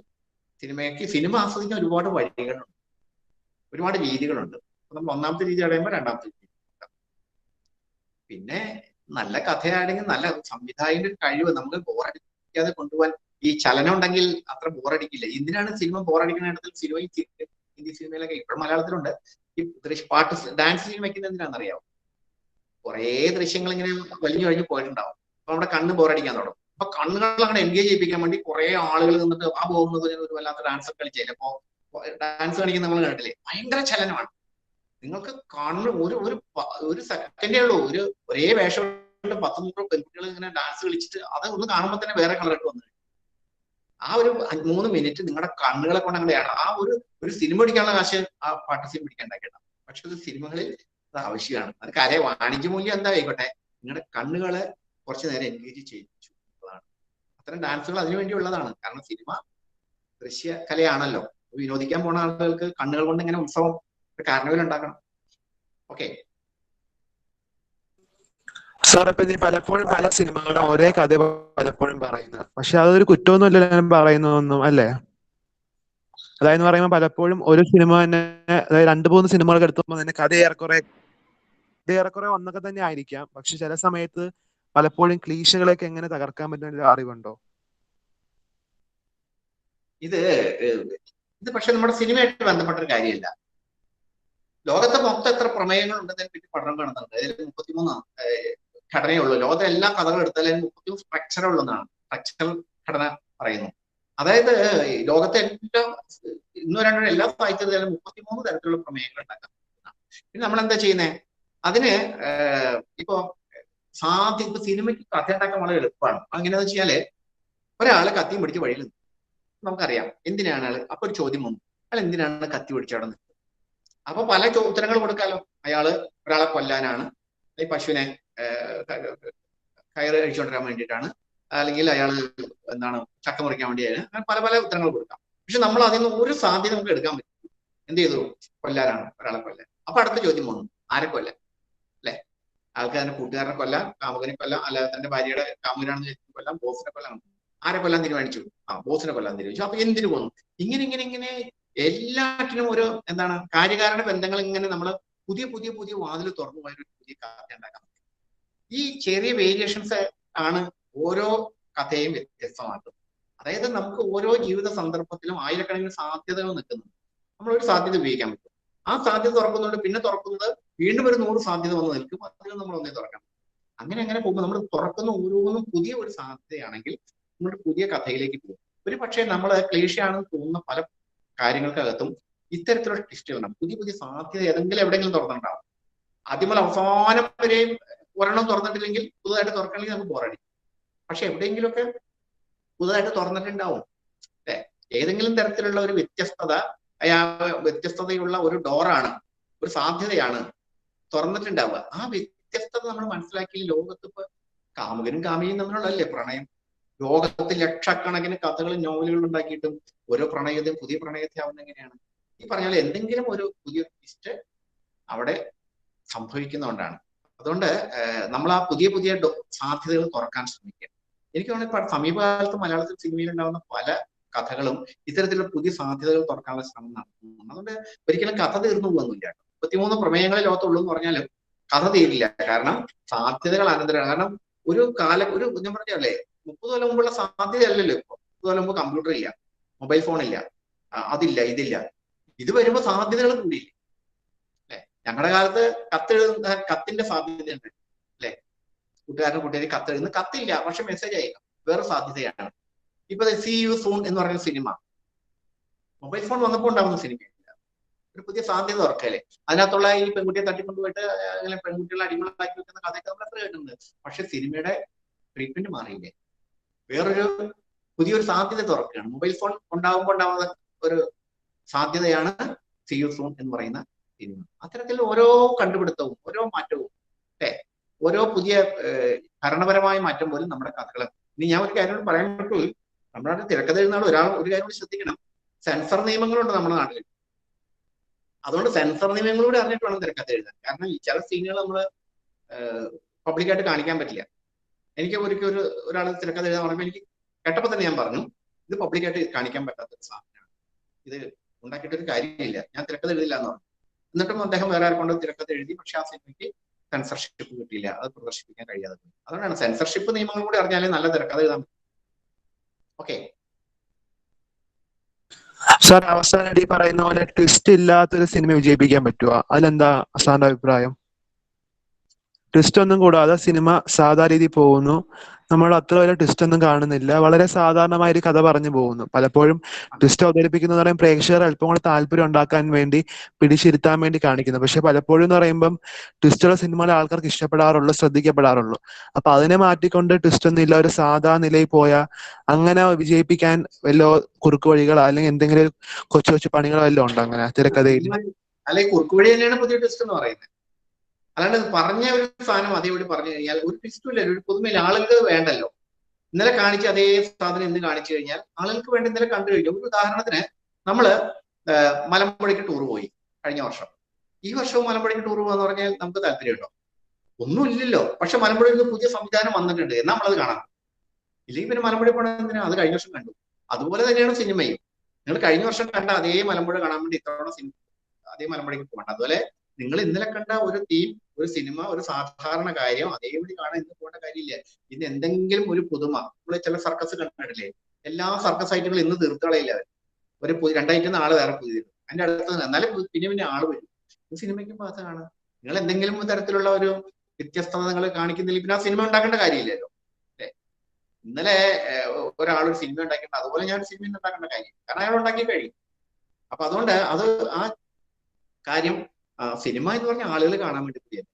സിനിമ ആസ്വദിക്കാൻ ഒരുപാട് വഴികളുണ്ട്, ഒരുപാട് രീതികളുണ്ട്. നമ്മൾ ഒന്നാമത്തെ രീതി അടയുമ്പോൾ രണ്ടാമത്തെ രീതി. പിന്നെ നല്ല കഥയാണെങ്കിൽ നല്ല സംവിധായകന്റെ കഴിവ് നമുക്ക് ബോറടിക്കാതെ കൊണ്ടുപോകാൻ ഈ ചലനം ഉണ്ടെങ്കിൽ അത്ര ബോറടിക്കില്ല. എന്തിനാണ് സിനിമ ബോറടിക്കുന്ന ഇടത്തിൽ സിനിമ ഹിന്ദി സിനിമയിലൊക്കെ ഇപ്പോഴും മലയാളത്തിലുണ്ട് ഈ പാട്ട് ഡാൻസ് സീൻ വെക്കുന്നത് എന്തിനാണെന്നറിയാമോ? കുറേ ദൃശ്യങ്ങൾ ഇങ്ങനെ വലിഞ്ഞു കഴിഞ്ഞ് പോയിട്ടുണ്ടാവും. അപ്പൊ നമ്മുടെ കണ്ണ് ബോറടിക്കാൻ തുടങ്ങും. അപ്പൊ കണ്ണുകൾ അങ്ങനെ എൻഗേജ് ചെയ്യിപ്പിക്കാൻ വേണ്ടി കുറെ ആളുകൾ നിന്നിട്ട് ആ പോകുന്നത് ഒരു വല്ലാത്ത ഡാൻസ് ഒക്കെ കളിച്ചില്ല. അപ്പൊ ഡാൻസ് കളിക്കുന്ന നമ്മൾ കണ്ടില്ലേ, ഭയങ്കര ചലനമാണ്. നിങ്ങൾക്ക് കണ്ണ് ഒരു സെക്കൻഡേ ഉള്ളൂ, ഒരേ വേഷം 10-100 പെൺകുട്ടികൾ ഇങ്ങനെ ഡാൻസ് കളിച്ചിട്ട് അത് ഒന്ന് കാണുമ്പോൾ തന്നെ വേറെ കളറിട്ട് വന്നു. ആ ഒരു 3 മിനിറ്റ് നിങ്ങളുടെ കണ്ണുകളെ കൊണ്ട് അങ്ങനെയാണ്. ആ ഒരു സിനിമ പിടിക്കാനുള്ള കാശ് ആ പാട്ട് സീൻ പിടിക്കാൻ ഉണ്ടാക്കിയിട്ടാണ്. പക്ഷെ അത് സിനിമകളിൽ അത് ആവശ്യമാണ്. അത് വാണിജ്യ മൂല്യം എന്താ ആയിക്കോട്ടെ, നിങ്ങളുടെ കണ്ണുകളെ കുറച്ചു നേരം എൻഗേജ് ചെയ്യിച്ചു എന്നുള്ളതാണ്. അത്തരം ഡാൻസുകൾ അതിനുവേണ്ടി ഉള്ളതാണ്. കാരണം സിനിമ ദൃശ്യ കലയാണല്ലോ. വിനോദിക്കാൻ പോണ ആളുകൾക്ക് കണ്ണുകൾ കൊണ്ട് ഇങ്ങനെ ഉത്സവം കാർണിവൽ ഉണ്ടാക്കണം. ഓക്കെ സാർ, ഇപ്പൊ പലപ്പോഴും പല സിനിമകളും ഒരേ കഥ പലപ്പോഴും പറയുന്നത്, പക്ഷെ അതൊരു കുറ്റമൊന്നുമില്ല പറയുന്നതൊന്നും അല്ലേ. അതായത് പറയുമ്പോൾ പലപ്പോഴും ഒരു സിനിമ തന്നെ, അതായത് 2-3 സിനിമകൾ എടുത്തുമ്പോൾ തന്നെ കഥ ഏറെക്കുറെ ഒന്നൊക്കെ തന്നെ ആയിരിക്കാം. പക്ഷെ ചില സമയത്ത് പലപ്പോഴും ക്ലീശകളൊക്കെ എങ്ങനെ തകർക്കാൻ പറ്റുന്ന അറിവുണ്ടോ? ഇത് പക്ഷെ നമ്മുടെ സിനിമയായിട്ട് ബന്ധപ്പെട്ടൊരു കാര്യമല്ല. ലോകത്തെ മൊത്തം എത്ര പ്രമേയങ്ങൾ ഉണ്ടെന്നതിനെ പറ്റി പഠനം കാണുന്നുണ്ട്. അതിൽ 33 ഘടനയുള്ളൂ. ലോകത്തെ എല്ലാ കഥകളും എടുത്താൽ അതിന് 33 സ്ട്രക്ചർ ഉള്ളതാണ്. സ്ട്രക്ചറൽ ഘടന പറയുന്നു. അതായത് ലോകത്തെ എല്ലാ ഇന്നോ രണ്ടോ എല്ലാ സാഹിത്യത്തിലും 33 തരത്തിലുള്ള പ്രമേയങ്ങൾ ഉണ്ടാക്കാം. പിന്നെ നമ്മൾ എന്താ ചെയ്യുന്നത്? അതിന് ഇപ്പൊ സിനിമയ്ക്ക് കഥ ഉണ്ടാക്കാൻ വളരെ എളുപ്പമാണ്. അങ്ങനെയാന്ന് വെച്ചാല് ഒരാള് കത്തിയും പിടിച്ച് വഴിയിൽ നിൽക്കും. നമുക്കറിയാം എന്തിനാണ് ആള്. അപ്പൊ ഒരു ചോദ്യം വന്നു, അയാൾ എന്തിനാണ് കത്തി പിടിച്ച് അവിടെ നിൽക്കുന്നത്? അപ്പൊ പല ഉത്തരങ്ങൾ കൊടുക്കാലോ. അയാള് ഒരാളെ കൊല്ലാനാണ്, ഈ പശുവിനെ കയറ് കഴിച്ചുകൊണ്ടിരാൻ വേണ്ടിയിട്ടാണ്, അല്ലെങ്കിൽ അയാൾ എന്താണ് ചക്ക മുറിക്കാൻ വേണ്ടിയാണ്. അങ്ങനെ പല പല ഉത്തരങ്ങൾ കൊടുക്കാം. പക്ഷെ നമ്മൾ അതിൽ നിന്ന് ഒരു സാധ്യത നമുക്ക് എടുക്കാൻ പറ്റും. എന്ത് ചെയ്തു? കൊല്ലാനാണ്, ഒരാളെ കൊല്ലാൻ. അപ്പൊ അടുത്ത ചോദ്യം വന്നു, ആരെ കൊല്ലാൻ? അല്ലെ, ആൾക്ക് തന്നെ കൂട്ടുകാരനെ കൊല്ലാം, കാമുകനെ കൊല്ലാം, അല്ലാതെ തന്റെ ഭാര്യയുടെ കാമുകനാണെന്ന് കൊല്ലാം, ബോസിനെ കൊല്ലാം. ആരെ കൊല്ലാൻ തീരുമാനിച്ചു? ബോസിനെ കൊല്ലാൻ തീരുമാനിച്ചു. അപ്പൊ എന്തിനു പോന്നു? ഇങ്ങനെ എല്ലാറ്റിനും ഒരു എന്താണ് കാര്യകാരണ ബന്ധങ്ങൾ ഇങ്ങനെ നമ്മൾ പുതിയ പുതിയ പുതിയ വാതിൽ തുറന്നു പോയൊരു പുതിയ കഥ ഉണ്ടാക്കാൻ. ഈ ചെറിയ വേരിയേഷൻസ് ആണ് ഓരോ കഥയും വ്യത്യസ്തമാക്കുന്നത്. അതായത് നമുക്ക് ഓരോ ജീവിത സന്ദർഭത്തിലും ആയിരക്കണക്കിന് സാധ്യതകൾ നിൽക്കുന്നുണ്ട്. നമ്മൾ ഒരു സാധ്യത ഉപയോഗിക്കാൻ പറ്റും. ആ സാധ്യത തുറക്കുന്നുണ്ട്, പിന്നെ തുറക്കുന്നത് വീണ്ടും ഒരു 100 സാധ്യത വന്ന് നിൽക്കും. അതിൽ നമ്മൾ ഒന്നേ തുറക്കണം. അങ്ങനെ പോകുമ്പോൾ നമ്മൾ തുറക്കുന്ന ഓരോന്നും പുതിയ ഒരു സാധ്യതയാണെങ്കിൽ നമ്മൾ പുതിയ കഥയിലേക്ക് പോകും. ഒരു പക്ഷേ നമ്മൾ ക്ലീശയാണെന്ന് തോന്നുന്ന പല കാര്യങ്ങൾക്കകത്തും ഇത്തരത്തിലുള്ള ട്വിസ്റ്റുകളുണ്ടാവും. പുതിയ പുതിയ സാധ്യത ഏതെങ്കിലും എവിടെയെങ്കിലും തുറന്നിട്ടുണ്ടാവും. ആദ്യം മുതൽ അവസാനം വരെയും ഒരെണ്ണം തുറന്നിട്ടില്ലെങ്കിൽ പുതുതായിട്ട് തുറക്കണമെങ്കിൽ നമുക്ക് ബോറടി. പക്ഷെ എവിടെയെങ്കിലുമൊക്കെ പുതുതായിട്ട് തുറന്നിട്ടുണ്ടാവും. അല്ലെ, ഏതെങ്കിലും തരത്തിലുള്ള ഒരു വ്യത്യസ്തതയുള്ള ഒരു ഡോറാണ്, ഒരു സാധ്യതയാണ് തുറന്നിട്ടുണ്ടാവുക. ആ വ്യത്യസ്തത നമ്മൾ മനസ്സിലാക്കി ലോകത്ത് ഇപ്പൊ കാമുകനും കാമിയും തമ്മിലുള്ളല്ലേ പ്രണയം. ലോകത്ത് ലക്ഷക്കണക്കിന് കഥകളും നോവലുകളും ഉണ്ടാക്കിയിട്ടും ഓരോ പ്രണയത്തെയും പുതിയ പ്രണയത്തെ ആവുന്ന എങ്ങനെയാണ്? ഈ പറഞ്ഞാൽ എന്തെങ്കിലും ഒരു പുതിയ ട്വിസ്റ്റ് അവിടെ സംഭവിക്കുന്നതുകൊണ്ടാണ്. അതുകൊണ്ട് നമ്മൾ ആ പുതിയ പുതിയ സാധ്യതകൾ തുറക്കാൻ ശ്രമിക്കുക. എനിക്ക് തോന്നുന്നു സമീപകാലത്ത് മലയാളത്തിൽ സിനിമയിൽ ഉണ്ടാകുന്ന പല കഥകളും ഇത്തരത്തിലുള്ള പുതിയ സാധ്യതകൾ തുറക്കാനുള്ള ശ്രമം നടത്തുന്നു. അതുകൊണ്ട് ഒരിക്കലും കഥ തീർന്നു പോകുന്നില്ല. 33 പ്രമേയങ്ങളെ ലോകത്തുള്ളൂ എന്ന് പറഞ്ഞാലും കഥ തീരില്ല. കാരണം സാധ്യതകൾ അനന്തരമാണ്. കാരണം ഒരു ഞാൻ പറഞ്ഞല്ലേ 30 കൊല്ലം മുമ്പുള്ള സാധ്യതയല്ലല്ലോ ഇപ്പൊ. 30 കൊല്ലം മുമ്പ് കമ്പ്യൂട്ടർ ഇല്ല, മൊബൈൽ ഫോൺ ഇല്ല, അതില്ല, ഇതില്ല. ഇത് വരുമ്പോ സാധ്യതകൾ കൂടിയില്ലേ? അല്ലെ, ഞങ്ങളുടെ കാലത്ത് കത്തിന്റെ സാധ്യതയുണ്ട്. അല്ലെ, കൂട്ടുകാരന് കത്തെഴുതുന്ന കത്തില്ല, പക്ഷെ മെസ്സേജ് അയക്കാം, വേറെ സാധ്യതയാണ്. ഇപ്പൊ സീ യു സൂൺ എന്ന് പറയുന്ന സിനിമ മൊബൈൽ ഫോൺ വന്നപ്പോൾ ഉണ്ടാവുന്ന സിനിമയില്ല. ഒരു പുതിയ സാധ്യത തുറക്കല്ലേ. അതിനകത്തുള്ള ഈ പെൺകുട്ടിയെ തട്ടിക്കൊണ്ടുപോയിട്ട് അങ്ങനെ പെൺകുട്ടികളെ അടിമകളാക്കി വെക്കുന്ന കഥയൊക്കെ നമ്മൾ എത്ര കേട്ടിട്ടുണ്ട്. പക്ഷെ സിനിമയുടെ ട്രീറ്റ്മെന്റ് മാറിയില്ലേ? വേറൊരു പുതിയൊരു സാധ്യത തുറക്കുകയാണ്. മൊബൈൽ ഫോൺ ഉണ്ടാവുമ്പോൾ ഉണ്ടാവുന്ന ഒരു സാധ്യതയാണ് സീ യു സൂൺ എന്ന് പറയുന്ന സിനിമ. അത്തരത്തിൽ ഓരോ കണ്ടുപിടുത്തവും ഓരോ മാറ്റവും ഓരോ പുതിയ ഭരണപരമായ മാറ്റം പോലും നമ്മുടെ കഥകൾ. ഇനി ഞാൻ ഒരു കാര്യം പറയാൻ പറ്റുള്ളൂ, നമ്മുടെ നാട്ടിൽ തിരക്കഥ എഴുതുന്ന ഒരു കാര്യം കൂടി ശ്രദ്ധിക്കണം. സെൻസർ നിയമങ്ങളുണ്ട് നമ്മുടെ നാട്ടിൽ. അതുകൊണ്ട് സെൻസർ നിയമങ്ങളൂടെ അറിഞ്ഞിട്ട് വേണം തിരക്കഥ എഴുതാൻ. കാരണം ഈ ചില സീനുകൾ നമ്മൾ പബ്ലിക്കായിട്ട് കാണിക്കാൻ പറ്റില്ല. എനിക്ക് ഒരാൾ തിരക്കഥ എഴുതാൻ പറയുമ്പോൾ എനിക്ക് കേട്ടപ്പോൾ തന്നെ ഞാൻ പറഞ്ഞു, ഇത് പബ്ലിക്കായിട്ട് കാണിക്കാൻ പറ്റാത്ത ഒരു സാധനമാണ്, ഇത് ഉണ്ടാക്കിയിട്ടൊരു കാര്യമില്ല, ഞാൻ തിരക്കഥ എഴുതില്ല എന്ന് പറഞ്ഞു. എന്നിട്ടും അദ്ദേഹം വേറെ ആർക്കൊണ്ട് തിരക്കഥ എഴുതി. പക്ഷെ ആ സിനിമയ്ക്ക് സെൻസർഷിപ്പ് കിട്ടിയില്ല, അത് പ്രദർശിപ്പിക്കാൻ കഴിയാതെ പോയി. അതുകൊണ്ടാണ് സെൻസർഷിപ്പ് നിയമങ്ങൾ കൂടി അറിഞ്ഞാലേ നല്ല തിരക്കഥ എഴുതാൻ പറ്റും. ഓക്കെ സാർ, അവസാനം ഈ പറയുന്ന പോലെ ട്വിസ്റ്റ് ഇല്ലാത്തൊരു സിനിമ വിജയിപ്പിക്കാൻ പറ്റുമോ? അതിലെന്താ സാറിന്റെ അഭിപ്രായം? ട്വിസ്റ്റ് ഒന്നും കൂടാതെ സിനിമ സാധാ രീതിയിൽ പോകുന്നു, നമ്മൾ അത്ര വലിയ ട്വിസ്റ്റ് ഒന്നും കാണുന്നില്ല, വളരെ സാധാരണമായ ഒരു കഥ പറഞ്ഞു പോകുന്നു. പലപ്പോഴും ട്വിസ്റ്റ് അവതരിപ്പിക്കുന്ന പറയുമ്പോൾ പ്രേക്ഷകർ അല്പം കൂടെ താല്പര്യം ഉണ്ടാക്കാൻ വേണ്ടി പിടിച്ചിരുത്താൻ വേണ്ടി കാണിക്കുന്നു. പക്ഷെ പലപ്പോഴും എന്ന് പറയുമ്പം ട്വിസ്റ്റുള്ള സിനിമകളെ ആൾക്കാർക്ക് ഇഷ്ടപ്പെടാറുള്ളൂ, ശ്രദ്ധിക്കപ്പെടാറുള്ളൂ. അപ്പൊ അതിനെ മാറ്റിക്കൊണ്ട് ട്വിസ്റ്റ് ഒന്നും ഇല്ല, ഒരു സാധാ നിലയിൽ പോയാൽ അങ്ങനെ വിജയിപ്പിക്കാൻ വല്ലോ കുറുക്ക് വഴികളോ അല്ലെങ്കിൽ എന്തെങ്കിലും കൊച്ചു കൊച്ചു പണികളോ വല്ലതും ഉണ്ടോ അങ്ങനെ തിരക്കഥയിൽ? അല്ലെങ്കിൽ കുറുക്ക് വഴി തന്നെയാണ് പുതിയ ട്വിസ്റ്റ് എന്ന് പറയുന്നത്. അല്ലാണ്ട് പറഞ്ഞ ഒരു സാധനം അതേപടി പറഞ്ഞു കഴിഞ്ഞാൽ ഒരു ട്വിസ്റ്റും ഇല്ല, ഒരു പുതുമയില്ല. ആളുകൾക്ക് വേണ്ടല്ലോ. ഇന്നലെ കാണിച്ച അതേ സാധനം ഇന്ന് കാണിച്ചു കഴിഞ്ഞാൽ ആളുകൾക്ക് വേണ്ടി ഇന്നലെ കണ്ടു കഴിഞ്ഞു. ഒരു ഉദാഹരണത്തിന് നമ്മള് മലമ്പുഴയ്ക്ക് ടൂർ പോയി കഴിഞ്ഞ വർഷം. ഈ വർഷവും മലമ്പുഴയ്ക്ക് ടൂർ പോകാന്ന് പറഞ്ഞാൽ നമുക്ക് താല്പര്യമുണ്ടോ? ഒന്നുമില്ലല്ലോ. പക്ഷെ മലമ്പുഴയിൽ നിന്ന് പുതിയ സംവിധാനം വന്നിട്ടുണ്ട് എന്നാൽ നമ്മളത് കാണാം. ഇല്ലെങ്കിൽ പിന്നെ മലമ്പുഴ പോകണം എന്തിനാ? അത് കഴിഞ്ഞ വർഷം കണ്ടു. അതുപോലെ തന്നെയാണ് സിനിമയും. നിങ്ങൾ കഴിഞ്ഞ വർഷം കണ്ട അതേ മലമ്പുഴ കാണാൻ വേണ്ടി ഇത്തവണ അതേ മലമ്പുഴയ്ക്ക് പോകണ്ട. അതുപോലെ നിങ്ങൾ ഇന്നലെ കണ്ട ഒരു തീം, ഒരു സിനിമ, ഒരു സാധാരണ കാര്യം അതേപടി കാണാൻ ഇന്ന് പോകേണ്ട കാര്യമില്ല. ഇന്ന് എന്തെങ്കിലും ഒരു പുതുമ. നമ്മൾ ചില സർക്കസ് കണ്ടിട്ടില്ലേ? എല്ലാ സർക്കസ് ഐറ്റങ്ങളും ഇന്ന് തീർത്തുകളയില്ല. ഒരു 2 ഐറ്റം നാളെ വേറെ പുതിയത് അതിന്റെ അടുത്ത്, എന്നാലും പിന്നെ ആള് വരും. സിനിമയ്ക്ക് ബാധകമാണ്. നിങ്ങൾ എന്തെങ്കിലും തരത്തിലുള്ള ഒരു വ്യത്യസ്തത നിങ്ങൾ കാണിക്കുന്നില്ല, പിന്നെ ആ സിനിമ ഉണ്ടാക്കേണ്ട കാര്യമില്ലല്ലോ. അല്ലെ, ഇന്നലെ ഒരാളൊരു സിനിമ ഉണ്ടാക്കിയിട്ട് അതുപോലെ ഞാൻ സിനിമ ഉണ്ടാക്കേണ്ട കാര്യം, കാരണം അയാൾ ഉണ്ടാക്കി കഴിയും. അപ്പൊ അതുകൊണ്ട് അത് ആ കാര്യം സിനിമ എന്ന് പറഞ്ഞ ആളുകൾ കാണാൻ വേണ്ടി കൂടിയല്ല.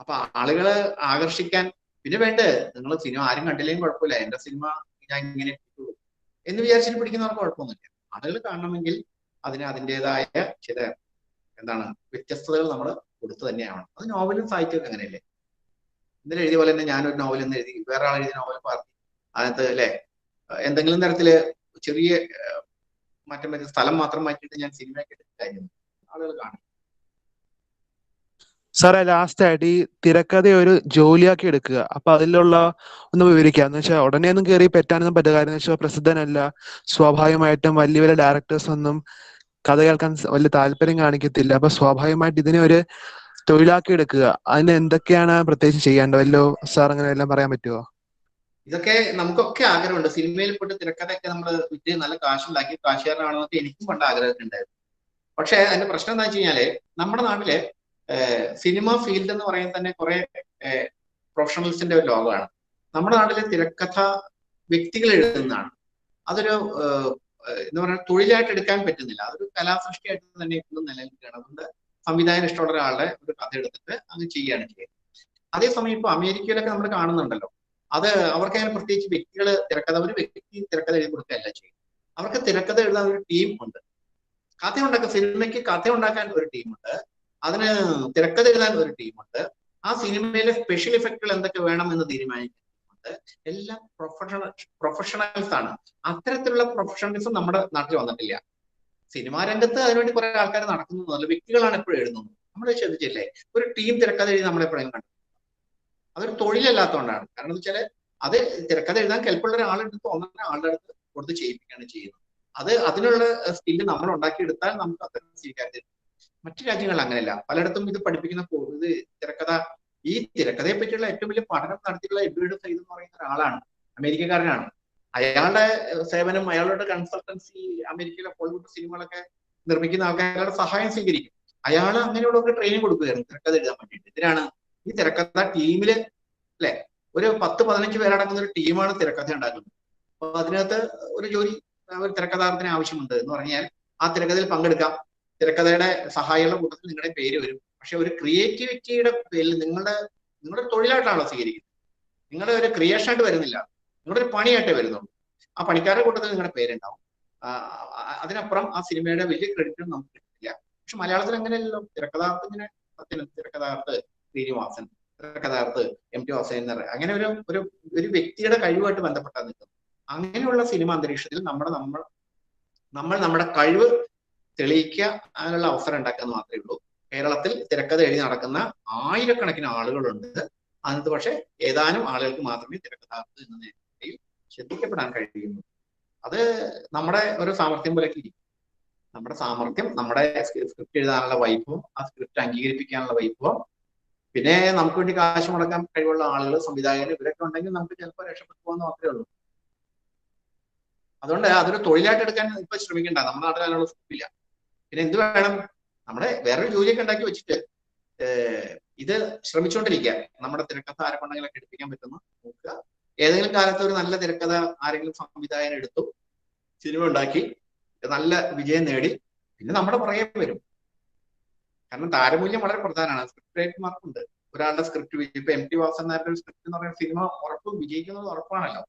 അപ്പൊ ആളുകളെ ആകർഷിക്കാൻ പിന്നെ വേണ്ട, നിങ്ങൾ സിനിമ ആരും കണ്ടില്ലെങ്കിൽ കുഴപ്പമില്ല, എന്റെ സിനിമ ഞാൻ ഇങ്ങനെ എന്ന് വിചാരിച്ചിട്ട് പിടിക്കുന്നവർക്ക് കുഴപ്പമൊന്നുമില്ല. ആളുകൾ കാണണമെങ്കിൽ അതിന് അതിൻ്റെതായ ചില എന്താണ് വ്യത്യസ്തതകൾ നമ്മൾ കൊടുത്തു തന്നെയാണ്. അത് നോവലും സാഹിത്യമൊക്കെ അങ്ങനെയല്ലേ. ഇന്നലെ എഴുതിയ പോലെ തന്നെ ഞാനൊരു നോവൽ എന്ന് എഴുതി, വേറെ ആൾ എഴുതിയ നോവൽ പറഞ്ഞു അതിനകത്ത് അല്ലെ എന്തെങ്കിലും തരത്തില് ചെറിയ മാറ്റം വരുന്ന സ്ഥലം മാത്രം മാറ്റിയിട്ട് ഞാൻ സിനിമയൊക്കെ എടുക്കായിരുന്നു, ആളുകൾ കാണും. സാറേ, ലാസ്റ്റ് ആയിട്ട് ഈ തിരക്കഥ ഒരു ജോലിയാക്കി എടുക്കുക, അപ്പൊ അതിലുള്ള ഒന്ന് വിവരിക്കുക. എന്ന് വെച്ചാൽ ഉടനെ ഒന്നും കയറി പറ്റാനൊന്നും പറ്റില്ല. കാര്യം എന്ന് വെച്ചാൽ പ്രസിദ്ധനല്ല, സ്വാഭാവികമായിട്ടും വലിയ വലിയ ഡയറക്ടേഴ്സ് ഒന്നും കഥ കേൾക്കാൻ വലിയ താല്പര്യം കാണിക്കത്തില്ല. അപ്പൊ സ്വാഭാവികമായിട്ട് ഇതിനെ ഒരു തൊഴിലാക്കി എടുക്കുക, അതിന് എന്തൊക്കെയാണ് പ്രത്യേകിച്ച് ചെയ്യേണ്ടത്? വല്ലോ സാർ അങ്ങനെ എല്ലാം പറയാൻ പറ്റുമോ? ഇതൊക്കെ നമുക്കൊക്കെ ആഗ്രഹമുണ്ട്. സിനിമയിൽ പോയിട്ട് തിരക്കഥയൊക്കെ നമ്മൾ വിറ്റ് നല്ല കാശുണ്ടാക്കി കാശുകാരനാണെന്നൊക്കെ എനിക്കും പണ്ട് ആഗ്രഹമൊക്കെ ഉണ്ടായിരുന്നു. പക്ഷെ അതിന്റെ പ്രശ്നം എന്താ വെച്ച് കഴിഞ്ഞാല് നമ്മുടെ നാട്ടിലെ സിനിമ ഫീൽഡ് എന്ന് പറയുന്നത് തന്നെ കുറെ പ്രൊഫഷണൽസിന്റെ ഒരു ലോകമാണ്. നമ്മുടെ നാട്ടിലെ തിരക്കഥ വ്യക്തികൾ എഴുതുന്നതാണ്. അതൊരു എന്താ പറയുക, തൊഴിലായിട്ട് എടുക്കാൻ പറ്റുന്നില്ല. അതൊരു കലാസൃഷ്ടിയായിട്ട് തന്നെ ഇപ്പോഴും നിലനിൽക്കുകയാണ്. അതുകൊണ്ട് സംവിധായകൻ ഇഷ്ടമുള്ള ഒരാളുടെ ഒരു കഥ എടുത്തിട്ട് അത് ചെയ്യുകയാണ് ചെയ്യുന്നത്. അതേസമയം ഇപ്പൊ അമേരിക്കയിലൊക്കെ നമ്മൾ കാണുന്നുണ്ടല്ലോ, അത് അവർക്ക് അങ്ങനെ പ്രത്യേകിച്ച് വ്യക്തികൾ തിരക്കഥ, ഒരു വ്യക്തി തിരക്കഥ എഴുതി കൊടുക്കുകയല്ല ചെയ്യും. അവർക്ക് തിരക്കഥ എഴുതാൻ ഒരു ടീം ഉണ്ട്. കഥ ഉണ്ടാക്കാൻ, സിനിമയ്ക്ക് കഥ ഉണ്ടാക്കാൻ ഒരു ടീമുണ്ട്, അതിന് തിരക്കഥ എഴുതാൻ ഒരു ടീമുണ്ട്, ആ സിനിമയിലെ സ്പെഷ്യൽ ഇഫക്റ്റുകൾ എന്തൊക്കെ വേണം എന്ന് തീരുമാനിക്കുന്നുണ്ട്. എല്ലാം പ്രൊഫഷണൽസ് ആണ്. അത്തരത്തിലുള്ള പ്രൊഫഷണലിസം നമ്മുടെ നാട്ടിൽ വന്നിട്ടില്ല. സിനിമാ രംഗത്ത് അതിനുവേണ്ടി കുറെ ആൾക്കാർ നടക്കുന്നതല്ല, വ്യക്തികളാണ് എപ്പോഴും എഴുതുന്നത്. നമ്മൾ ശ്രദ്ധിച്ചില്ലേ, ഒരു ടീം തിരക്കഥ എഴുതി നമ്മളെപ്പോഴും കണ്ടു. അതൊരു തൊഴിലല്ലാത്തതുകൊണ്ടാണ്. കാരണം എന്ന് വെച്ചാൽ അത് തിരക്കഥ എഴുതാൻ കെൽപ്പുള്ള ഒരാളെടുത്ത് ഒന്നര ആളുടെ അടുത്ത് കൊടുത്ത് ചെയ്യിപ്പിക്കുകയാണ് ചെയ്യുന്നത്. അത് അതിനുള്ള സ്കില്ല് നമ്മൾ ഉണ്ടാക്കിയെടുത്താൽ നമുക്ക് അത്തരം സ്വീകാര്യത. മറ്റു രാജ്യങ്ങളിൽ അങ്ങനെയല്ല. പലയിടത്തും ഇത് പഠിപ്പിക്കുന്ന ഇത് തിരക്കഥ, ഈ തിരക്കഥയെ പറ്റിയുള്ള ഏറ്റവും വലിയ പഠനം നടത്തിയിട്ടുള്ള എഡ്വേർഡ് സൈദ് എന്ന് പറയുന്ന ഒരാളാണ്, അമേരിക്കക്കാരനാണ്. അയാളുടെ സേവനം, അയാളുടെ കൺസൾട്ടൻസി അമേരിക്കയിലെ ഹോളിവുഡ് സിനിമകളൊക്കെ നിർമ്മിക്കുന്ന ആൾക്കാരുടെ സഹായം സ്വീകരിക്കും. അയാൾ അങ്ങനെയുള്ളവർക്ക് ട്രെയിനിങ് കൊടുക്കുകയായിരുന്നു തിരക്കഥ എഴുതാൻ വേണ്ടിയിട്ട്. ഇതിനാണ് ഈ തിരക്കഥ ടീമില് അല്ലെ ഒരു 10-15 പേരടങ്ങുന്ന ഒരു ടീമാണ് തിരക്കഥ ഉണ്ടാക്കുന്നത്. അപ്പൊ അതിനകത്ത് ഒരു ജോലി, ഒരു തിരക്കഥാർത്ഥത്തിന് ആവശ്യമുണ്ട് എന്ന് പറഞ്ഞാൽ ആ തിരക്കഥയിൽ പങ്കെടുക്കാം. തിരക്കഥയുടെ സഹായികളുടെ കൂട്ടത്തിൽ നിങ്ങളുടെ പേര് വരും. പക്ഷെ ഒരു ക്രിയേറ്റിവിറ്റിയുടെ പേരിൽ നിങ്ങളുടെ തൊഴിലായിട്ടാണല്ലോ സ്വീകരിക്കുന്നത്. നിങ്ങളുടെ ഒരു ക്രിയേഷൻ ആയിട്ട് വരുന്നില്ല, നിങ്ങളുടെ ഒരു പണിയായിട്ടേ വരുന്നുള്ളൂ. ആ പണിക്കാരുടെ കൂട്ടത്തിൽ നിങ്ങളുടെ പേരുണ്ടാവും. അതിനപ്പുറം ആ സിനിമയുടെ വലിയ ക്രെഡിറ്റും നമുക്ക് കിട്ടില്ല. പക്ഷെ മലയാളത്തിൽ അങ്ങനെയല്ലോ. തിരക്കഥാർത്ഥത്തിന് തിരക്കഥാർത്ഥ ശ്രീനിവാസൻ, തിരക്കഥാർത്ഥ MT വാസുദേവൻ, അങ്ങനെ ഒരു വ്യക്തിയുടെ കഴിവുമായിട്ട് ബന്ധപ്പെട്ടാണ് നിൽക്കുന്നത്. അങ്ങനെയുള്ള സിനിമ അന്തരീക്ഷത്തിൽ നമ്മുടെ കഴിവ് തെളിയിക്കുക, അതിനുള്ള അവസരം ഉണ്ടാക്കുക എന്ന് മാത്രമേ ഉള്ളൂ. കേരളത്തിൽ തിരക്കഥ എഴുതി നടക്കുന്ന ആയിരക്കണക്കിന് ആളുകളുണ്ട്. അതിനകത്ത് പക്ഷെ ഏതാനും ആളുകൾക്ക് മാത്രമേ തിരക്കഥാർത്ഥ എന്ന നിലയിൽ ശ്രദ്ധിക്കപ്പെടാൻ കഴിയുന്നു. അത് നമ്മുടെ ഒരു സാമർഥ്യം പോലെയൊക്കെ ഇരിക്കും. നമ്മുടെ സാമർഥ്യം, നമ്മുടെ സ്ക്രിപ്റ്റ് എഴുതാനുള്ള വൈഭവം, ആ സ്ക്രിപ്റ്റ് അംഗീകരിപ്പിക്കാനുള്ള വൈഭവം, പിന്നെ നമുക്ക് വേണ്ടി കാശ് മുടക്കാൻ കഴിവുള്ള ആളുകൾ, സംവിധായകർ, ഇവരൊക്കെ ഉണ്ടെങ്കിൽ നമുക്ക് ചിലപ്പോൾ രക്ഷപ്പെട്ടു പോകാൻ മാത്രമേ ഉള്ളൂ. അതുകൊണ്ട് അതൊരു തൊഴിലായിട്ട് എടുക്കാൻ ഇപ്പൊ ശ്രമിക്കണ്ട. നമ്മുടെ നാട്ടിൽ അതിനുള്ള സ്കോപ്പില്ല. പിന്നെ എന്ത് വേണം, നമ്മുടെ വേറൊരു ജോലിയൊക്കെ ഉണ്ടാക്കി വെച്ചിട്ട് ഇത് ശ്രമിച്ചുകൊണ്ടിരിക്കുക. നമ്മുടെ തിരക്കഥ ആരെക്കൊണ്ടെങ്കിലൊക്കെ എടുപ്പിക്കാൻ പറ്റുന്ന നോക്കുക. ഏതെങ്കിലും കാലത്ത് ഒരു നല്ല തിരക്കഥ ആരെങ്കിലും സംവിധായകൻ എടുത്തു, സിനിമ ഉണ്ടാക്കി, നല്ല വിജയം നേടി, പിന്നെ നമ്മുടെ പുറകെ വരും. കാരണം താരമൂല്യം വളരെ പ്രധാനമാണ്. സ്ക്രിപ്റ്റ് റൈറ്റർമാർക്കുണ്ട്. ഒരാളുടെ സ്ക്രിപ്റ്റ്, ഇപ്പൊ MT വാസുദേവൻ സ്ക്രിപ്റ്റ് എന്ന് പറയുന്ന സിനിമ ഉറപ്പ് വിജയിക്കുന്നത് ഉറപ്പാണല്ലോ.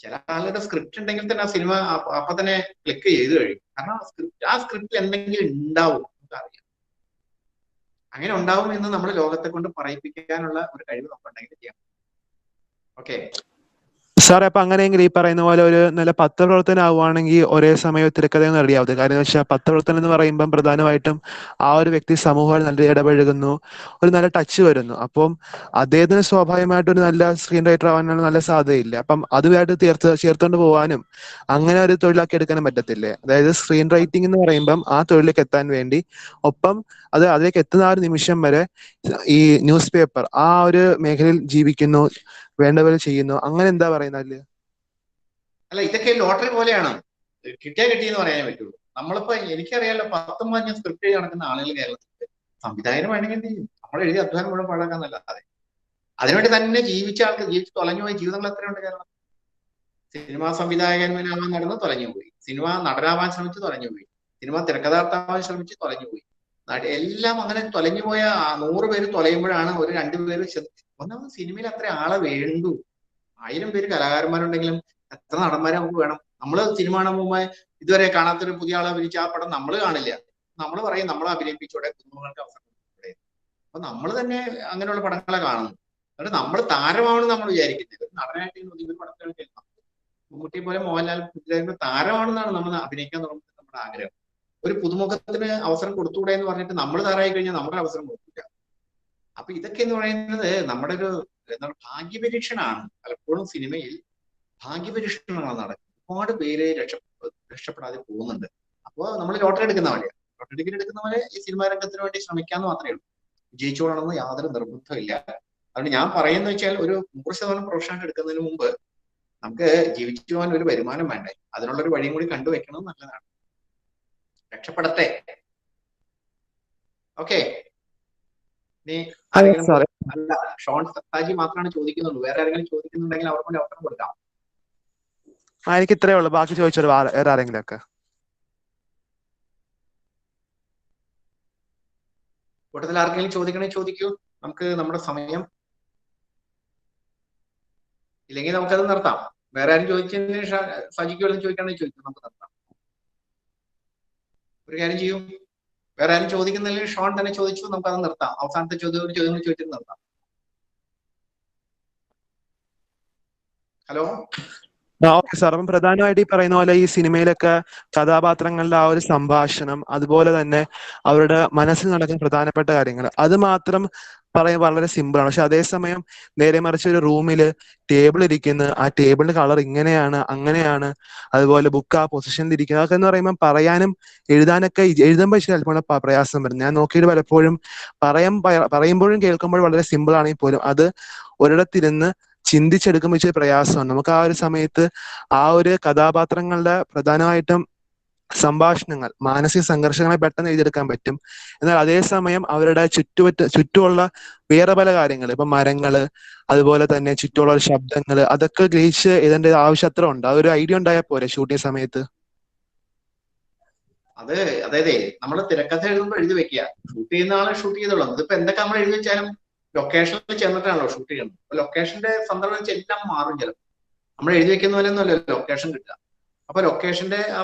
ചില ആളുടെ സ്ക്രിപ്റ്റ് ഉണ്ടെങ്കിൽ തന്നെ ആ സിനിമ അപ്പൊ തന്നെ ക്ലിക്ക് ചെയ്ത് കഴിയും. കാരണം ആ സ്ക്രിപ്റ്റിൽ എന്തെങ്കിലും ഉണ്ടാവും, നമുക്കറിയാം. അങ്ങനെ ഉണ്ടാവും എന്ന് നമ്മൾ ലോകത്തെ കൊണ്ട് പറയിപ്പിക്കാനുള്ള ഒരു കഴിവ് നമുക്കുണ്ടെങ്കിൽ ചെയ്യാം. ഓക്കെ സാറേ, അപ്പൊ അങ്ങനെയെങ്കിൽ ഈ പറയുന്ന പോലെ ഒരു നല്ല പത്രപ്രവർത്തനം ആവുകയാണെങ്കിൽ ഒരേ സമയം തിരക്കഥയൊന്നും റെഡിയാവത്. കാര്യം എന്ന് വെച്ചാൽ പത്രപ്രവർത്തനം എന്ന് പറയുമ്പം പ്രധാനമായിട്ടും ആ ഒരു വ്യക്തി സമൂഹമായി നല്ല ഇടപഴകുന്നു, ഒരു നല്ല ടച്ച് വരുന്നു. അപ്പം അദ്ദേഹത്തിന് സ്വാഭാവികമായിട്ടും ഒരു നല്ല സ്ക്രീൻ റൈറ്റർ ആവാനുള്ള നല്ല സാധ്യതയില്ല. അപ്പം അതുമായിട്ട് ചേർത്തുകൊണ്ട് പോകാനും അങ്ങനെ ഒരു തൊഴിലാക്കി എടുക്കാനും പറ്റത്തില്ലേ? അതായത് സ്ക്രീൻ റൈറ്റിംഗ് എന്ന് പറയുമ്പം ആ തൊഴിലേക്ക് എത്താൻ വേണ്ടി, ഒപ്പം അതിലേക്ക് എത്തുന്ന ആ ഒരു നിമിഷം വരെ ഈ ന്യൂസ് പേപ്പർ ആ ഒരു മേഖലയിൽ ജീവിക്കുന്നു, വേണ്ട പോലെ ചെയ്യുന്നു. അങ്ങനെ എന്താ പറയുന്നത്? അല്ല, ഇതൊക്കെ ലോട്ടറി പോലെയാണ്. കിട്ടിയെന്ന് പറയാനേ പറ്റുള്ളൂ. നമ്മളിപ്പോ എനിക്കറിയാലോ 10-15 സ്ക്രിപ്റ്റ് എഴുതി നടക്കുന്ന ആളുകൾ കേരളത്തിൽ സംവിധായകന് വേണമെങ്കിൽ എന്ത് ചെയ്യും? നമ്മൾ എഴുതി അധ്വാനം മുഴുവൻ പാഴാക്കാന്നല്ലാതെ. അതിനുവേണ്ടി തന്നെ ജീവിച്ച ആൾക്ക് ജീവിച്ച് തൊലഞ്ഞുപോയ ജീവിതങ്ങൾ എത്രയുണ്ട് കേരളം? സിനിമാ സംവിധായകനാവാൻ നടന്ന് തൊലഞ്ഞുപോയി, സിനിമ നടനാവാൻ ശ്രമിച്ച് തൊലഞ്ഞുപോയി, സിനിമ തിരക്കഥാകൃത്താവാൻ ശ്രമിച്ച് തൊലഞ്ഞുപോയി. എല്ലാം അങ്ങനെ തൊലഞ്ഞുപോയ 100 പേര് തൊലയുമ്പോഴാണ് ഒരു 2 പേര് ഒന്നാമത് സിനിമയിൽ അത്ര ആളെ വേണ്ടു. 1000 പേര് കലാകാരന്മാരുണ്ടെങ്കിലും എത്ര നടന്മാരെ നമുക്ക് വേണം? നമ്മള് സിനിമ കാണാൻ പോകുമ്പോൾ ഇതുവരെ കാണാത്തൊരു പുതിയ ആളെ അഭിനയിച്ച ആ പടം നമ്മൾ കാണില്ല. നമ്മൾ പറയും നമ്മളെ അഭിനയിപ്പിച്ചോടെ, കുടുംബങ്ങൾക്ക് അവസരം കൊടുത്തൂടെ. അപ്പൊ നമ്മൾ തന്നെ അങ്ങനെയുള്ള പടങ്ങളെ കാണുന്നു. എന്നിട്ട് നമ്മൾ താരമാണെന്ന് നമ്മൾ വിചാരിക്കുന്നത്. ഒരു നടനായിട്ട് ഒരു പടത്തിൽ മമ്മൂട്ടിയെ പോലെ മോഹൻലാൽ പൃഥ്വിരാജിന്റെ താരമാണെന്നാണ് നമ്മൾ അഭിനയിക്കാൻ തുടങ്ങുന്നത് നമ്മുടെ ആഗ്രഹം. ഒരു പുതുമുഖത്തിന് അവസരം കൊടുത്തുകൂടെ എന്ന് പറഞ്ഞിട്ട് നമ്മൾ താരമായി കഴിഞ്ഞാൽ നമ്മുടെ അവസരം കൊടുക്കില്ല. അപ്പൊ ഇതൊക്കെ എന്ന് പറയുന്നത് നമ്മുടെ ഒരു എന്താണ് ഭാഗ്യപരീക്ഷണാണ്. പലപ്പോഴും സിനിമയിൽ ഭാഗ്യപരീക്ഷണമാണ് നടക്കുന്നത്. ഒരുപാട് പേര് രക്ഷപ്പെടാതെ പോകുന്നുണ്ട്. അപ്പോൾ നമ്മൾ ലോട്ടറി എടുക്കുന്ന പോലെയാണ്. ലോട്ടറി ടിക്കറ്റ് എടുക്കുന്ന പോലെ ഈ സിനിമാ രംഗത്തിന് വേണ്ടി ശ്രമിക്കാന്ന് മാത്രമേ ഉള്ളൂ. വിജയിച്ചോളണമെന്ന് യാതൊരു നിർബന്ധമില്ല. അതുകൊണ്ട് ഞാൻ പറയുന്ന വെച്ചാൽ ഒരു 100% പ്രൊഫഷണൽ എടുക്കുന്നതിന് മുമ്പ് നമുക്ക് ജീവിച്ചു പോകാൻ ഒരു വരുമാനം വേണ്ടേ? അതിനുള്ളൊരു വഴിയും കൂടി കണ്ടുവെക്കണം നല്ലതാണ്. രക്ഷപ്പെടട്ടെ. ഓക്കെ. ഇനി ആരെങ്കിലും അല്ല, ഷോൺ സത്താജി മാത്രമാണ് ചോദിക്കുന്നുള്ളൂ. വേറെ ആരെങ്കിലും ചോദിക്കുന്നുണ്ടെങ്കിൽ അവർക്ക് വേണ്ടി അവസരം കൊടുക്കാം. എനിക്ക് ഇത്രയേ ഉള്ളൂ. ബാക്കി ചോദിച്ചോളൂ വേറെ ആരെങ്കിലും ഒക്കെ. കൂട്ടത്തിൽ ആർക്കെങ്കിലും ചോദിക്കണേ ചോദിക്കൂ. നമുക്ക് നമ്മുടെ സമയം ഇല്ലെങ്കിൽ നമുക്കത് നിർത്താം. വേറെ ആരും ചോദിച്ചതിന് സജിക്ക് വല്ലതും ചോദിക്കണമെങ്കിൽ ചോദിക്കും, നമുക്ക് നിർത്താം. ഒരു കാര്യം ചെയ്യൂ, വേറെ ആരും ചോദിക്കുന്നില്ലെങ്കിൽ ഷോൺ തന്നെ ചോദിച്ചു, നമുക്കത് നിർത്താം. അവസാനത്തെ ചോദ്യം ചോദിച്ചിട്ട് നിർത്താം. ഹലോ. Okay sir. അപ്പം പ്രധാനമായിട്ട് ഈ പറയുന്ന പോലെ ഈ സിനിമയിലൊക്കെ കഥാപാത്രങ്ങളുടെ ആ ഒരു സംഭാഷണം, അതുപോലെ തന്നെ അവരുടെ മനസ്സിൽ നടക്കുന്ന പ്രധാനപ്പെട്ട കാര്യങ്ങൾ, അത് മാത്രം പറയാൻ വളരെ സിമ്പിളാണ്. പക്ഷെ അതേസമയം നേരെ മറിച്ച് ഒരു റൂമില് ടേബിൾ ഇരിക്കുന്നു, ആ ടേബിളിന്റെ കളർ ഇങ്ങനെയാണ് അങ്ങനെയാണ്, അതുപോലെ ബുക്ക് ആ പൊസിഷനിൽ ഇരിക്കുന്നത്, അതൊക്കെ എന്ന് പറയുമ്പോൾ പറയാനും എഴുതാനൊക്കെ എഴുതുമ്പോൾ ചിലപ്പോൾ പ്രയാസം വരും. ഞാൻ നോക്കിയിട്ട് പലപ്പോഴും പറയുമ്പോഴും കേൾക്കുമ്പോഴും വളരെ സിമ്പിൾ ആണെങ്കിൽ പോലും അത് ഒരിടത്തിരുന്ന് ചിന്തിച്ചെടുക്കുമ്പോൾ ഇച്ചിരി പ്രയാസമാണ്. നമുക്ക് ആ ഒരു സമയത്ത് ആ ഒരു കഥാപാത്രങ്ങളുടെ പ്രധാനമായിട്ടും സംഭാഷണങ്ങൾ, മാനസിക സംഘർഷങ്ങളെ പെട്ടെന്ന് എഴുതിയെടുക്കാൻ പറ്റും. എന്നാൽ അതേസമയം അവരുടെ ചുറ്റുമുള്ള വേറെ പല കാര്യങ്ങൾ, ഇപ്പൊ മരങ്ങള്, അതുപോലെ തന്നെ ചുറ്റുമുള്ള ശബ്ദങ്ങള്, അതൊക്കെ ഗ്രഹിച്ച് എഴുതേണ്ട ആവശ്യം അത്ര ഉണ്ട്. ആ ഒരു ഐഡിയ ഉണ്ടായാൽ പോരെ ഷൂട്ടിംഗ് സമയത്ത്? അതായത് നമ്മൾ തിരക്കഥ എഴുതുമ്പോൾ എഴുതി വെക്കുക, ഷൂട്ട് ചെയ്യുന്ന ആളെ ഷൂട്ട് ചെയ്തോളാം. ഇതിപ്പോ എന്തൊക്കെ നമ്മൾ എഴുതി വെച്ചാലും ലൊക്കേഷനിൽ ചെന്നിട്ടാണല്ലോ ഷൂട്ട് ചെയ്യുന്നത്. അപ്പൊ ലൊക്കേഷന്റെ സന്ദർഭം വെച്ച് എല്ലാം മാറും. ചിലപ്പോൾ നമ്മൾ എഴുതി വെക്കുന്ന പോലെ ഒന്നുമല്ല ലൊക്കേഷൻ കിട്ടുക. അപ്പൊ ലൊക്കേഷന്റെ ആ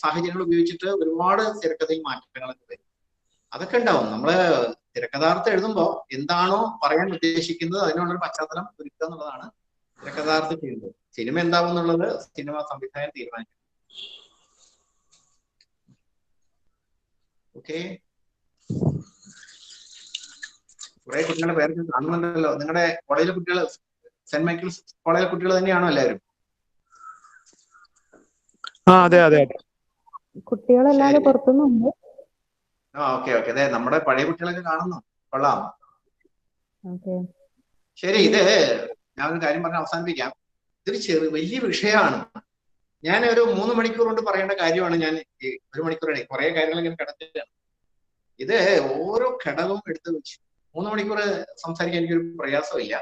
സാഹചര്യങ്ങൾ ഉപയോഗിച്ചിട്ട് ഒരുപാട് തിരക്കഥയിൽ മാറ്റങ്ങളൊക്കെ വരും. അതൊക്കെ ഉണ്ടാവും. നമ്മള് തിരക്കഥാർത്ഥം എഴുതുമ്പോ എന്താണോ പറയാൻ ഉദ്ദേശിക്കുന്നത് അതിനുള്ളൊരു പശ്ചാത്തലം ഒരുക്കുക എന്നുള്ളതാണ് തിരക്കഥാർത്ഥം ചെയ്യുന്നത്. സിനിമ എന്താവും എന്നുള്ളത് സിനിമ സംവിധായകൻ തീരുമാനിക്കും. ഓക്കെ. കുറെ കുട്ടികളുടെ പേരൊക്കെ കാണുന്നുണ്ടല്ലോ. നിങ്ങളുടെ കോളേജിലെ കുട്ടികൾ സെന്റ് മൈക്കിൾസ് കോളേജിലെ കുട്ടികൾ തന്നെയാണോ എല്ലാവരും? അതെ അതെ. കുട്ടികളല്ലാതെ പുറത്തുനിന്നുണ്ട്. Okay okay. അതെ, നമ്മുടെ പഴയ കുട്ടികളൊക്കെ കാണുന്നു. കൊള്ളാം. ശരി. ഇത് ഞാനൊരു കാര്യം പറഞ്ഞ് അവസാനിപ്പിക്കാം. ഇതൊരു വലിയ വിഷയമാണ്. ഞാൻ ഒരു 3 മണിക്കൂർ കൊണ്ട് പറയേണ്ട കാര്യമാണ്. ഞാൻ 1 മണിക്കൂറാണ്. കുറെ കാര്യങ്ങൾ ഇങ്ങനെ കിടക്കുകയാണ്. ഇത് ഓരോ ഘടകവും എടുത്ത് വെച്ച് 3 മണിക്കൂർ സംസാരിക്കാൻ എനിക്കൊരു പ്രയാസമില്ല.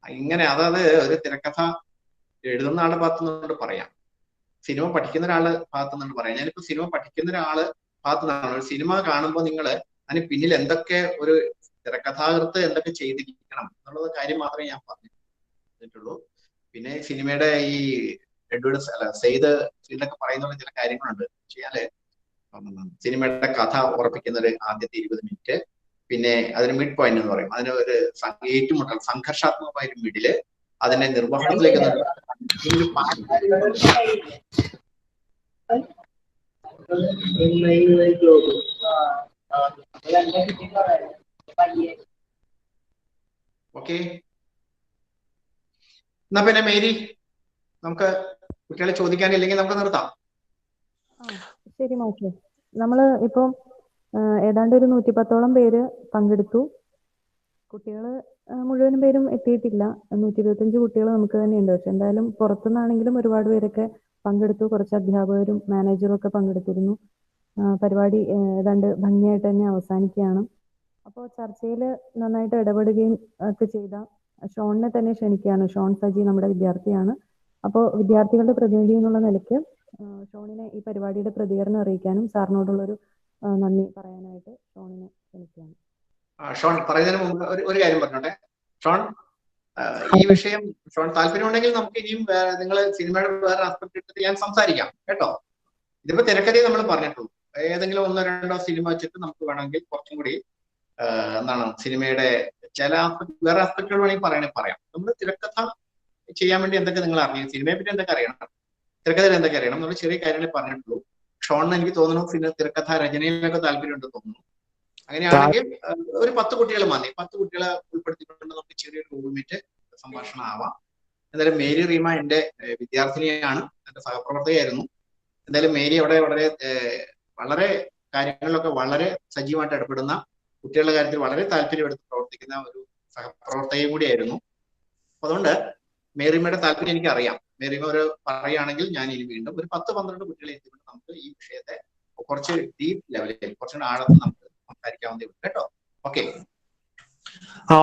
ഇങ്ങനെ അതായത് ഒരു തിരക്കഥ എഴുതുന്ന ആളുടെ ഭാഗത്തു നിന്നുകൊണ്ട് പറയാം, സിനിമ പഠിക്കുന്ന ഒരാള് ഭാഗത്തു നിന്നുകൊണ്ട് പറയാം. ഞാനിപ്പോ സിനിമ പഠിക്കുന്ന ഒരാള് ഭാഗത്തു നിന്നാണ്. ഒരു സിനിമ കാണുമ്പോൾ നിങ്ങൾ അതിന് പിന്നിൽ എന്തൊക്കെ ഒരു തിരക്കഥാകൃത്ത് എന്തൊക്കെ ചെയ്തിരിക്കണം എന്നുള്ള കാര്യം മാത്രമേ ഞാൻ പറഞ്ഞിട്ടുള്ളൂ. പിന്നെ സിനിമയുടെ ഈ സെയ്ത് ഇതൊക്കെ പറയുന്ന ചില കാര്യങ്ങളുണ്ട്. ചെയ്യാല് സിനിമയുടെ കഥ ഉറപ്പിക്കുന്ന ഒരു ആദ്യത്തെ 20 മിനിറ്റ്, പിന്നെ അതിന് മിഡ് പോയിന്റ് എന്ന് പറയും, അതിന് ഒരു ഏറ്റുമുട്ടൽ സംഘർഷാത്മകമായ ഒരു മിഡില്, അതിനെ നിർവഹണത്തിലേക്ക് ഓക്കെ. എന്നാ പിന്നെ മേരി, നമുക്ക് കുട്ടികളെ ചോദിക്കാനില്ലെങ്കിൽ നമുക്ക് നിർത്താം. ശരി മാഷേ. നമ്മള് ഇപ്പം ഏതാണ്ട് ഒരു 110ഓളം പേര് പങ്കെടുത്തു. കുട്ടികള് മുഴുവനും പേരും എത്തിയിട്ടില്ല. 125 കുട്ടികൾ നമുക്ക് തന്നെയുണ്ട്. പക്ഷെ എന്തായാലും പുറത്തുനിന്നാണെങ്കിലും ഒരുപാട് പേരൊക്കെ പങ്കെടുത്തു. കുറച്ച് അധ്യാപകരും മാനേജറും ഒക്കെ പങ്കെടുത്തിരുന്നു. പരിപാടി ഏതാണ്ട് ഭംഗിയായിട്ട് തന്നെ അവസാനിക്കുകയാണ്. അപ്പോൾ ചർച്ചയിൽ നന്നായിട്ട് ഇടപെടുകയും ഒക്കെ ചെയ്ത ഷോണിനെ തന്നെ ക്ഷണിക്കുകയാണ്. ഷോൺ സജി നമ്മുടെ വിദ്യാർത്ഥിയാണ്. അപ്പോൾ വിദ്യാർത്ഥികളുടെ പ്രതിനിധി എന്നുള്ള നിലയ്ക്ക് ഷോണിനെ ഈ പരിപാടിയുടെ പ്രതികരണം അറിയിക്കാനും സാറിനോടുള്ളൊരു നന്ദി പറയാനായിട്ട് ഷോണിനെ ക്ഷണിക്കുകയാണ്. ഷോൺ പറയുന്നതിന് മുമ്പ് ഒരു കാര്യം പറഞ്ഞോട്ടെ. ഷോൺ, ഈ വിഷയം ഷോൺ താല്പര്യമുണ്ടെങ്കിൽ നമുക്ക് ഇനിയും നിങ്ങൾ സിനിമയുടെ വേറെ ആസ്പെക്ട് എടുത്തിട്ട് ഞാൻ സംസാരിക്കാം കേട്ടോ. ഇതിപ്പോ തിരക്കഥയെ നമ്മൾ പറഞ്ഞിട്ടുള്ളൂ. ഏതെങ്കിലും 1-2 സിനിമ വെച്ചിട്ട് നമുക്ക് വേണമെങ്കിൽ കുറച്ചും കൂടി എന്താണ് സിനിമയുടെ ചില വേറെ ആസ്പെക്ടുകൾ വേണമെങ്കിൽ പറയാം. നമ്മൾ തിരക്കഥ ചെയ്യാൻ വേണ്ടി എന്തൊക്കെ നിങ്ങൾ അറിയാം, സിനിമയെ പറ്റി എന്തൊക്കെ അറിയണം, തിരക്കഥയിൽ എന്തൊക്കെ അറിയണം എന്നുള്ള ചെറിയ കാര്യങ്ങളെ പറഞ്ഞിട്ടുള്ളൂ. ഷോണിന് എനിക്ക് തോന്നുന്നു പിന്നെ തിരക്കഥ രചനയിലൊക്കെ താല്പര്യമുണ്ടെന്ന് തോന്നുന്നു. അങ്ങനെയാണെങ്കിൽ ഒരു 10 കുട്ടികൾ മതി. 10 കുട്ടികളെ ഉൾപ്പെടുത്തിക്കൊണ്ട് നമുക്ക് ചെറിയൊരു ഗൂഗിൾ മീറ്റ് സംഭാഷണം ആവാം. എന്തായാലും മേരി റീമ എന്റെ വിദ്യാർത്ഥിനിയാണ്, എന്റെ സഹപ്രവർത്തകയായിരുന്നു. എന്തായാലും മേരി അവിടെ വളരെ കാര്യങ്ങളിലൊക്കെ വളരെ സജീവമായിട്ട് ഇടപെടുന്ന, കുട്ടികളുടെ കാര്യത്തിൽ വളരെ താല്പര്യമെടുത്ത് പ്രവർത്തിക്കുന്ന ഒരു സഹപ്രവർത്തകയും കൂടിയായിരുന്നു. അതുകൊണ്ട് മേരിമയുടെ താല്പര്യം എനിക്ക് അറിയാം. മേരിമ പറയുകയാണെങ്കിൽ ഞാൻ ഇനി വീണ്ടും ഒരു 10-12 കുട്ടികളെ എത്തിക്കൊണ്ട് നമുക്ക് ഈ വിഷയത്തെ കുറച്ച് ഡീപ്പ് ലെവലിൽ കുറച്ചുകൂടെ ആഴത്തിൽ നമുക്ക് സംസാരിക്കാവുന്നതേ ഉള്ളൂ കേട്ടോ. ഓക്കെ.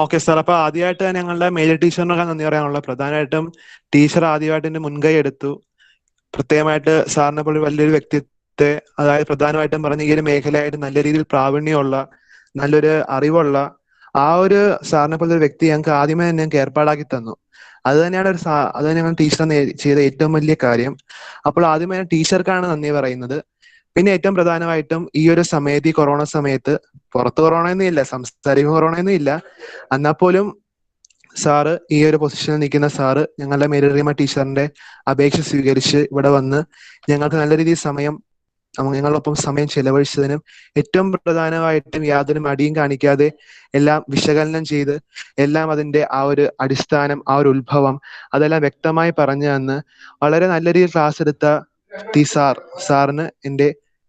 Okay sir. അപ്പൊ ആദ്യമായിട്ട് തന്നെ ഞങ്ങളുടെ മേജർ ടീച്ചറിനൊക്കെ നന്ദി പറയാനുള്ളത്, പ്രധാനമായിട്ടും ടീച്ചർ ആദ്യമായിട്ട് എന്റെ മുൻകൈ എടുത്തു. പ്രത്യേകമായിട്ട് സാറിനെ പോലെ വലിയൊരു വ്യക്തിത്വത്തെ, അതായത് പ്രധാനമായിട്ടും പറഞ്ഞ ഈ ഒരു മേഖലയായിട്ട് നല്ല രീതിയിൽ പ്രാവീണ്യമുള്ള, നല്ലൊരു അറിവുള്ള ആ ഒരു സാറിനെ പോലെ ഒരു വ്യക്തി ഞങ്ങൾക്ക് ആദ്യമേ തന്നെ ഞങ്ങൾക്ക് ഏർപ്പാടാക്കി തന്നു. അത് തന്നെയാണ് അത് ഞങ്ങൾ ടീച്ചർ ചെയ്ത ഏറ്റവും വലിയ കാര്യം. അപ്പോൾ ആദ്യമേ ടീച്ചർക്കാണ് നന്ദി പറയുന്നത്. പിന്നെ ഏറ്റവും പ്രധാനമായിട്ടും ഈ ഒരു സമയത്ത്, ഈ കൊറോണ സമയത്ത്, പുറത്ത് കൊറോണയൊന്നും ഇല്ല, സംസാരിക്കുന്ന കൊറോണയൊന്നും ഇല്ല, എന്നാൽ പോലും സാറ്, ഈ ഒരു പൊസിഷനിൽ നിൽക്കുന്ന സാറ് ഞങ്ങളുടെ മേരി റീമ ടീച്ചറിന്റെ അപേക്ഷ സ്വീകരിച്ച് ഇവിടെ വന്ന് ഞങ്ങൾക്ക് നല്ല രീതിയിൽ ഞങ്ങളൊപ്പം സമയം ചെലവഴിച്ചതിനും, ഏറ്റവും പ്രധാനമായിട്ടും യാതൊരു മടിയും കാണിക്കാതെ എല്ലാം വിശകലനം ചെയ്ത് എല്ലാം അതിന്റെ ആ ഒരു അടിസ്ഥാനം, ആ ഒരു ഉത്ഭവം അതെല്ലാം വ്യക്തമായി പറഞ്ഞു തന്ന് വളരെ നല്ല രീതിയിൽ ക്ലാസ് എടുത്ത സാറിന്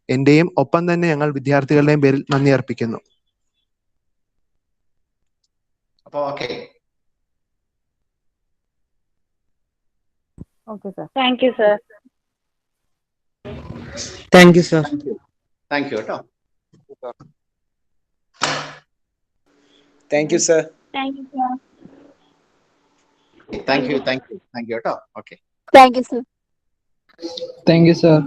എന്റെയും ഒപ്പം തന്നെ ഞങ്ങൾ വിദ്യാർത്ഥികളുടെയും പേരിൽ നന്ദി അർപ്പിക്കുന്നു. അപ്പൊ okay. Okay sir. Thank you sir. Thank you sir. Thank you കേട്ടോ. Thank you sir. Thank you sir. Thank you കേട്ടോ. Okay. Thank you sir. Thank you sir.